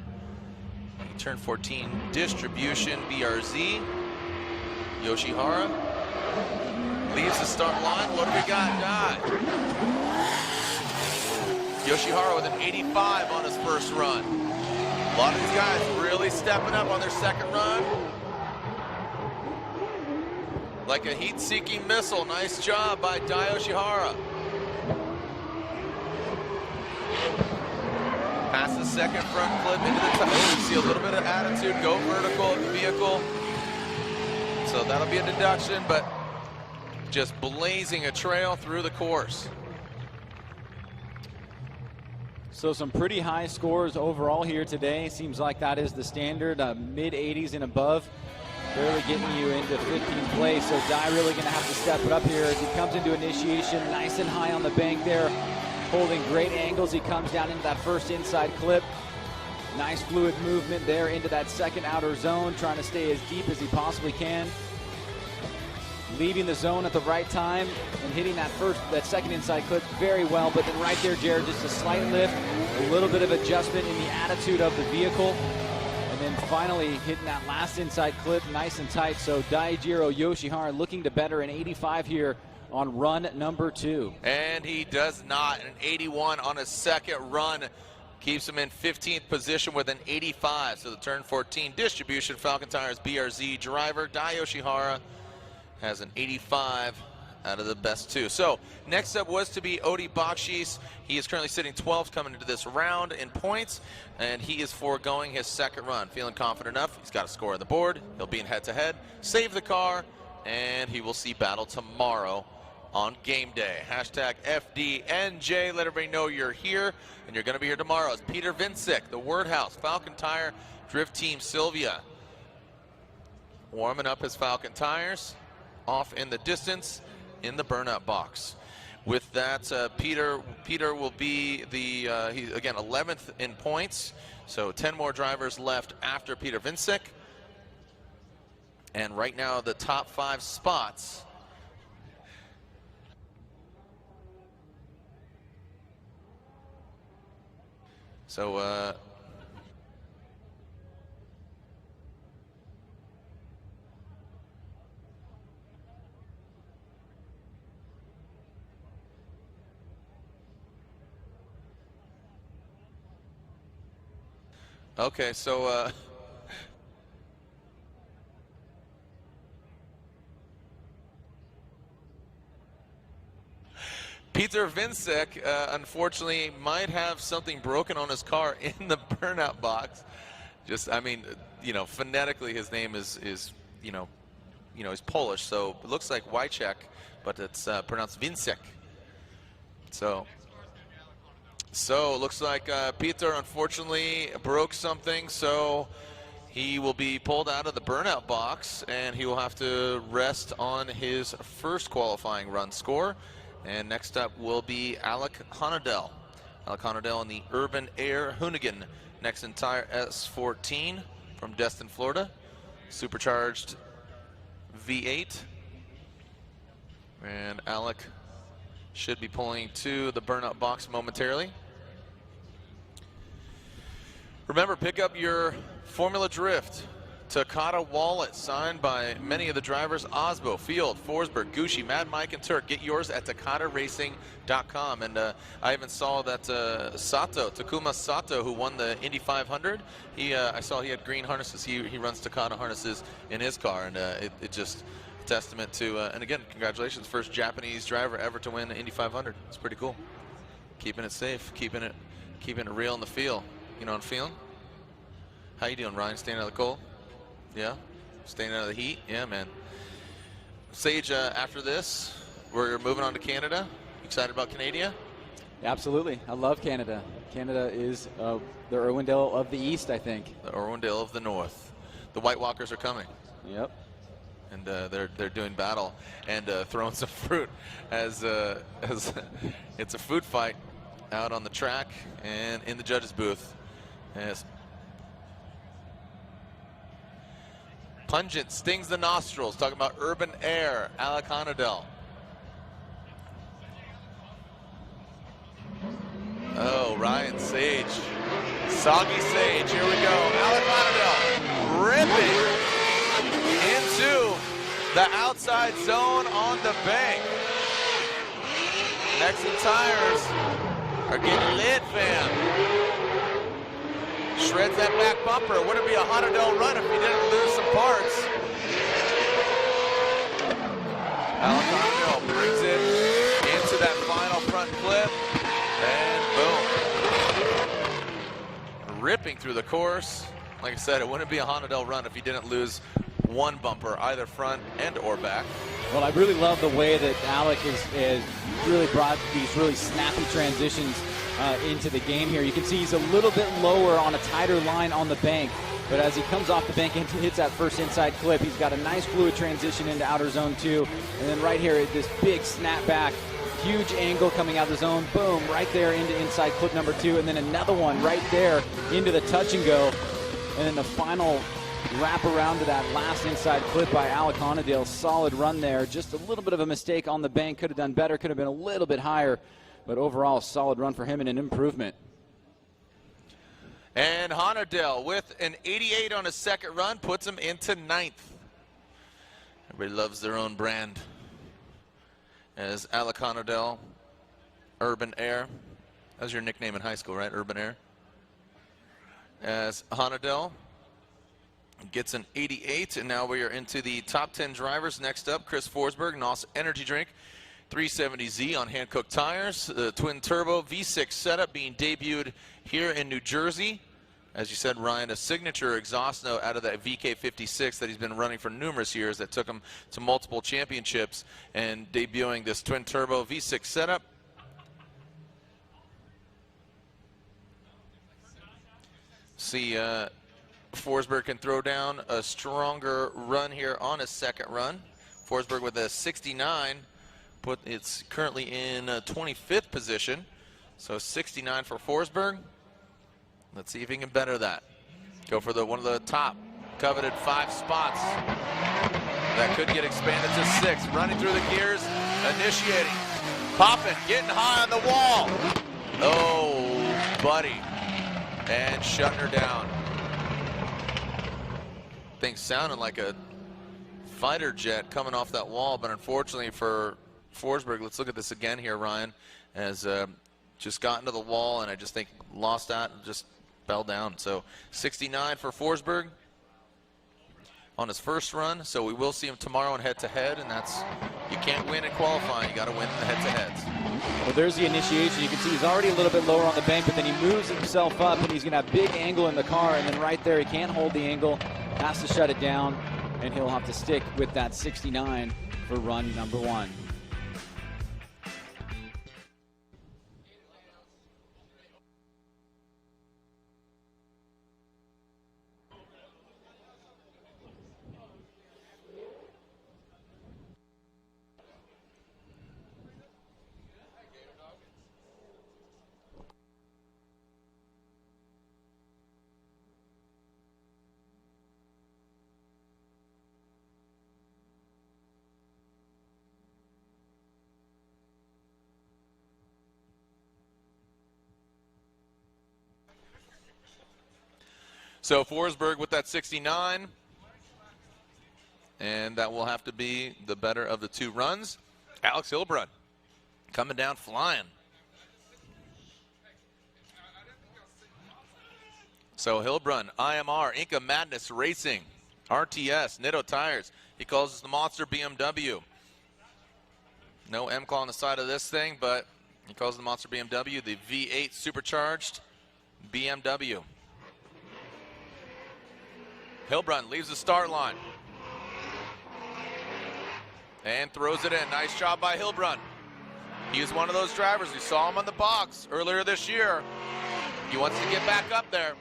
Turn 14 distribution, BRZ. Yoshihara leaves the start line. What do we got? Yoshihara with an 85 on his first run. A lot of these guys really stepping up on their second run. Like a heat-seeking missile. Nice job by Dai Yoshihara. Past the second front clip into the top. Oh, you see a little bit of attitude. Go vertical of the vehicle. So that'll be a deduction, but just blazing a trail through the course.
So some pretty high scores overall here today. Seems like that is the standard, mid-80s and above. Barely getting you into 15th place, so Dai really going to have to step it up here as he comes into initiation, nice and high on the bank there, holding great angles. He comes down into that first inside clip. Nice fluid movement there into that second outer zone, trying to stay as deep as he possibly can. Leaving the zone at the right time and hitting that second inside clip very well, but then right there, Jared, just a slight lift, a little bit of adjustment in the attitude of the vehicle. And then finally hitting that last inside clip nice and tight. So Daijiro Yoshihara looking to better an 85 here on run number 2.
And he does not. An 81 on his second run keeps him in 15th position with an 85. So the turn 14 distribution Falcon Tires BRZ driver Dai Yoshihara has an 85 out of the best 2. So next up was to be Odi Bakshis. He is currently sitting 12th coming into this round in points, and he is foregoing his second run. Feeling confident enough, he's got a score on the board. He'll be in head-to-head, save the car, and he will see battle tomorrow on game day. Hashtag FDNJ, let everybody know you're here, and you're gonna be here tomorrow. It's Peter Vincic, the Word House, Falcon Tire, Drift Team Sylvia. Warming up his Falcon tires, off in the distance, in the burnout box. With that, Peter will be the, he's again 11th in points, so 10 more drivers left after Peter Vincic. And right now the top 5 spots so okay, so Peter Vincic, unfortunately, might have something broken on his car in the burnout box. Just, I mean, you know, phonetically his name is he's Polish, so it looks like Wojciech, but it's pronounced Vincic. So it looks like Peter unfortunately broke something, so he will be pulled out of the burnout box, and he will have to rest on his first qualifying run score. And next up will be Alec Honadell. Alec Honadell in the Urban Air Hoonigan Nexen Tire S14 from Destin, Florida. Supercharged V8. And Alec should be pulling to the burnout box momentarily. Remember, pick up your Formula Drift Takata wallet signed by many of the drivers: Osbo, Field, Forsberg, Gucci, Mad Mike, and Turk. Get yours at TakataRacing.com. And I even saw that Takuma Sato, who won the Indy 500, I saw he had green harnesses. He runs Takata harnesses in his car, and it just a testament to, and again, congratulations, first Japanese driver ever to win the Indy 500. It's pretty cool. Keeping it safe, keeping it real in the field. You know what I'm feeling? How you doing, Ryan? Staying out of the cold? Yeah? Staying out of the heat. Yeah, man. Sage, after this, we're moving on to Canada. Excited about Canada?
Absolutely. I love Canada. Canada is the Irwindale of the East, I think.
The Irwindale of the North. The White Walkers are coming.
Yep.
And they're doing battle and throwing some fruit as it's a food fight out on the track and in the judges booth. As pungent, stings the nostrils. Talking about urban air, Alec Honadell. Oh, Ryan Sage. Soggy Sage, here we go. Alec Honadell ripping into the outside zone on the bank. Nexen tires are getting lit, fam. Shreds that back bumper. Would it be a Honadell run if he didn't lose some parts? Alec Honadell brings it into that final front clip, and boom. Ripping through the course. Like I said, it wouldn't be a Honadell run if he didn't lose one bumper, either front and or back.
Well, I really love the way that Alec has really brought these really snappy transitions into the game here. You can see he's a little bit lower on a tighter line on the bank, but as he comes off the bank and hits that first inside clip, he's got a nice fluid transition into outer zone 2. And then right here, this big snap back, huge angle coming out of the zone, boom, right there into inside clip number 2, and then another one right there into the touch and go. And then the final wrap around to that last inside clip by Alec Honadell. Solid run there. Just a little bit of a mistake on the bank. Could have done better. Could have been a little bit higher. But overall, solid run for him and an improvement.
And Honadell with an 88 on his second run puts him into 9th. Everybody loves their own brand. As Alec Honadell, Urban Air. That was your nickname in high school, right? Urban Air. As Honadell gets an 88, and now we are into the top 10 drivers. Next up, Chris Forsberg, NOS Energy Drink, 370Z on Hankook tires. The twin turbo V6 setup being debuted here in New Jersey. As you said, Ryan, a signature exhaust note out of that VK56 that he's been running for numerous years that took him to multiple championships, and debuting this twin turbo V6 setup. See, Forsberg can throw down a stronger run here on his second run. Forsberg with a 69, it's currently in 25th position. So 69 for Forsberg. Let's see if he can better that. Go for one of the top coveted 5 spots. That could get expanded to 6. Running through the gears, initiating, popping, getting high on the wall. Oh, buddy. And shutting her down. Thing sounded like a fighter jet coming off that wall, but unfortunately for Forsberg, let's look at this again here, Ryan, has just gotten to the wall, and I just think lost that and just fell down. So 69 for Forsberg on his first run. So we will see him tomorrow in head-to-head, and that's, you can't win in qualifying, you got to win in the head-to-heads.
Well, there's the initiation. You can see he's already a little bit lower on the bank, but then he moves himself up, and he's going to have big angle in the car, and then right there he can't hold the angle, has to shut it down, and he'll have to stick with that 69 for run number 1.
So Forsberg with that 69, and that will have to be the better of the 2 runs. Alex Hilbrun coming down flying. So Hilbrun, IMR, Inca Madness Racing, RTS, Nitto Tires. He calls us the Monster BMW. No M-Claw on the side of this thing, but he calls it the Monster BMW, the V8 supercharged BMW. Hilbrun leaves the start line. and throws it in. Nice job by Hilbrun. He's one of those drivers. We saw him on the box earlier this year. He wants to get back up there.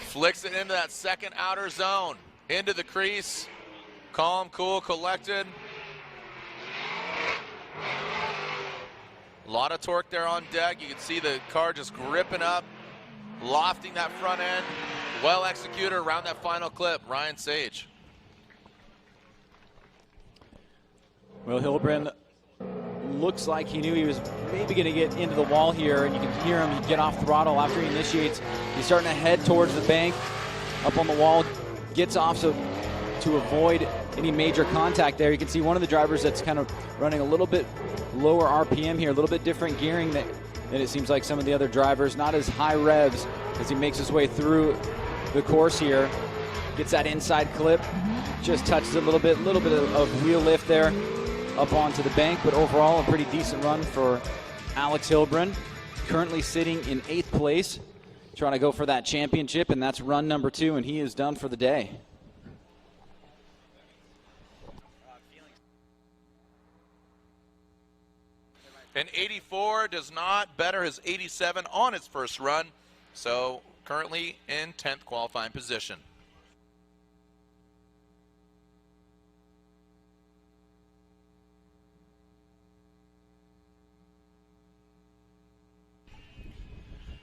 Flicks it into that second outer zone. Into the crease. Calm, cool, collected. A lot of torque there on deck. You can see the car just gripping up, lofting that front end. Well executed around that final clip. Ryan Sage.
Well, Hilbrun looks like he knew he was maybe going to get into the wall here, and you can hear him get off throttle after he initiates. He's starting to head towards the bank, up on the wall, gets off so to avoid any major contact there. You can see one of the drivers that's kind of running a little bit lower RPM here, a little bit different gearing than it seems like some of the other drivers. Not as high revs as he makes his way through the course here. Gets that inside clip, just touches it a little bit of wheel lift there up onto the bank, but overall a pretty decent run for Alex Hilbrun. Currently sitting in 8th place, trying to go for that championship, and that's run number 2, and he is done for the day.
An 84 does not better his 87 on his first run, so currently in 10th qualifying position.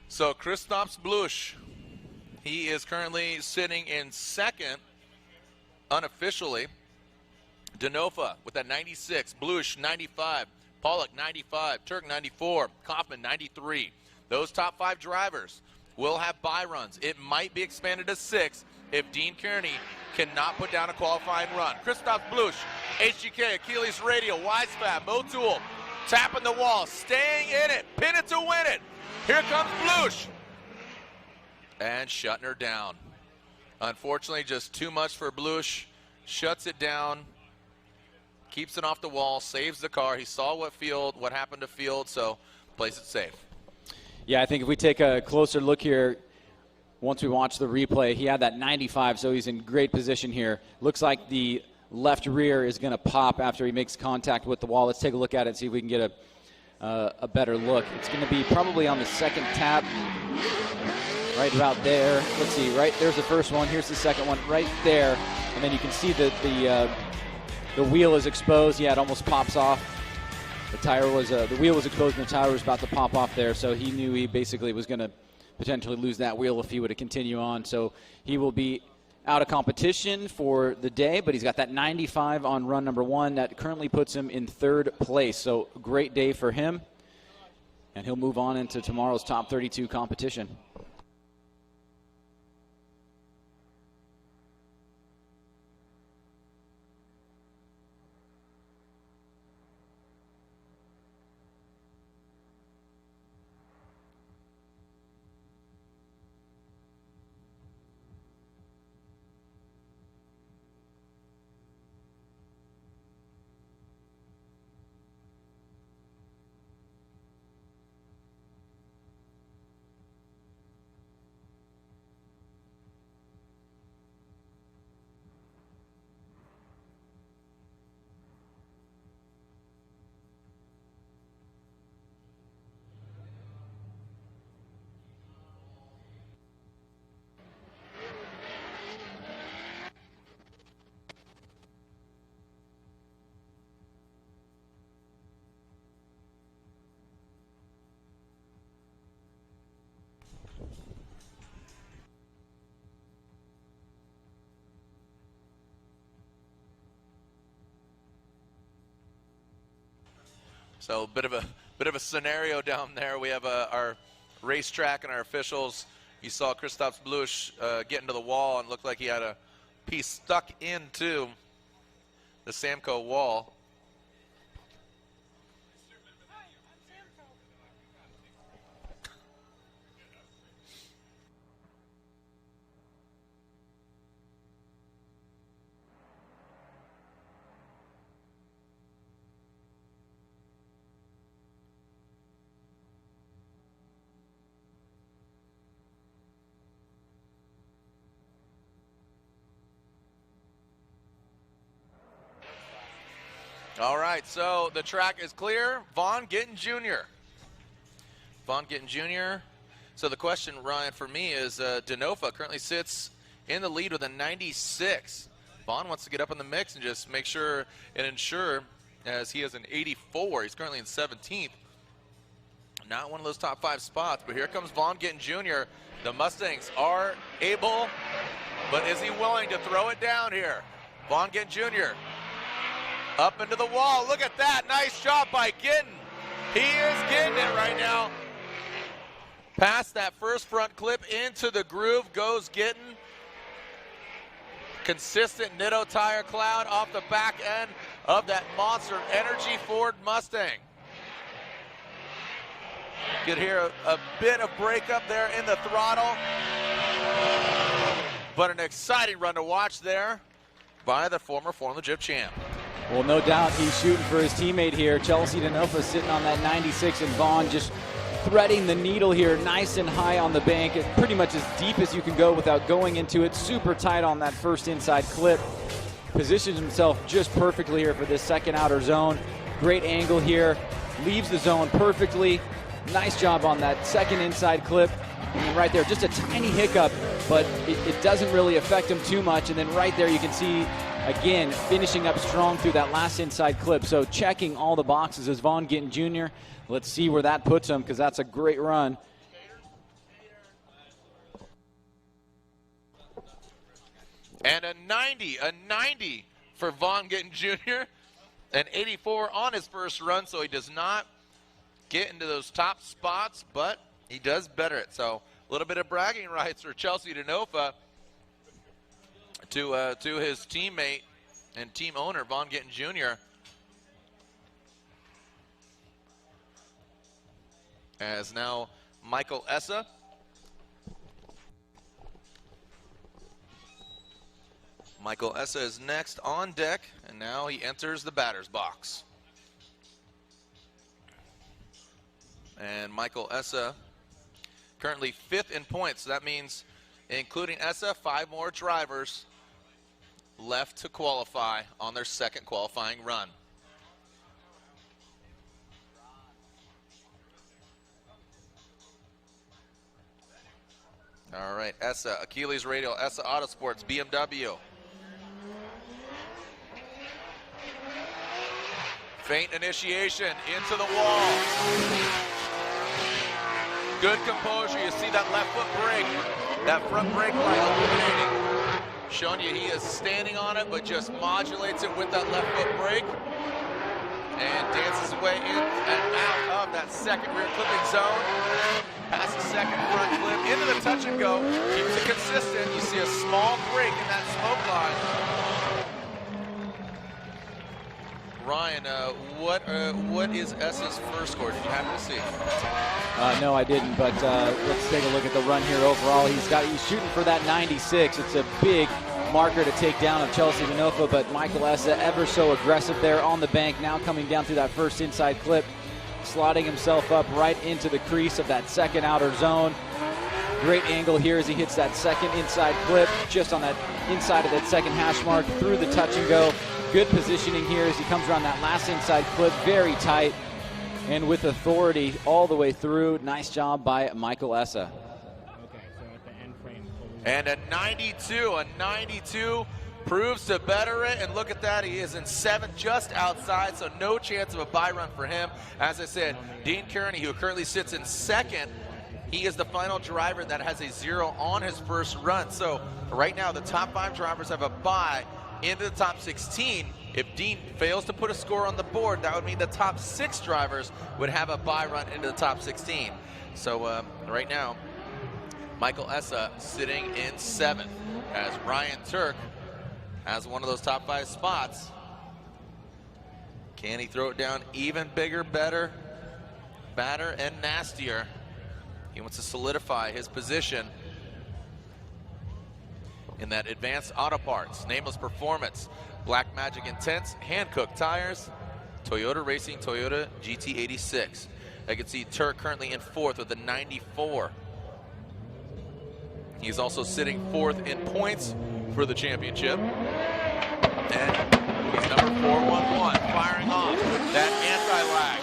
So Christoph Blusch, he is currently sitting in 2nd unofficially. Denofa with that 96, Blusch 95, Pollock 95, Turk 94, Kaufman 93. Those top 5 drivers will have bye runs. It might be expanded to 6 if Dean Kearney cannot put down a qualifying run. Christoph Blusch, HGK, Achilles Radial, Wisefab, Motul, tapping the wall, staying in it, pin it to win it. Here comes Blusch. And shutting her down. Unfortunately, just too much for Blusch. Shuts it down. Keeps it off the wall, saves the car. He saw what happened to Field, so plays it safe.
Yeah, I think if we take a closer look here, once we watch the replay, he had that 95, so he's in great position here. Looks like the left rear is going to pop after he makes contact with the wall. Let's take a look at it and see if we can get a better look. It's going to be probably on the second tap, right about there. Let's see, right there's the first one. Here's the second one, right there. And then you can see the wheel is exposed. Yeah, it almost pops off. The wheel was exposed and the tire was about to pop off there. So he knew he basically was going to potentially lose that wheel if he were to continue on. So he will be out of competition for the day, but he's got that 95 on run number 1. That currently puts him in 3rd place. So great day for him. And he'll move on into tomorrow's top 32 competition.
So bit of a scenario down there. We have our racetrack and our officials. You saw Christoph Blusch get into the wall and looked like he had a piece stuck into the Samco wall. All right, so the track is clear. Vaughn Gittin Jr. Vaughn Gittin Jr. So the question, Ryan, for me is Denofa currently sits in the lead with a 96. Vaughn wants to get up in the mix and just make sure and ensure, as he has an 84. He's currently in 17th. Not one of those top 5 spots, but here comes Vaughn Gittin Jr. The Mustangs are able, but is he willing to throw it down here? Vaughn Gittin Jr. up into the wall. Look at that. Nice job by Gittin. He is getting it right now. Past that first front clip into the groove goes Gittin. Consistent Nitto tire cloud off the back end of that Monster Energy Ford Mustang. You could hear a bit of breakup there in the throttle. But an exciting run to watch there by the former Formula Jip champ.
Well, no doubt he's shooting for his teammate here. Chelsea Denofa sitting on that 96, and Vaughn just threading the needle here nice and high on the bank. It's pretty much as deep as you can go without going into it. Super tight on that first inside clip. Positions himself just perfectly here for this second outer zone. Great angle here. Leaves the zone perfectly. Nice job on that second inside clip. And right there, just a tiny hiccup, but it doesn't really affect him too much. And then right there you can see, again, finishing up strong through that last inside clip. So checking all the boxes as Vaughn Gittin Jr. Let's see where that puts him, because that's a great run.
And a 90 for Vaughn Gittin Jr. An 84 on his first run, so he does not get into those top spots, but he does better it. So a little bit of bragging rights for Chelsea Denofa to his teammate and team owner, Vaughn Gittin Jr. As now Michael Essa is next on deck, and now he enters the batter's box. And Michael Essa currently 5th in points. So that means, including Essa, 5 more drivers left to qualify on their second qualifying run. All right, Essa, Achilles Radial, Essa Autosports, BMW. Feint initiation into the wall. Good composure. You see that left foot brake, that front brake light illuminating. Showing you he is standing on it, but just modulates it with that left foot brake. And dances away in and out of that second rear clipping zone. Past the second front clip, into the touch and go. Keeps it consistent. You see a small break in that smoke line. Ryan, what is Essa's first score? Did you happen to see?
No, I didn't, but let's take a look at the run here overall. He's shooting for that 96. It's a big marker to take down of Chelsea Denofa, but Michael Essa ever so aggressive there on the bank, now coming down through that first inside clip, slotting himself up right into the crease of that second outer zone. Great angle here as he hits that second inside clip, just on that inside of that second hash mark, through the touch and go. Good positioning here as he comes around that last inside clip, very tight and with authority all the way through. Nice job by Michael Essa.
Okay, so at the end frame.
And a 92 proves to better it, and look at that, he is in 7th, just outside, so no chance of a bye run for him. As I said, Dean Kearney, who currently sits in 2nd, he is the final driver that has a 0 on his first run. So right now the top 5 drivers have a bye into the top 16. If Dean fails to put a score on the board, that would mean the top 6 drivers would have a bye run into the top 16. So right now, Michael Essa sitting in 7th, as Ryan Turk has one of those top 5 spots. Can he throw it down even bigger, better, badder, and nastier? He wants to solidify his position in that Advanced Auto Parts, Nameless Performance, Black Magic Intense, hand-cooked tires, Toyota Racing, Toyota GT86. I can see Turk currently in 4th with a 94. He's also sitting 4th in points for the championship. And he's number 411. firing off that anti-lag.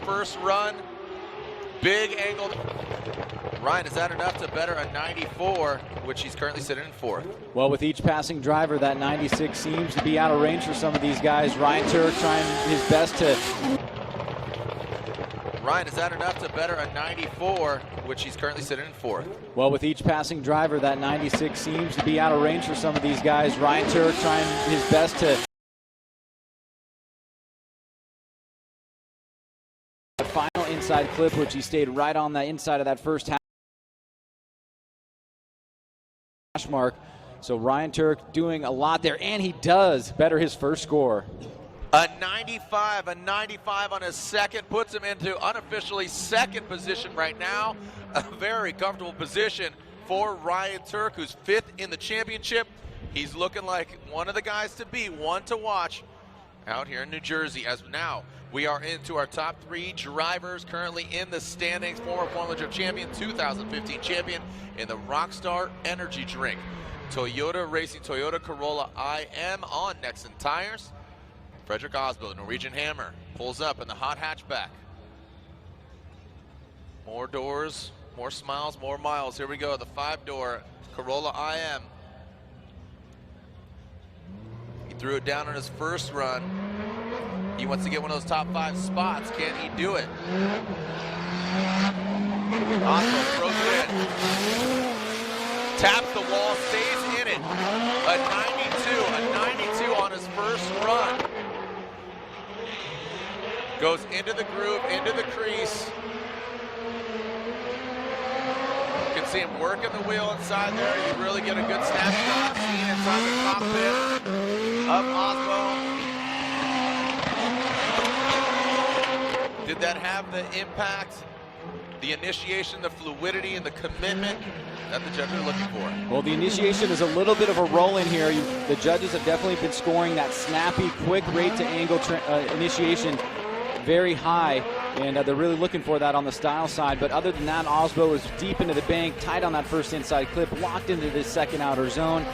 First run, big angle. Ryan, is that enough to better a 94, which he's currently sitting in fourth?
Well, with each passing driver, that 96 seems to be out of range for some of these guys. Ryan Turk trying his best to...
Ryan, is that enough to better a 94, which he's currently sitting in fourth?
Well, with each passing driver, that 96 seems to be out of range for some of these guys. Ryan Turk trying his best to... Final inside clip, which he stayed right on the inside of that first hash mark. So Ryan Turk doing a lot there, and he does better his first score.
A 95 on his second puts him into unofficially second position right now. A very comfortable position for Ryan Turk, who's fifth in the championship. He's looking like one of the guys to beat, one to watch out here in New Jersey. As now we are into our top three drivers currently in the standings. Former Formula Drift champion, 2015 champion in the Rockstar Energy Drink. Toyota Racing, Toyota Corolla IM on Nexen tires. Frederick Osbo, Norwegian Hammer, pulls up in the hot hatchback. More doors, more smiles, more miles. Here we go, the 5-door Corolla IM. He threw it down on his first run. He wants to get one of those top 5 spots. Can he do it? Osbo throws it in. Taps the wall, stays in it. A 92 on his first run. Goes into the groove, into the crease. You can see him working the wheel inside there. You really get a good snapshot of the scene inside the cockpit of Osbo. Did that have the impact, the initiation, the fluidity, and the commitment that the judges are looking for?
Well, the initiation is a little bit of a roll in here. The judges have definitely been scoring that snappy, quick rate to angle initiation very high, and they're really looking for that on the style side. But other than that, Osbo is deep into the bank, tight on that first inside clip, locked into the second outer zone.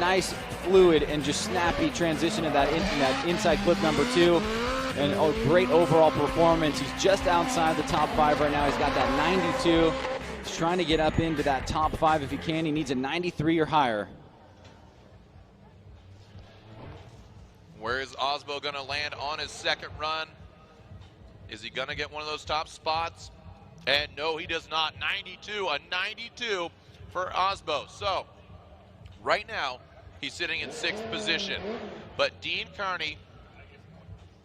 Nice, fluid, and just snappy transition to that inside clip number 2. And a great overall performance. He's just outside the top 5 right now. He's got that 92. He's trying to get up into that top 5 if he can. He needs a 93 or higher.
Where is Osbo going to land on his second run? Is he going to get one of those top spots? And no, he does not. 92, a 92 for Osbo. So, right now, he's sitting in 6th position. But Dean Kearney,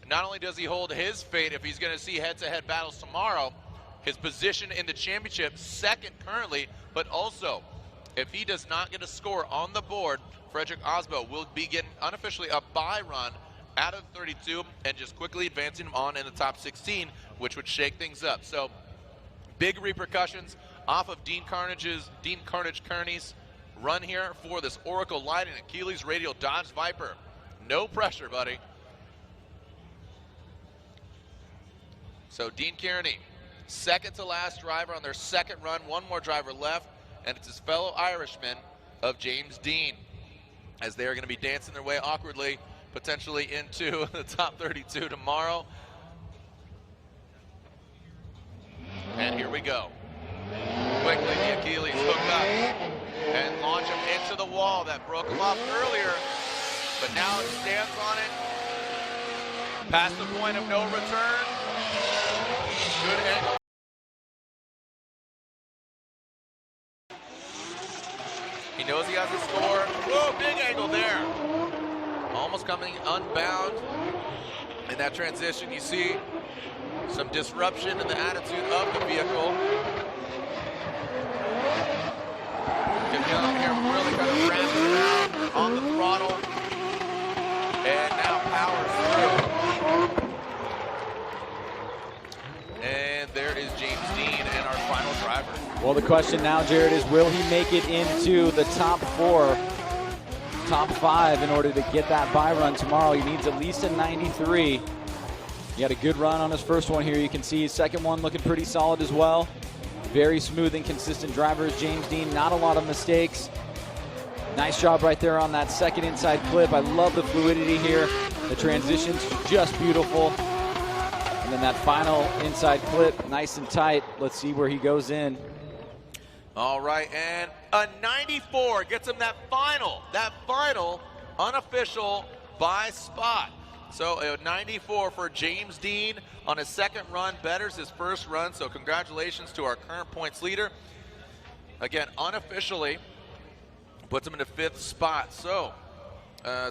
not only does he hold his fate if he's going to see head-to-head battles tomorrow, his position in the championship, second currently, but also, if he does not get a score on the board, Frederick Osbo will be getting unofficially a bye run out of 32 and just quickly advancing him on in the top 16, which would shake things up. So, big repercussions off of Dean Carnage Kearney's run here for this Oracle Lighting Achilles Radial Dodge Viper. No pressure, buddy. So Dean Kearney, second to last driver on their second run, one more driver left, and it's his fellow Irishman of James Dean, as they are going to be dancing their way awkwardly, potentially into the top 32 tomorrow. And here we go. Quickly, the Achilles hook up and launch him into the wall that broke him off earlier, but now it stands on it, past the point of no return. Good angle. He knows he has a score. Whoa, big angle there. Almost coming unbound. In that transition, you see some disruption in the attitude of the vehicle. Can get up here, really kind of wrapping around on the throttle. And now powers through. And there is James Dean and our final driver.
Well, the question now, Jared, is will he make it into the top 4, top 5 in order to get that bye run tomorrow? He needs at least a 93. He had a good run on his first one here. You can see his second one looking pretty solid as well. Very smooth and consistent driver is James Dean. Not a lot of mistakes. Nice job right there on that second inside clip. I love the fluidity here. The transition's just beautiful. And then that final inside clip, nice and tight. Let's see where he goes in.
All right, and a 94 gets him that final unofficial by spot. So a 94 for James Dean on his second run, betters his first run. So congratulations to our current points leader. Again, unofficially puts him in the 5th spot. So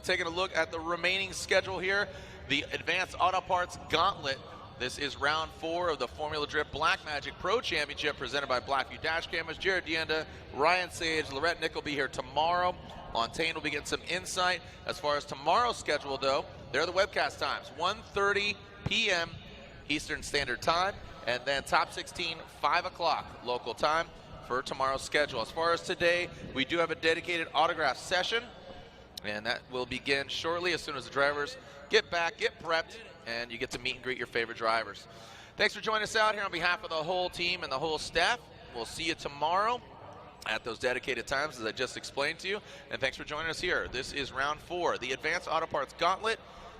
taking a look at the remaining schedule here, the Advanced Auto Parts Gauntlet. This is round 4 of the Formula Drift Black Magic Pro Championship presented by Blackview Dash Cameras. Jared Dienda, Ryan Sage, Lorette Nick will be here tomorrow. Montaigne will be getting some insight. As far as tomorrow's schedule, though, there are the webcast times, 1:30 p.m. Eastern Standard Time, and then top 16, 5 o'clock local time for tomorrow's schedule. As far as today, we do have a dedicated autograph session, and that will begin shortly as soon as the drivers get back, get prepped, and you get to meet and greet your favorite drivers. Thanks for joining us out here on behalf of the whole team and the whole staff. We'll see you tomorrow at those dedicated times, as I just explained to you. And thanks for joining us here. This is round 4, the Advanced Auto Parts Gauntlet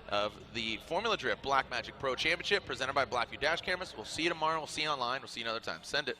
of the Formula Drift Black Magic Pro Championship presented by Blackview Dash Cameras. We'll see you tomorrow. We'll see you online. We'll see you another time. Send it.